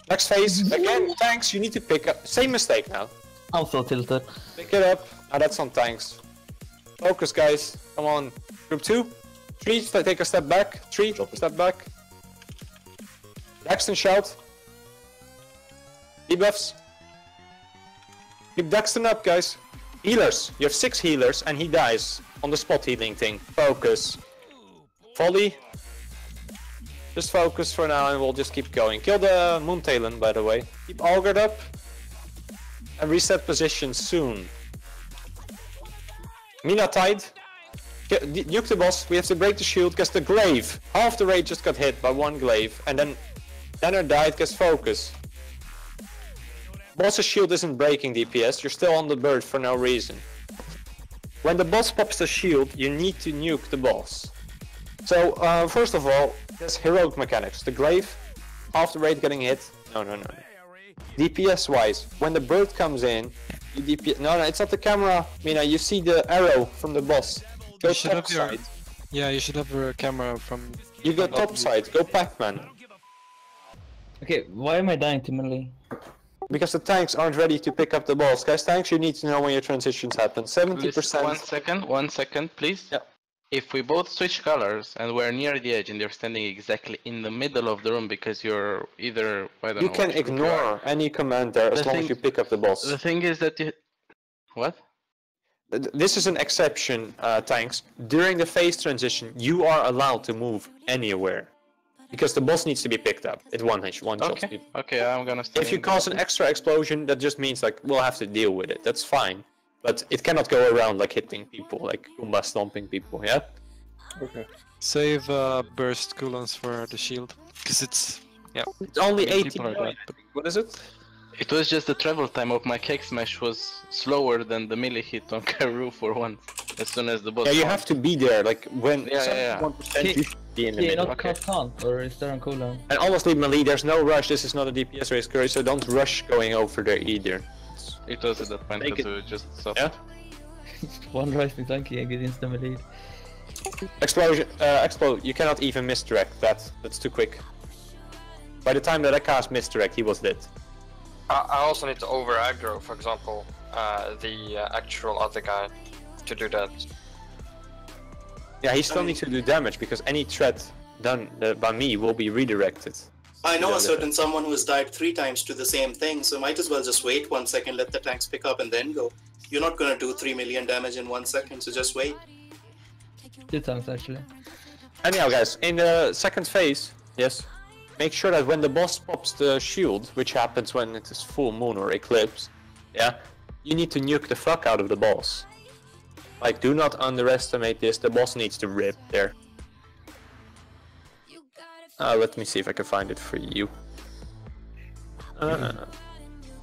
Next phase. Again, tanks, you need to pick up... Same mistake now. I'm so tilted. Pick it up. Ah, that's on tanks. Focus, guys. Come on. Group 2. 3, take a step back. 3, step back. Daxton shout. Debuffs. Keep Daxton up, guys. Healers. You have 6 healers and he dies on the spot healing thing. Focus. Volley. Just focus for now and we'll just keep going. Kill the Moontalon, by the way. Keep augured up. And reset position soon. Mina tied. Nuke the boss, we have to break the shield, because the glaive. Half the raid just got hit by one glaive, and then Danner died because focus. Boss's shield isn't breaking DPS, you're still on the bird for no reason. When the boss pops the shield, you need to nuke the boss. So, first of all, there's heroic mechanics. The glaive, half the raid getting hit. No. DPS wise, when the bird comes in, you DPS. No, it's not the camera. Mina, you see the arrow from the boss. Go top side. Yeah, you should have your camera from... You go top side, go Pac-Man. Okay, why am I dying to melee? Because the tanks aren't ready to pick up the balls. Guys, tanks, you need to know when your transitions happen. 70%... 1 second, please. Yeah. If we both switch colors and we're near the edge and you're standing exactly in the middle of the room because you're either... I don't know. You can ignore any command there as long as you pick up the boss. The thing is that you... What? This is an exception, tanks. During the phase transition, you are allowed to move anywhere. Because the boss needs to be picked up. It one shot. Okay, I'm gonna stand. If you cause an extra explosion, that just means like we'll have to deal with it. That's fine. But it cannot go around like hitting people, like Goomba stomping people, yeah? Okay. Save burst cooldowns for the shield. Because it's... Yeah. It's only 80. What is it? It was just the travel time of my cake smash was slower than the melee hit on Karoo for once. As soon as the boss. Yeah, you have to be there. Like when 71% you should be in the middle. Not count, or is there on cooldown? And honestly, melee, there's no rush. This is not a DPS race, Curry, so don't rush going over there either. It was at that point, so it just stopped. Yeah. One rising tanky and get instant melee. Explosion, explode. You cannot even misdirect that. That's too quick. By the time that I cast misdirect, he was dead. I also need to over aggro, for example, the actual other guy to do that. Yeah, he still needs to do damage because any threat done by me will be redirected. I know a certain someone who has died 3 times to the same thing, so might as well just wait 1 second, let the tanks pick up and then go. You're not gonna do 3 million damage in 1 second, so just wait. 2 times actually. Anyhow guys, in the second phase, yes? make sure that when the boss pops the shield, which happens when it is full moon or eclipse, yeah, you need to nuke the fuck out of the boss. Like, do not underestimate this. The boss needs to rip there. Let me see if I can find it for you.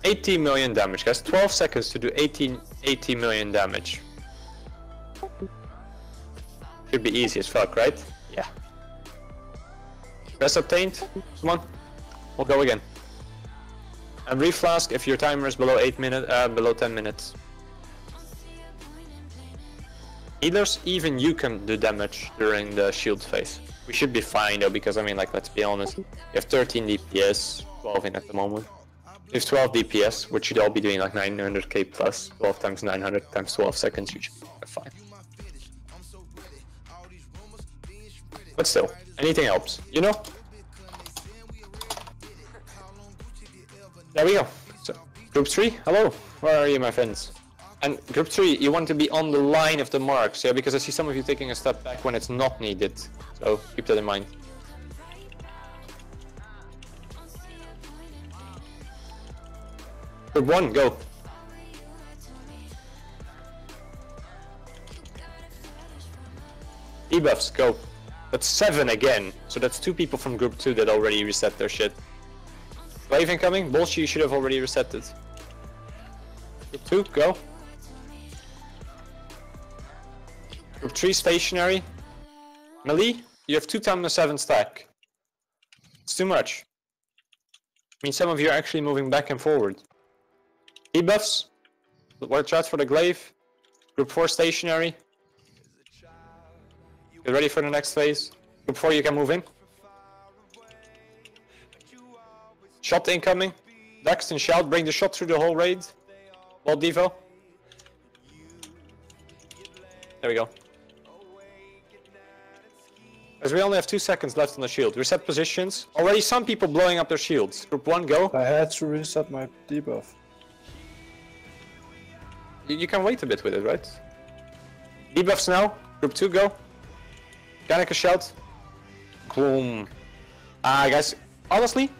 18 million damage, guys. 12 seconds to do 80 million damage. Should be easy as fuck, right? Yeah. Rest obtained. Come on. We'll go again. And reflask if your timer is below 10 minutes. Healers, even you can do damage during the shield phase. We should be fine though, because I mean, like, let's be honest. You have 13 DPS, 12 in at the moment. You have 12 DPS, which should all be doing like 900k plus. 12 times 900 times 12 seconds, you should be fine. But still, anything helps, you know? There we go. So, group 3, hello. Where are you, my friends? And group 3, you want to be on the line of the marks, yeah? Because I see some of you taking a step back when it's not needed. So, keep that in mind. Group 1, go. Debuffs, go. That's 7 again. So that's 2 people from group 2 that already reset their shit. Wave incoming? Bullshit, you should have already reset it. Group 2, go. Group 3, stationary. Melee, you have 2 times 7 stack. It's too much. I mean, some of you are actually moving back and forward. Debuffs. Watch out for the glaive. Group 4, stationary. Get ready for the next phase. Group 4, you can move in. Shot incoming. Dex and shout, bring the shot through the whole raid. Wall Devo. There we go. As we only have 2 seconds left on the shield. Reset positions. Already some people blowing up their shields. Group 1, go. I had to reset my debuff. You can wait a bit with it, right? Debuffs now. Group 2, go. Ganica shout. Boom. Guys, honestly,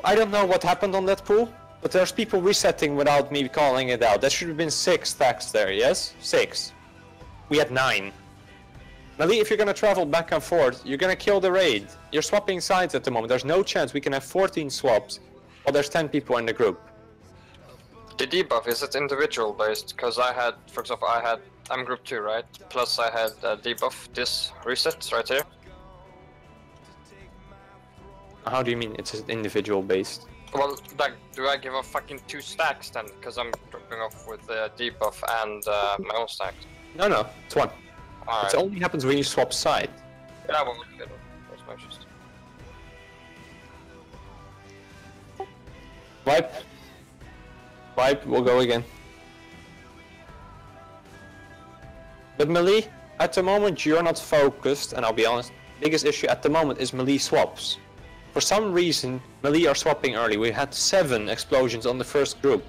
I don't know what happened on that pool, but there's people resetting without me calling it out. There should have been 6 stacks there, yes? 6. We had 9. Melee, if you're gonna travel back and forth, you're gonna kill the raid. You're swapping sides at the moment. There's no chance we can have 14 swaps while there's 10 people in the group. The debuff, is it individual based? Because I had, for example, I'm group 2, right? Plus I had debuff, this reset right here. How do you mean it's individual based? Well, like, do I give a fucking 2 stacks then? Because I'm dropping off with debuff and my own stack. No, it's 1. Alright. It only happens when you swap side. Yeah, well, that's my just. Wipe. Wipe, we'll go again. But melee, at the moment you're not focused, and I'll be honest, biggest issue at the moment is melee swaps. For some reason, melee are swapping early. We had 7 explosions on the first group.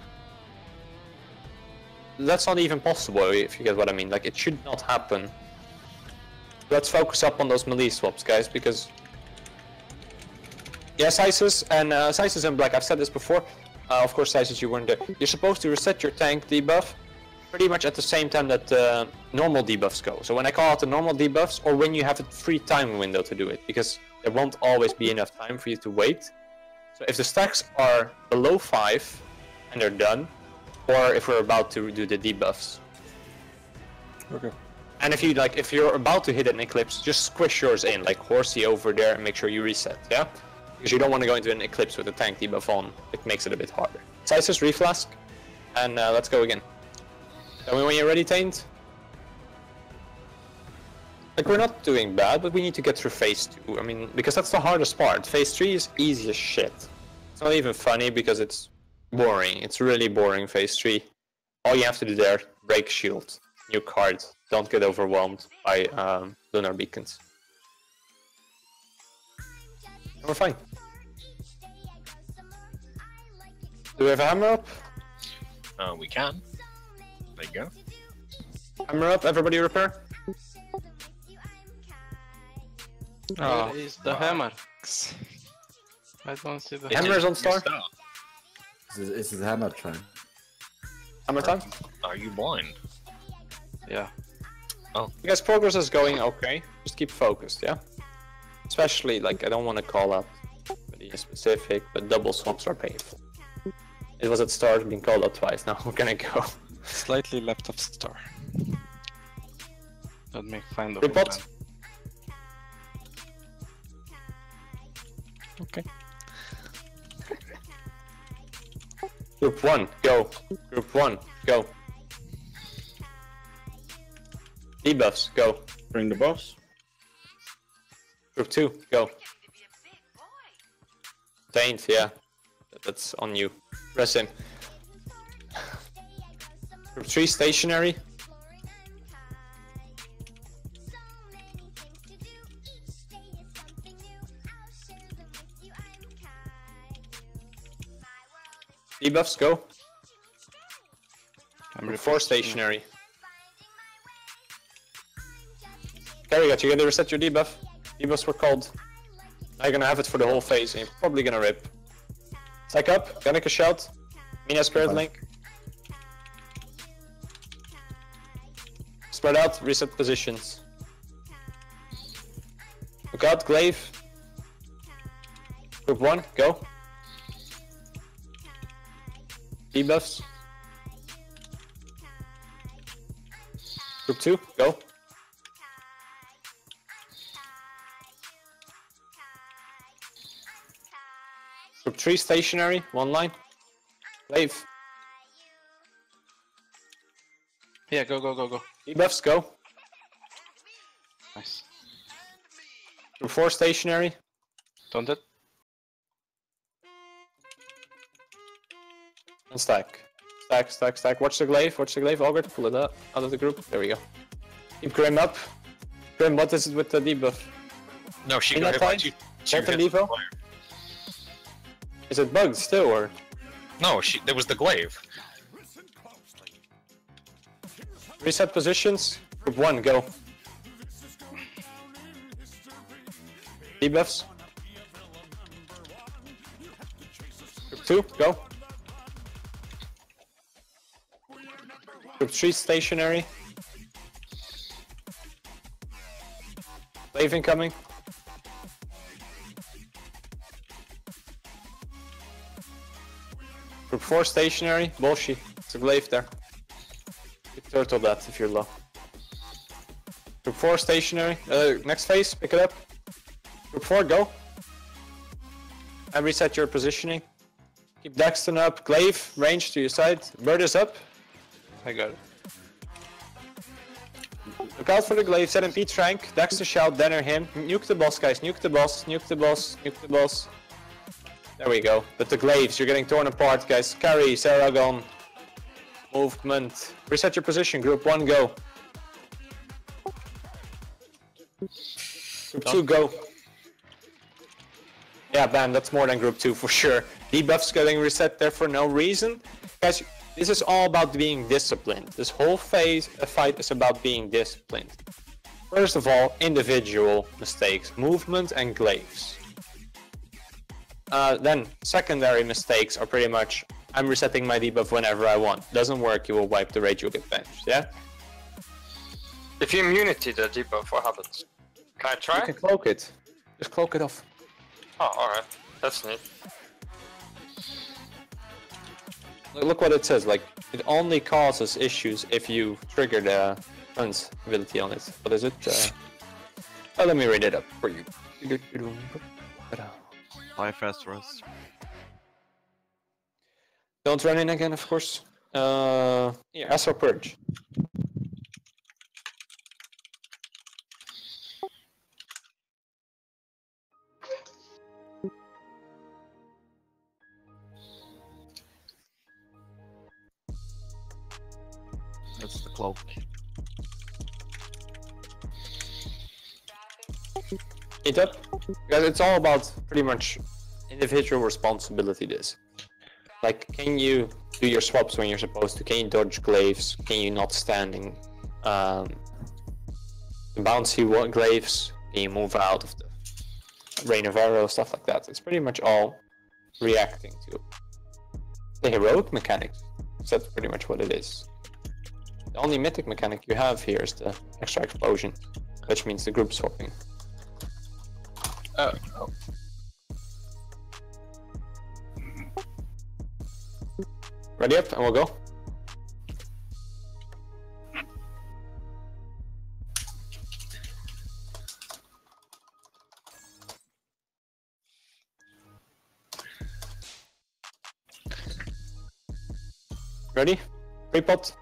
That's not even possible, if you get what I mean. Like, it should not happen. Let's focus up on those melee swaps, guys, because... Yeah, Sysis and Black, I've said this before. Of course, Sysis, you weren't there. You're supposed to reset your tank debuff pretty much at the same time that normal debuffs go. So when I call out the normal debuffs, or when you have a free time window to do it, because there won't always be enough time for you to wait. So if the stacks are below 5 and they're done, or if we're about to do the debuffs. Okay. And if you're about to hit an eclipse, just squish yours in, like Horsey over there, and make sure you reset, yeah? Because you don't want to go into an eclipse with a tank debuff on. It makes it a bit harder. Sysis, reflask, and let's go again. Tell me when you're ready, Taint. Like, we're not doing bad, but we need to get through phase 2. I mean, because that's the hardest part. Phase 3 is easy as shit. It's not even funny because it's boring. It's really boring, phase 3. All you have to do there, break shield, new card. Don't get overwhelmed by lunar beacons. And we're fine. Do we have a hammer up? We can. There you go. Hammer up, everybody repair. Where is the hammer? I don't see the Hammer's on star. Is it hammer time? Hammer time? Are you blind? Yeah. Oh. You guys, progress is going okay. Just keep focused, yeah? Especially, like, I don't want to call out any specific, but double swaps are painful. It was at start, being called out twice, now we're gonna go. Slightly left of star. Let me find the Report. Okay. Group 1, go. Group 1, go. Debuffs, go. Bring the boss. Group 2, go. Taint, yeah. That's on you. Press him. Group 3, stationary. Debuffs, go. Group 4, stationary. Carrygot, you gotta reset your debuff. Debuffs were called. Now you're gonna have it for the whole phase, and you're probably gonna rip. Psych up, Gannica shout. Mina Spirit Link. Spread out, reset positions. Look out, Glaive. Group 1, go. Debuffs. Group 2, go. Group 3, stationary, one line. Glaive. Yeah, go. Debuffs, go. Nice. Group 4, stationary. Don't it? And stack. Stack. Watch the glaive, Augur to pull it out of the group. There we go. Keep Grim up. Grim, what is it with the debuff? No, she got hit Bolt and Devo? Is it bugged still, or? No, there was the glaive. Reset positions. Group 1, go. Debuffs. Group 2, go. Group 3, stationary. Glaive incoming. Group 4, stationary. Bullshit. It's a glaive there. You turtle that if you're low. Group 4, stationary. Next phase, pick it up. Group 4, go. And reset your positioning. Keep Daxton up. Glaive, range to your side. Bird is up. I got it. Look out for the glaive, set MP Trank, Daxter shout, Denner him. Nuke the boss, guys, nuke the boss. There we go. But the glaives, you're getting torn apart, guys. Carry, Saragon. Movement. Reset your position, group 1, go. Group 2, go. Yeah, bam, that's more than group 2 for sure. Debuffs getting reset there for no reason. Guys, this is all about being disciplined. This whole fight is about being disciplined. First of all, individual mistakes, movement and glaives. Then secondary mistakes are pretty much, I'm resetting my debuff whenever I want. Doesn't work, you will wipe the rage, you'll get benched, yeah? If you immunity the debuff, what happens? Can I try? You can cloak it. Just cloak it off. Oh, alright. That's neat. Look what it says, like, it only causes issues if you trigger the cleanse ability on it. What is it? Oh, let me read it up for you. Fly fast for us. Don't run in again, of course. Yeah, Astral Purge. That's the cloak. Eat up. Guys, it's all about pretty much individual responsibility this. Like, can you do your swaps when you're supposed to? Can you dodge glaives? Can you not standing the bouncy glaives? Can you move out of the rain of arrows, stuff like that. It's pretty much all reacting to the heroic mechanics. So that's pretty much what it is. The only mythic mechanic you have here is the extra explosion, which means the group swapping. Oh. Ready up, and we'll go. Ready? Pre-pot.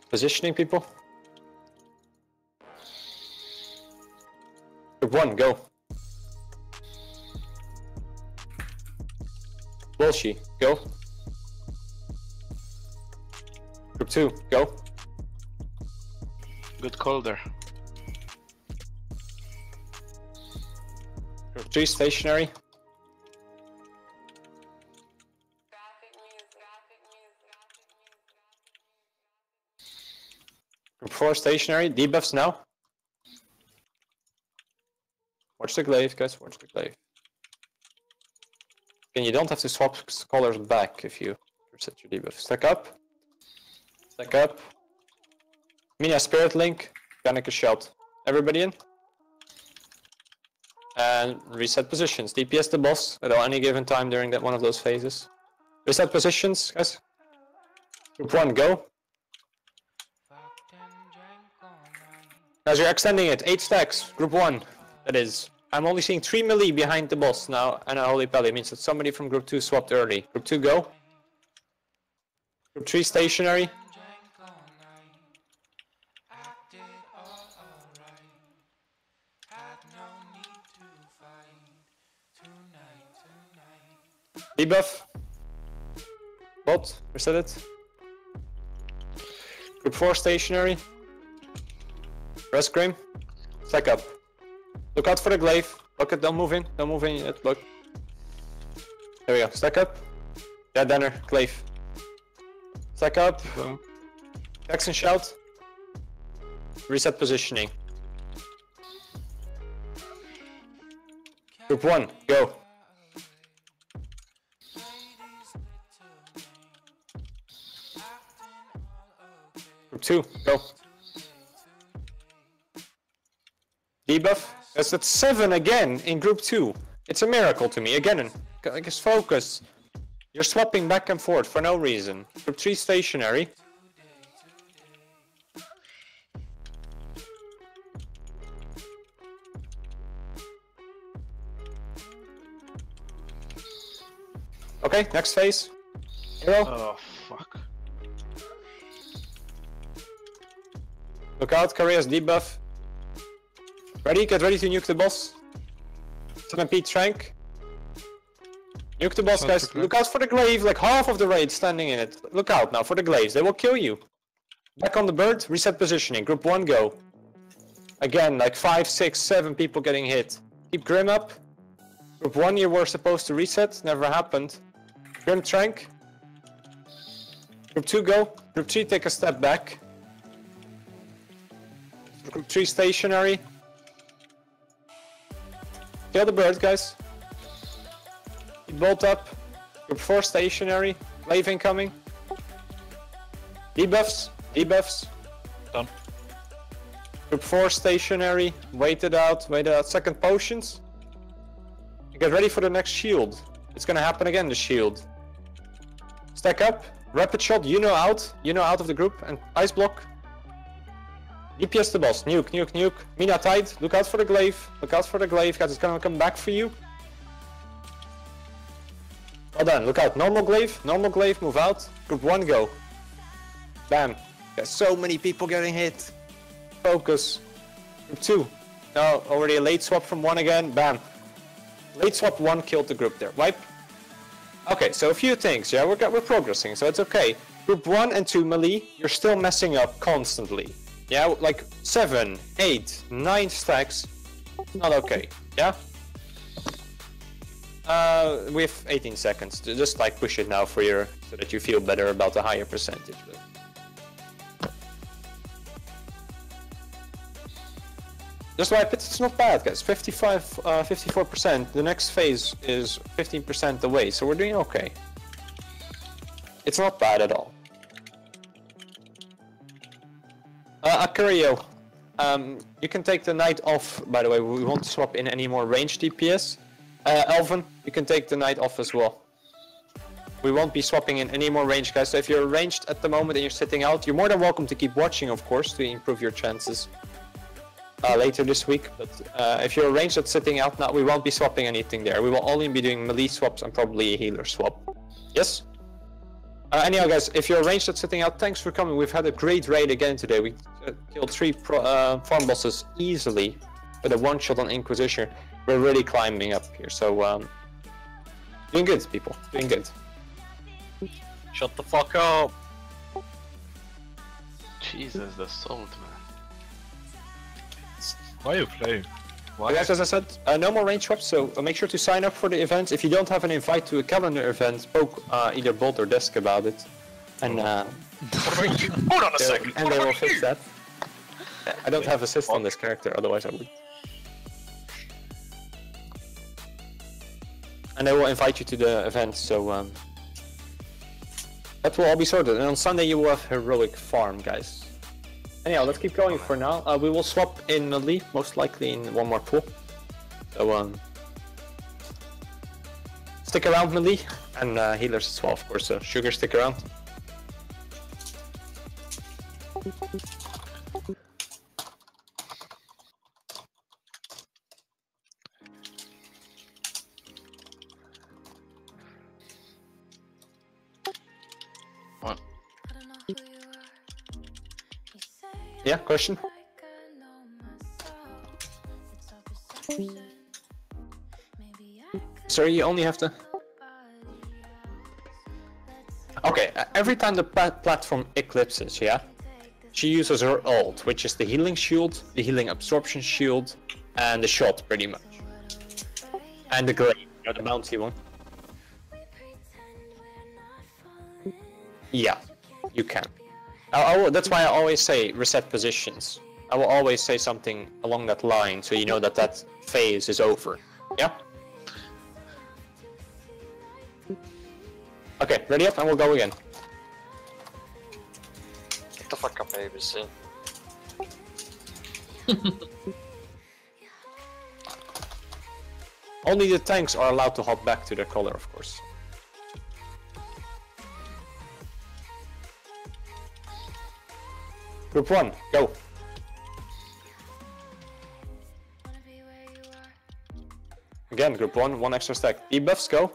Positioning people. Group 1, go. Bolshi, go. Group 2, go. Good call there. Group 3, stationary. Group 4, stationary. Debuffs now. Watch the glaive, guys, watch the glaive. And you don't have to swap colors back if you reset your debuff. Stack up. Stack up. Mina Spirit Link. Panic a Shout. Everybody in. And reset positions. DPS the boss at any given time during that one of those phases. Reset positions, guys. Group 1, go. Guys, you're extending it. 8 stacks. Group 1. That is. I'm only seeing 3 melee behind the boss now, and a Holy Pally. It means that somebody from Group 2 swapped early. Group 2, go. Group 3, stationary. Debuff. Bot, reset it. Group 4, stationary. Rest Grim. Stack up. Look out for the glaive. Look at, don't move in yet, look. There we go, stack up. Yeah, Danner, glaive. Stack up. Text and Shout. Reset positioning. Group 1, go. Group 2, go. Debuff. Yes, that's 7 again in Group 2. It's a miracle to me. Again, I guess focus. You're swapping back and forth for no reason. Group 3, stationary. Okay, next phase. Hero. Oh, fuck. Look out, Korea's debuff. Ready? Get ready to nuke the boss. 7p Trank. Nuke the boss, guys. Look out for the glaive, like half of the raid standing in it. Look out now for the glaives, they will kill you. Back on the bird, reset positioning. Group 1, go. Again, like 5, 6, 7 people getting hit. Keep Grim up. Group 1, you were supposed to reset, never happened. Grim Trank. Group 2, go. Group 3, take a step back. Group 3, stationary. Kill the bird, guys. Keep bolt up. Group 4, stationary. Glaive incoming. Debuffs. Debuffs. Done. Group 4, stationary. Wait it out. Second potions. Get ready for the next shield. It's gonna happen again, the shield. Stack up. Rapid shot. Out of the group. And ice block. DPS the boss. Nuke, nuke, nuke. Mina tied. Look out for the glaive. Look out for the glaive, guys. It's gonna come back for you. Well done. Look out. Normal glaive. Normal glaive. Move out. Group 1, go. Bam. There's so many people getting hit. Focus. Group 2. No, already a late swap from 1 again. Bam. Late swap 1 killed the group there. Wipe. Okay, so a few things. Yeah, we're progressing, so it's okay. Group 1 and 2 melee, you're still messing up constantly. Yeah, like 7, 8, 9 stacks. Not okay. Yeah? We have 18 seconds. Just like push it now for your, so that you feel better about the higher percentage. Just wipe it, it's not bad, guys. 54%. The next phase is 15% away, so we're doing okay. It's not bad at all. Akurio, you can take the knight off, by the way. We won't swap in any more range DPS. Elvin, you can take the knight off as well. We won't be swapping in any more range, guys. So if you're ranged at the moment and you're sitting out, you're more than welcome to keep watching, of course, to improve your chances later this week. But if you're ranged that's sitting out now, we won't be swapping anything there. We will only be doing melee swaps and probably a healer swap. Yes? Anyhow, guys, if you're ranged that's sitting out, thanks for coming. We've had a great raid again today. We killed 3 farm bosses easily with a one-shot on Inquisition. We're really climbing up here, so doing good, people. Doing good. Shut the fuck up! Jesus, the salt, man. Why are you playing? Why? Guys, as I said, no more range swaps, so make sure to sign up for the event. If you don't have an invite to a calendar event, poke either Bolt or Desk about it. And hold on a second. And they will fix that. I don't have assist on this character, otherwise I would. And they will invite you to the event, so that will all be sorted. And on Sunday you will have heroic farm, guys. Anyhow, let's keep going for now. We will swap in melee, most likely in one more pool. So stick around melee, and healers as well, of course. So Sugar, stick around. Yeah, question? Sorry, you only have to... Okay, every time the platform eclipses, yeah? She uses her ult, which is the healing shield, the healing absorption shield, and the shot, pretty much. And the glaive, you know, the bouncy one. Yeah, you can. That's why I always say reset positions. I will always say something along that line so you know that that phase is over. Yeah? Okay, ready up and we'll go again. Get the fuck up, ABC. Only the tanks are allowed to hop back to their color, of course. Group 1, go. Again, group 1, 1 extra stack. Debuffs, go.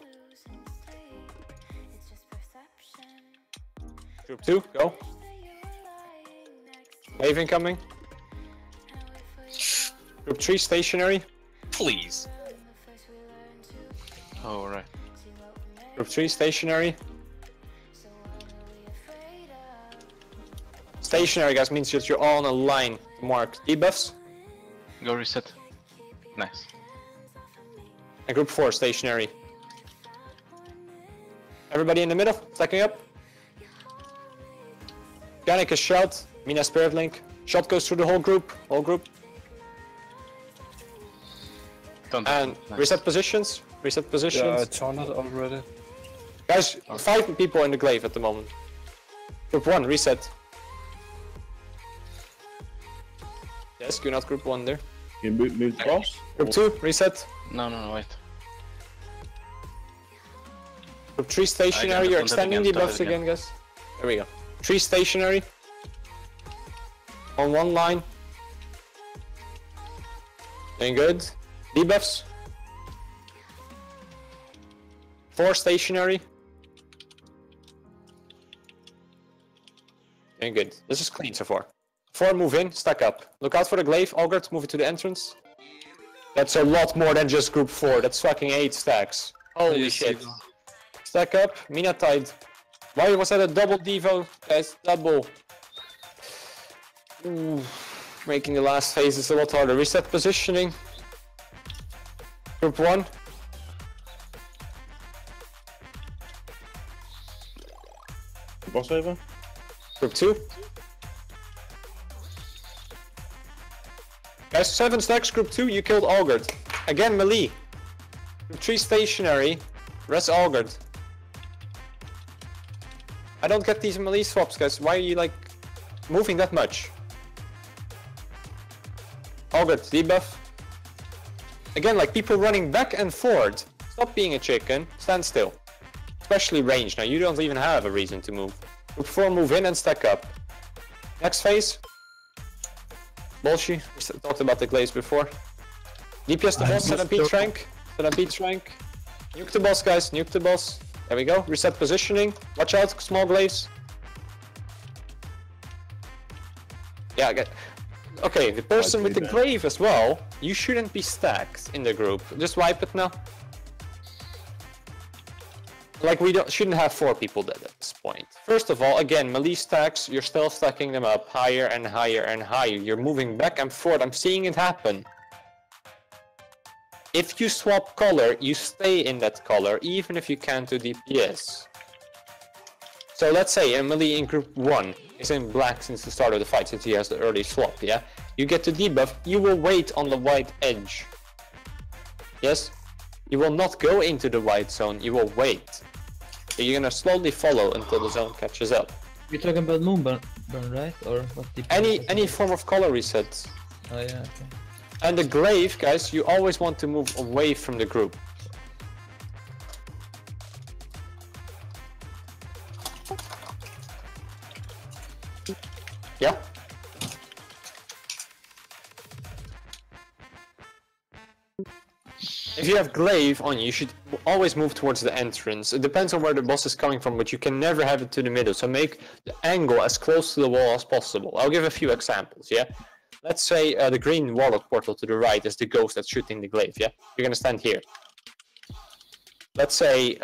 Group 2, go. Wave incoming. Group 3, stationary. Please. Oh, right. Group 3, stationary. Stationary, guys, means that you're all on a line to mark debuffs. Go reset. Nice. And group 4, stationary. Everybody in the middle, stacking up. Organic is shout. Mina Spirit Link. Shot goes through the whole group. And nice. Reset positions. Reset positions. Yeah, I turned it already. Guys, 5 people in the glaive at the moment. Group 1, reset. Yes, you're not group 1 there. You move the boss? Group 2, reset. No, wait. Group 3, stationary. You're extending the buffs again, guys. There we go. 3, stationary. On one line. Doing good. Debuffs. 4, stationary. Doing good. This is clean so far. 4, move in, stack up. Look out for the glaive, Algert, move it to the entrance. That's a lot more than just group 4, that's fucking 8 stacks. Holy shit. Stack up, Mina Tide. Why was that a double Devo? Guys, double. Ooh, making the last phases a lot harder. Reset positioning. Group 1. Boss over. Group 2. Guys, 7 stacks, group 2, you killed Algard. Again, melee. Group 3 stationary, rest Algard. I don't get these melee swaps, guys. Why are you like moving that much? Algard, debuff. Again, like people running back and forward. Stop being a chicken, stand still. Especially range, now you don't even have a reason to move. Group 4, move in and stack up. Next phase. Bolshi, we talked about the glaze before. DPS the boss, set up beat rank. Set up beat rank. Nuke the boss, guys, nuke the boss. There we go, reset positioning. Watch out, small glaze. Yeah, okay, the person with the glaive as well, you shouldn't be stacked in the group. Just wipe it now. Like, we shouldn't have 4 people dead at this point. First of all, again, melee stacks, you're still stacking them up higher and higher and higher. You're moving back and forth. I'm seeing it happen. If you swap color, you stay in that color, even if you can't do DPS. So let's say a melee in group 1 is in black since the start of the fight, since he has the early swap, yeah? You get the debuff, you will wait on the white edge. Yes? You will not go into the white zone, you will wait. You're gonna slowly follow until the zone catches up. You're talking about moonburn, right? Or what? Any form of color reset. Oh yeah. Okay. And the glaive, guys, you always want to move away from the group. Yeah. If you have glaive on you should always move towards the entrance. It depends on where the boss is coming from, but you can never have it to the middle. So make the angle as close to the wall as possible. I'll give a few examples, yeah? Let's say the green warlock portal to the right is the ghost that's shooting the glaive, yeah? You're gonna stand here. Let's say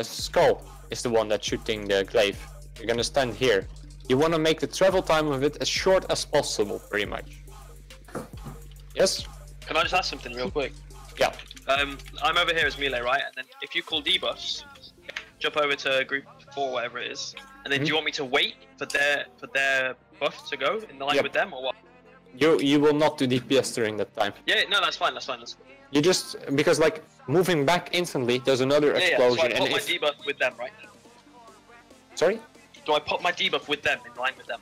Skull is the one that's shooting the glaive. You're gonna stand here. You wanna make the travel time of it as short as possible, pretty much. Yes? Can I just ask something real quick? Yeah. I'm over here as melee, right? And then if you call debuffs, jump over to group 4, whatever it is, and then do you want me to wait for their buff to go in line with them, or what? You will not do DPS during that time. Yeah, no, that's fine. You just because like moving back instantly, there's another explosion. So I put my debuff with them, right? Sorry? Do I put my debuff with them, in line with them?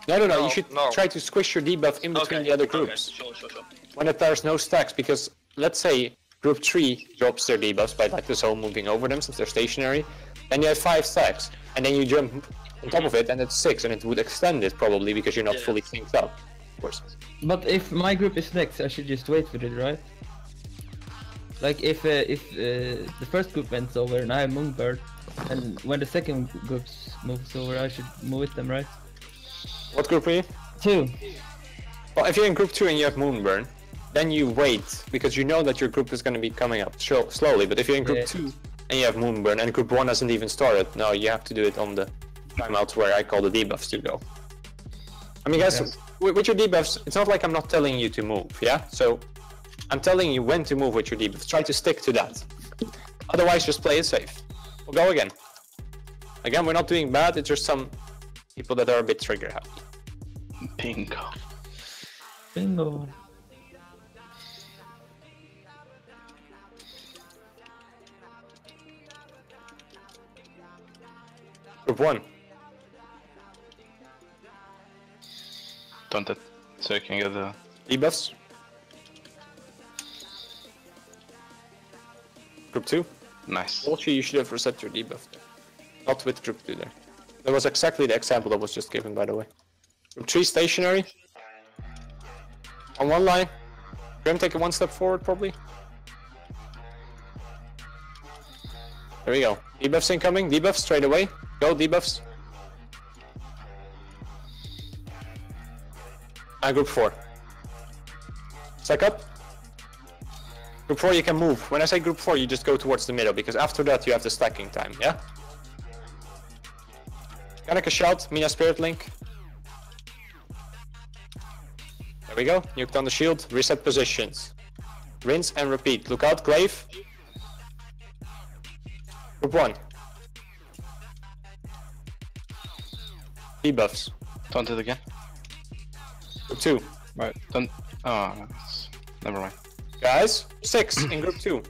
No. You should try to squish your debuff in between the other groups. Okay, sure. When there's no stacks, because let's say group 3 drops their debuffs by like the zone moving over them since they're stationary, then you have 5 stacks, and then you jump on top of it, and it's 6, and it would extend it probably because you're not fully synced up, of course. But if my group is next, I should just wait for it, right? Like if the first group went over and I have Moonbird, and when the second group moves over, I should move with them, right? What group are you? 2. Well, if you're in group 2 and you have Moonburn, then you wait, because you know that your group is going to be coming up slowly. But if you're in group 2 and you have Moonburn and group 1 hasn't even started, no, you have to do it on the timeouts where I call the debuffs to go. I mean, guys, with your debuffs, it's not like I'm not telling you to move, yeah? So I'm telling you when to move with your debuffs. Try to stick to that. Otherwise, just play it safe. We'll go again. Again, we're not doing bad, it's just some people that are a bit trigger happy. Bingo. Group 1. Don't it, so you can get the debuffs. Group 2. Nice. Also, you should have reset your debuff there. Not with group 2 there. That was exactly the example that was just given, by the way. Group 3 stationary. On one line. Grim, take it 1 step forward, probably. There we go. Debuffs incoming. Debuffs straight away. Go, debuffs. And group 4. Stack up. Group 4 you can move. When I say group 4 you just go towards the middle, because after that you have the stacking time, yeah? Kanaka shout, Mina Spirit Link. There we go, nuke down the shield, reset positions. Rinse and repeat. Look out, glaive. Group 1. Debuffs. Taunt it again. Group 2. Right. Don't Oh, never mind. Guys, 6 in group 2.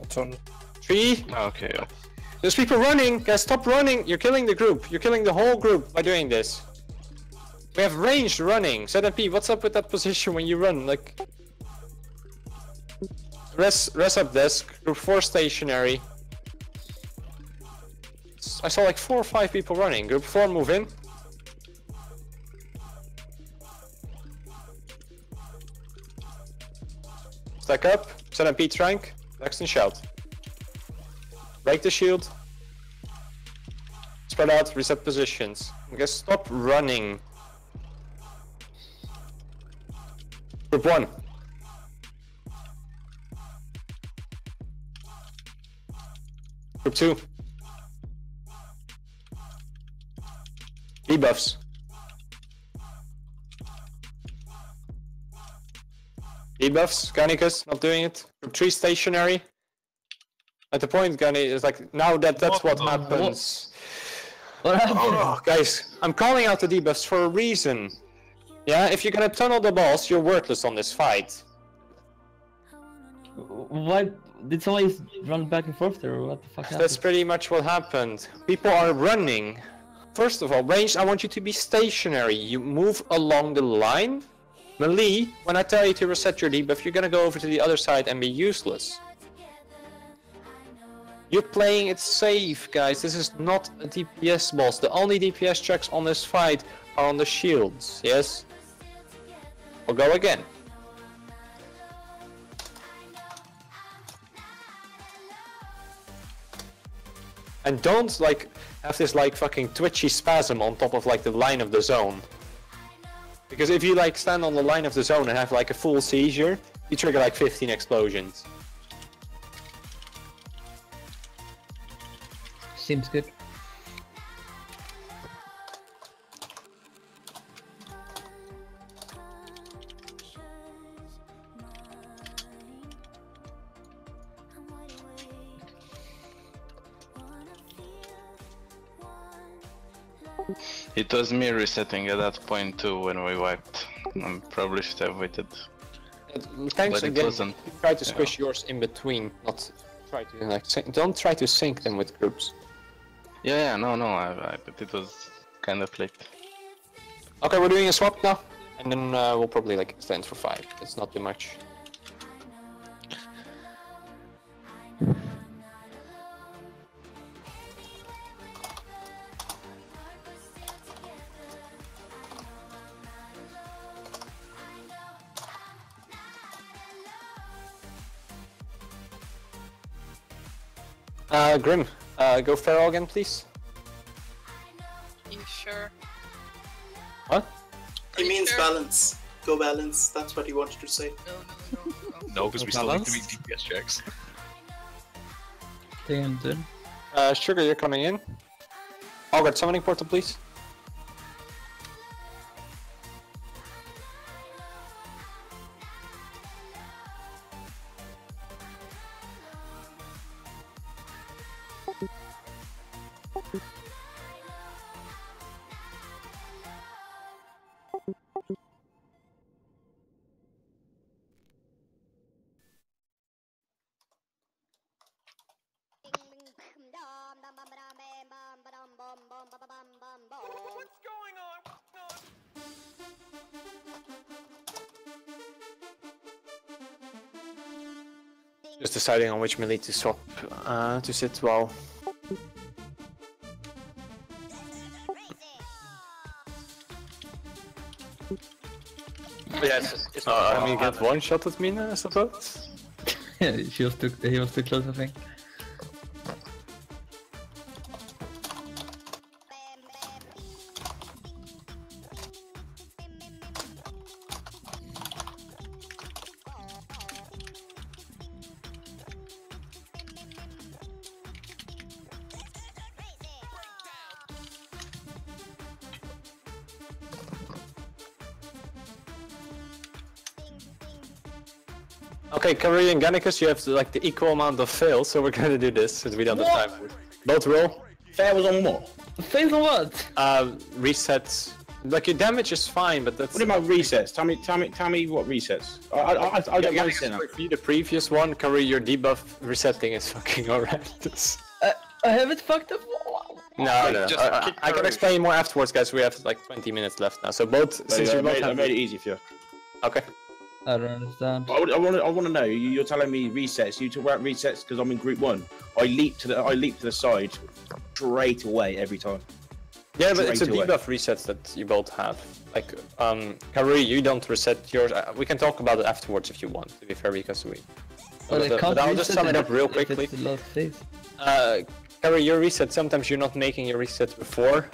3. Okay. There's people running. Guys, stop running. You're killing the group. You're killing the whole group by doing this. We have ranged running. ZMP, what's up with that position when you run? Like, rest up desk. Group 4 stationary. I saw like 4 or 5 people running. Group 4 move in. Stack up. ZMP trank. Next and shout. Break the shield. Spread out. Reset positions. I guess stop running. Group 1. Group 2. Debuffs. Debuffs. Garnicus not doing it. Group 3 stationary. At the point, Gunny is like, now that's what happens. What happened? Oh, guys, I'm calling out the debuffs for a reason. Yeah, if you're gonna tunnel the boss, you're worthless on this fight. Why did somebody run back and forth there, or what the fuck happened? That's pretty much what happened. People are running. First of all, ranged, I want you to be stationary. You move along the line. Melee, when I tell you to reset your debuff, you're gonna go over to the other side and be useless. You're playing it safe, guys. This is not a DPS boss. The only DPS checks on this fight are on the shields, yes? I'll go again. And don't like have this like fucking twitchy spasm on top of like the line of the zone. Because if you like stand on the line of the zone and have like a full seizure, you trigger like 15 explosions. Seems good. It was me resetting at that point too when we wiped. I probably should have waited. Thanks but it again. wasn't. Try to squish yours in between, not try to like don't try to sync them with groups. Yeah, no, but it was kind of late. Okay, we're doing a swap now, and then we'll probably like extend for 5. It's not too much. Grim, go feral again, please. You sure? What? He means balance. Go balance. That's what he wanted to say. No, because we still need to meet DPS checks. Damn, dude. Sugar, you're coming in. Algard, summoning portal, please. Just deciding on which melee to swap to sit well. Yes, it's I mean, get one shot at Mina, I suppose. Yeah, he was too close, I think. Okay, Kari and Gannicus, you have like the equal amount of fails, so we're gonna do this since we don't have time. Both roll. Fair was on what? Fails on what? Reset Like your damage is fine, but that's. What about resets? Tell me what resets. I don't know. For the previous one, Curry, your debuff resetting is fucking horrendous. I haven't fucked up. No. I can explain more afterwards, guys. We have like 20 minutes left now. So both, since you both I made it easy for you. Okay. I don't understand. I want to know. You're telling me resets. You talk about resets because I'm in group 1. I leap to the side straight away every time. Yeah, but it's a debuff resets that you both have. Like, Karui, you don't reset yours. We can talk about it afterwards if you want, to be fair, because we... But I'll just sum it up real quickly. Karui, your reset, sometimes you're not making your reset before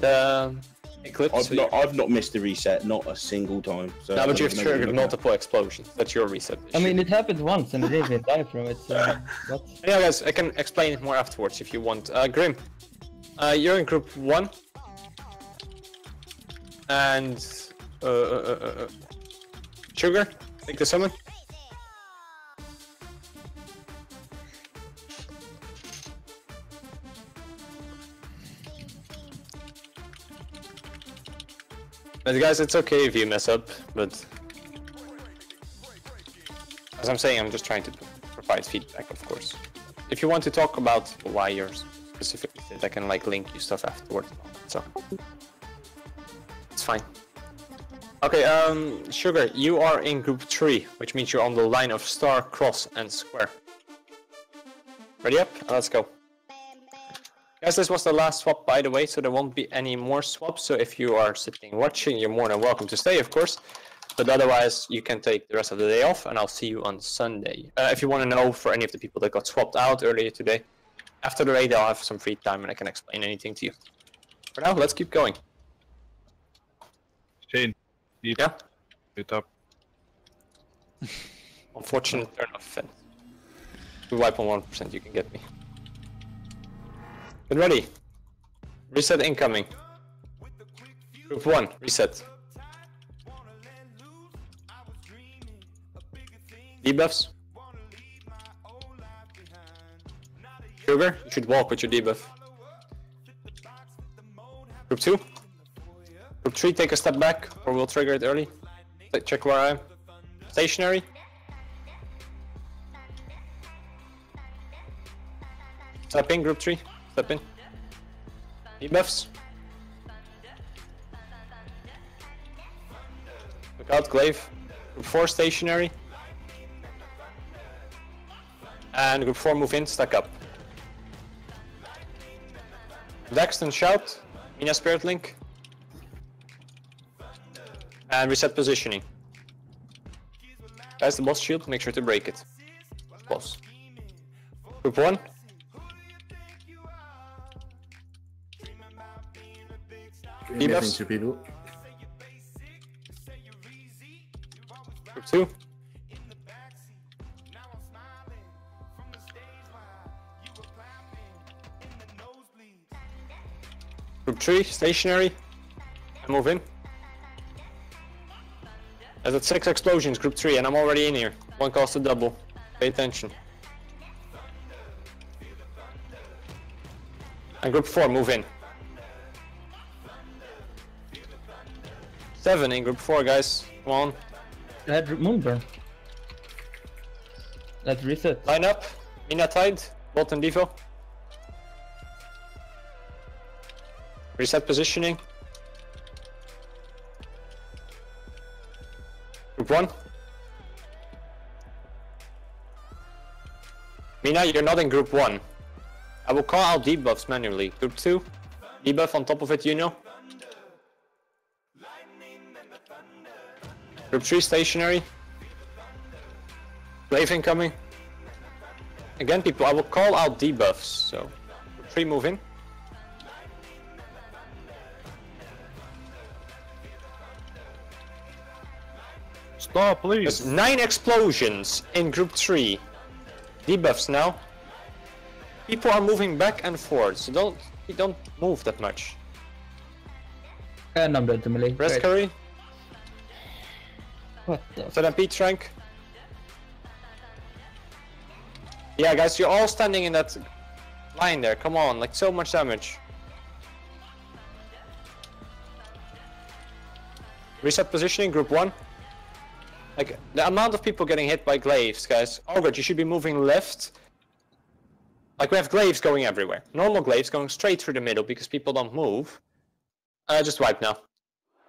the eclipse. I've not missed the reset, not a single time. So no, but you've triggered multiple explosions. That's your reset issue. I mean, it happened once and I didn't die from it, so... What? Yeah, guys, I can explain it more afterwards if you want. Grim, you're in group 1. And Sugar, take the summon. But guys, it's okay if you mess up, but as I'm saying, I'm just trying to provide feedback, of course. If you want to talk about why you're specifically did, I can like link you stuff afterwards. So it's fine. Okay, Sugar, you are in group 3, which means you're on the line of star, cross, and square. Ready up? Let's go. Guys, this was the last swap, by the way, so there won't be any more swaps. So if you are sitting watching, you're more than welcome to stay, of course. But otherwise, you can take the rest of the day off, and I'll see you on Sunday. If you want to know for any of the people that got swapped out earlier today, after the raid, I'll have some free time and I can explain anything to you. For now, let's keep going. Shane, yeah? Get up. Unfortunate turn of event. We wipe on 1%, you can get me. Get ready. Reset incoming. Group 1, reset. Debuffs. Sugar, you should walk with your debuff. Group 2. Group 3, take a step back, or we'll trigger it early. Check where I am. Stationary. Step in, group 3. Step in. Debuffs. Look out, glaive. Group 4, stationary. And group 4, move in, stack up. Dex and shout. Mina Spirit Link. And reset positioning. Guys, the boss shield, make sure to break it. Boss. Group 1. Debuffs. Group 2. Group 3, stationary. And move in. There's at 6 explosions, group 3, and I'm already in here. One cost a double. Pay attention. And group 4, move in. 7 in group 4, guys. Come on. I had Moonburn. Let's reset. Line up. Mina Tide. Bolt and Devo. Reset positioning. Group 1. Mina, you're not in group 1. I will call out debuffs manually. Group 2. Debuff on top of it, you know. Group 3, stationary. Glaive incoming. Again, people, I will call out debuffs. So, group 3, move in. Stop, please. There's 9 explosions in group 3. Debuffs now. People are moving back and forth, so don't move that much. And I'm dead to melee. Rest curry. What the? So then Pete rank. Yeah, guys, you're all standing in that line there. Come on, like so much damage. Reset positioning, group 1. Like, the amount of people getting hit by glaives, guys. Ogre, you should be moving left. Like, we have glaives going everywhere. Normal glaives going straight through the middle because people don't move. Just wipe now.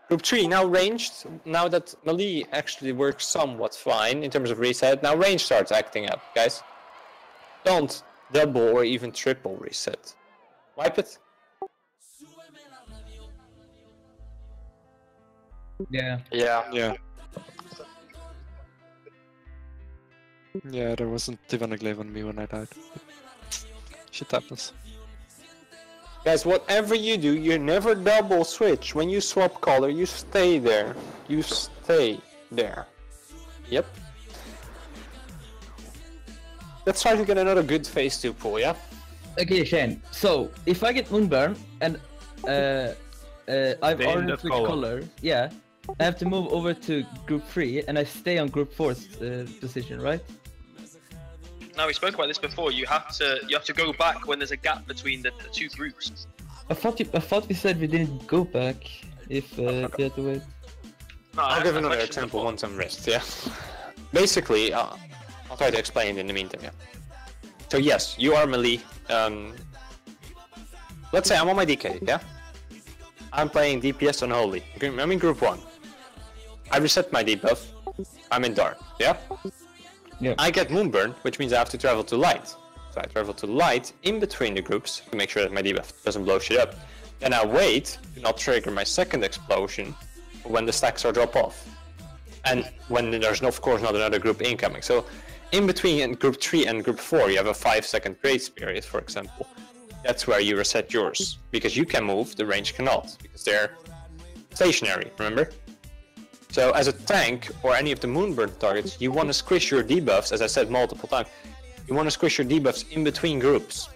Group 3, now ranged. Now that melee actually works somewhat fine in terms of reset, now range starts acting up, guys. Don't double or even triple reset. Wipe it. Yeah. Yeah. Yeah, there wasn't even a glaive on me when I died. Shit happens. Guys, whatever you do, you never double switch. When you swap color, you stay there. You stay there. Yep. Let's try to get another good phase 2 pull, yeah? Okay, Shane. So, if I get Moonburn and I've Stay in already that switched color, yeah, I have to move over to group 3 and I stay on group 4's position, right? Now we spoke about this before. You have to go back when there's a gap between the two groups. I thought we said we didn't go back if we had to wait. No, I'll give another example once I'm rest, yeah? Basically, I'll try to explain in the meantime, yeah? So yes, you are melee. Let's say I'm on my DK, yeah? I'm playing DPS Unholy. I'm in group 1. I reset my debuff. I'm in dark, yeah? Yeah. I get Moonburn, which means I have to travel to light. So I travel to light in between the groups to make sure that my debuff doesn't blow shit up. Then I wait to not trigger my second explosion when the stacks are drop off. And when there's of course not another group incoming. So in between group 3 and group 4 you have a 5-second grace period, for example. That's where you reset yours. Because you can move, the range cannot. Because they're stationary, remember? So as a tank or any of the Moonburn targets, you want to squish your debuffs, as I said multiple times. You want to squish your debuffs in between groups.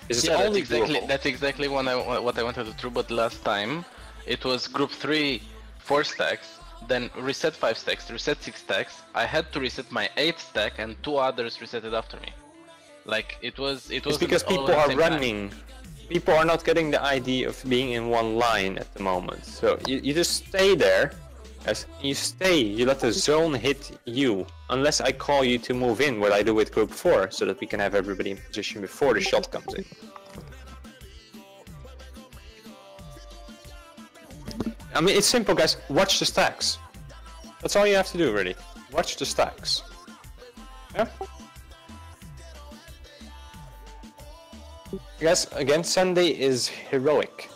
This is only that's exactly what I wanted to do, but last time it was group 3 4 stacks, then reset 5 stacks, reset 6 stacks. I had to reset my 8th stack and 2 others resetted after me. Like it was It's because people are running. People are not getting the idea of being in one line at the moment. So you just stay there. As you stay, you let the zone hit you, unless I call you to move in, what I do with group 4, so that we can have everybody in position before the shot comes in. I mean, it's simple, guys. Watch the stacks. That's all you have to do, really. Watch the stacks. Yeah? Guys, again, Sunday is heroic.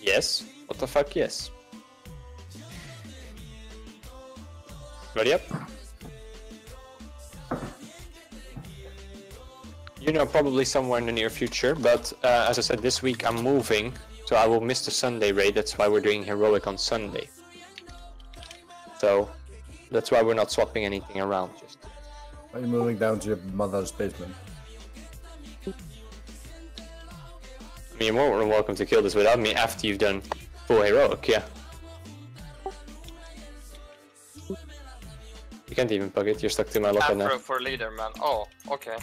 Yes. What the fuck, yes. Ready up? You know, probably somewhere in the near future, but as I said, this week I'm moving, so I will miss the Sunday raid. That's why we're doing heroic on Sunday. So, that's why we're not swapping anything around. Just. Are you moving down to your mother's basement? I mean, you're more than welcome to kill this without me after you've done full heroic, yeah. You can't even bug it, you're stuck to my locker now. Afro for leader, man. Oh, okay.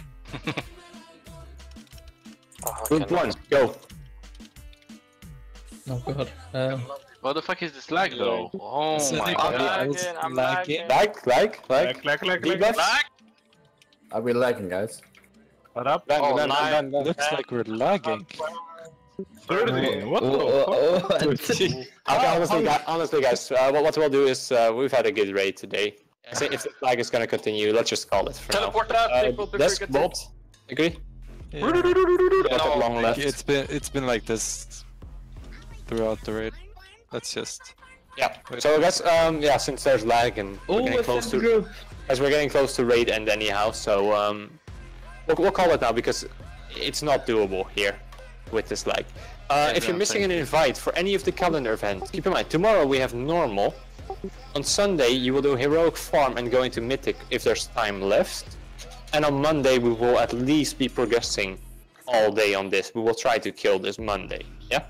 Group 1, go. Oh god. What the fuck is this lag though? Oh my god. I'm lagging. Lag. Are we lagging, guys? What up? Looks like we're lagging. 30. What the fuck? Honestly, guys, what we'll do is we've had a good raid today. If the flag is gonna continue, let's just call it for Teleport now. out, people, before Desk, you get Bolt, agree? Yeah. No, long left. It's been like this throughout the raid. Let's just. Yeah. So guys, yeah, since there's lag and we're getting close to, as we're getting close to raid end anyhow, so we'll call it now because it's not doable here with this lag. If you're missing an invite for any of the calendar events, keep in mind tomorrow we have normal. On Sunday you will do heroic farm and go into Mythic if there's time left, and on Monday we will at least be progressing all day on this. We will try to kill this Monday. Yeah.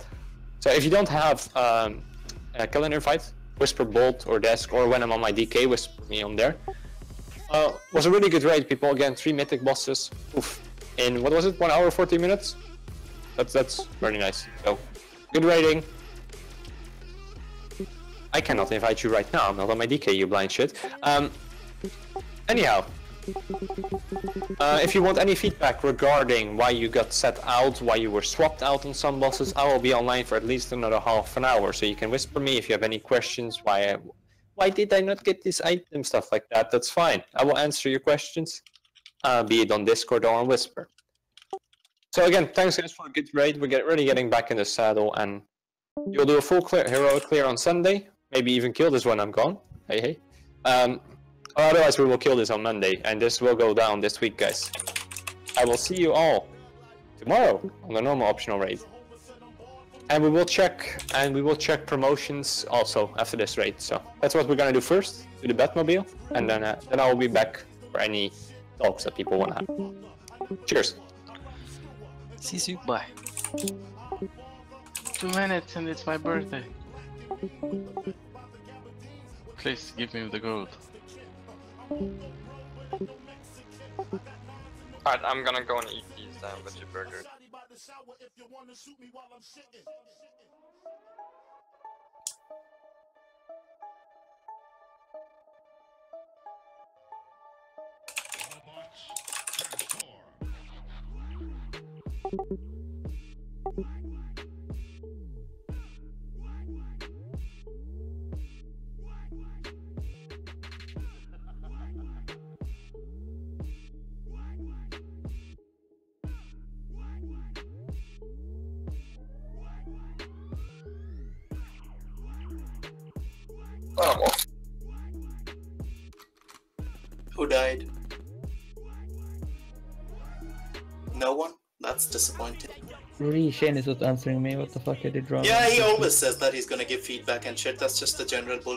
So if you don't have a calendar invite, whisper Bolt or Desk, or when I'm on my DK, whisper me on there. Was a really good raid, people. Again, 3 Mythic bosses. Oof. In what was it? 1 hour 40 minutes. That's very nice. So, good rating. I cannot invite you right now. I'm not on my DK, you blind shit. Anyhow, if you want any feedback regarding why you got set out, why you were swapped out on some bosses, I will be online for at least another half an hour. So you can whisper me if you have any questions. Why did I not get this item? Stuff like that. That's fine. I will answer your questions, be it on Discord or on Whisper. So again, thanks guys for a good raid. We're really getting back in the saddle, and you'll do a full heroic clear on Sunday. Maybe even kill this when I'm gone. Hey. Otherwise, we will kill this on Monday, and this will go down this week, guys. I will see you all tomorrow on the normal optional raid. And we will check promotions also after this raid. So that's what we're gonna do first, do the Batmobile, and then I will be back for any talks that people wanna have. Cheers. See you. Bye. 2 minutes and it's my birthday. Please give me the gold. Alright, I'm gonna go and eat these veggie burgers. Who died? No one? That's disappointing. Really, Shane is not answering me. What the fuck I did wrong? Yeah, he always says that he's gonna give feedback and shit. That's just the general bullshit.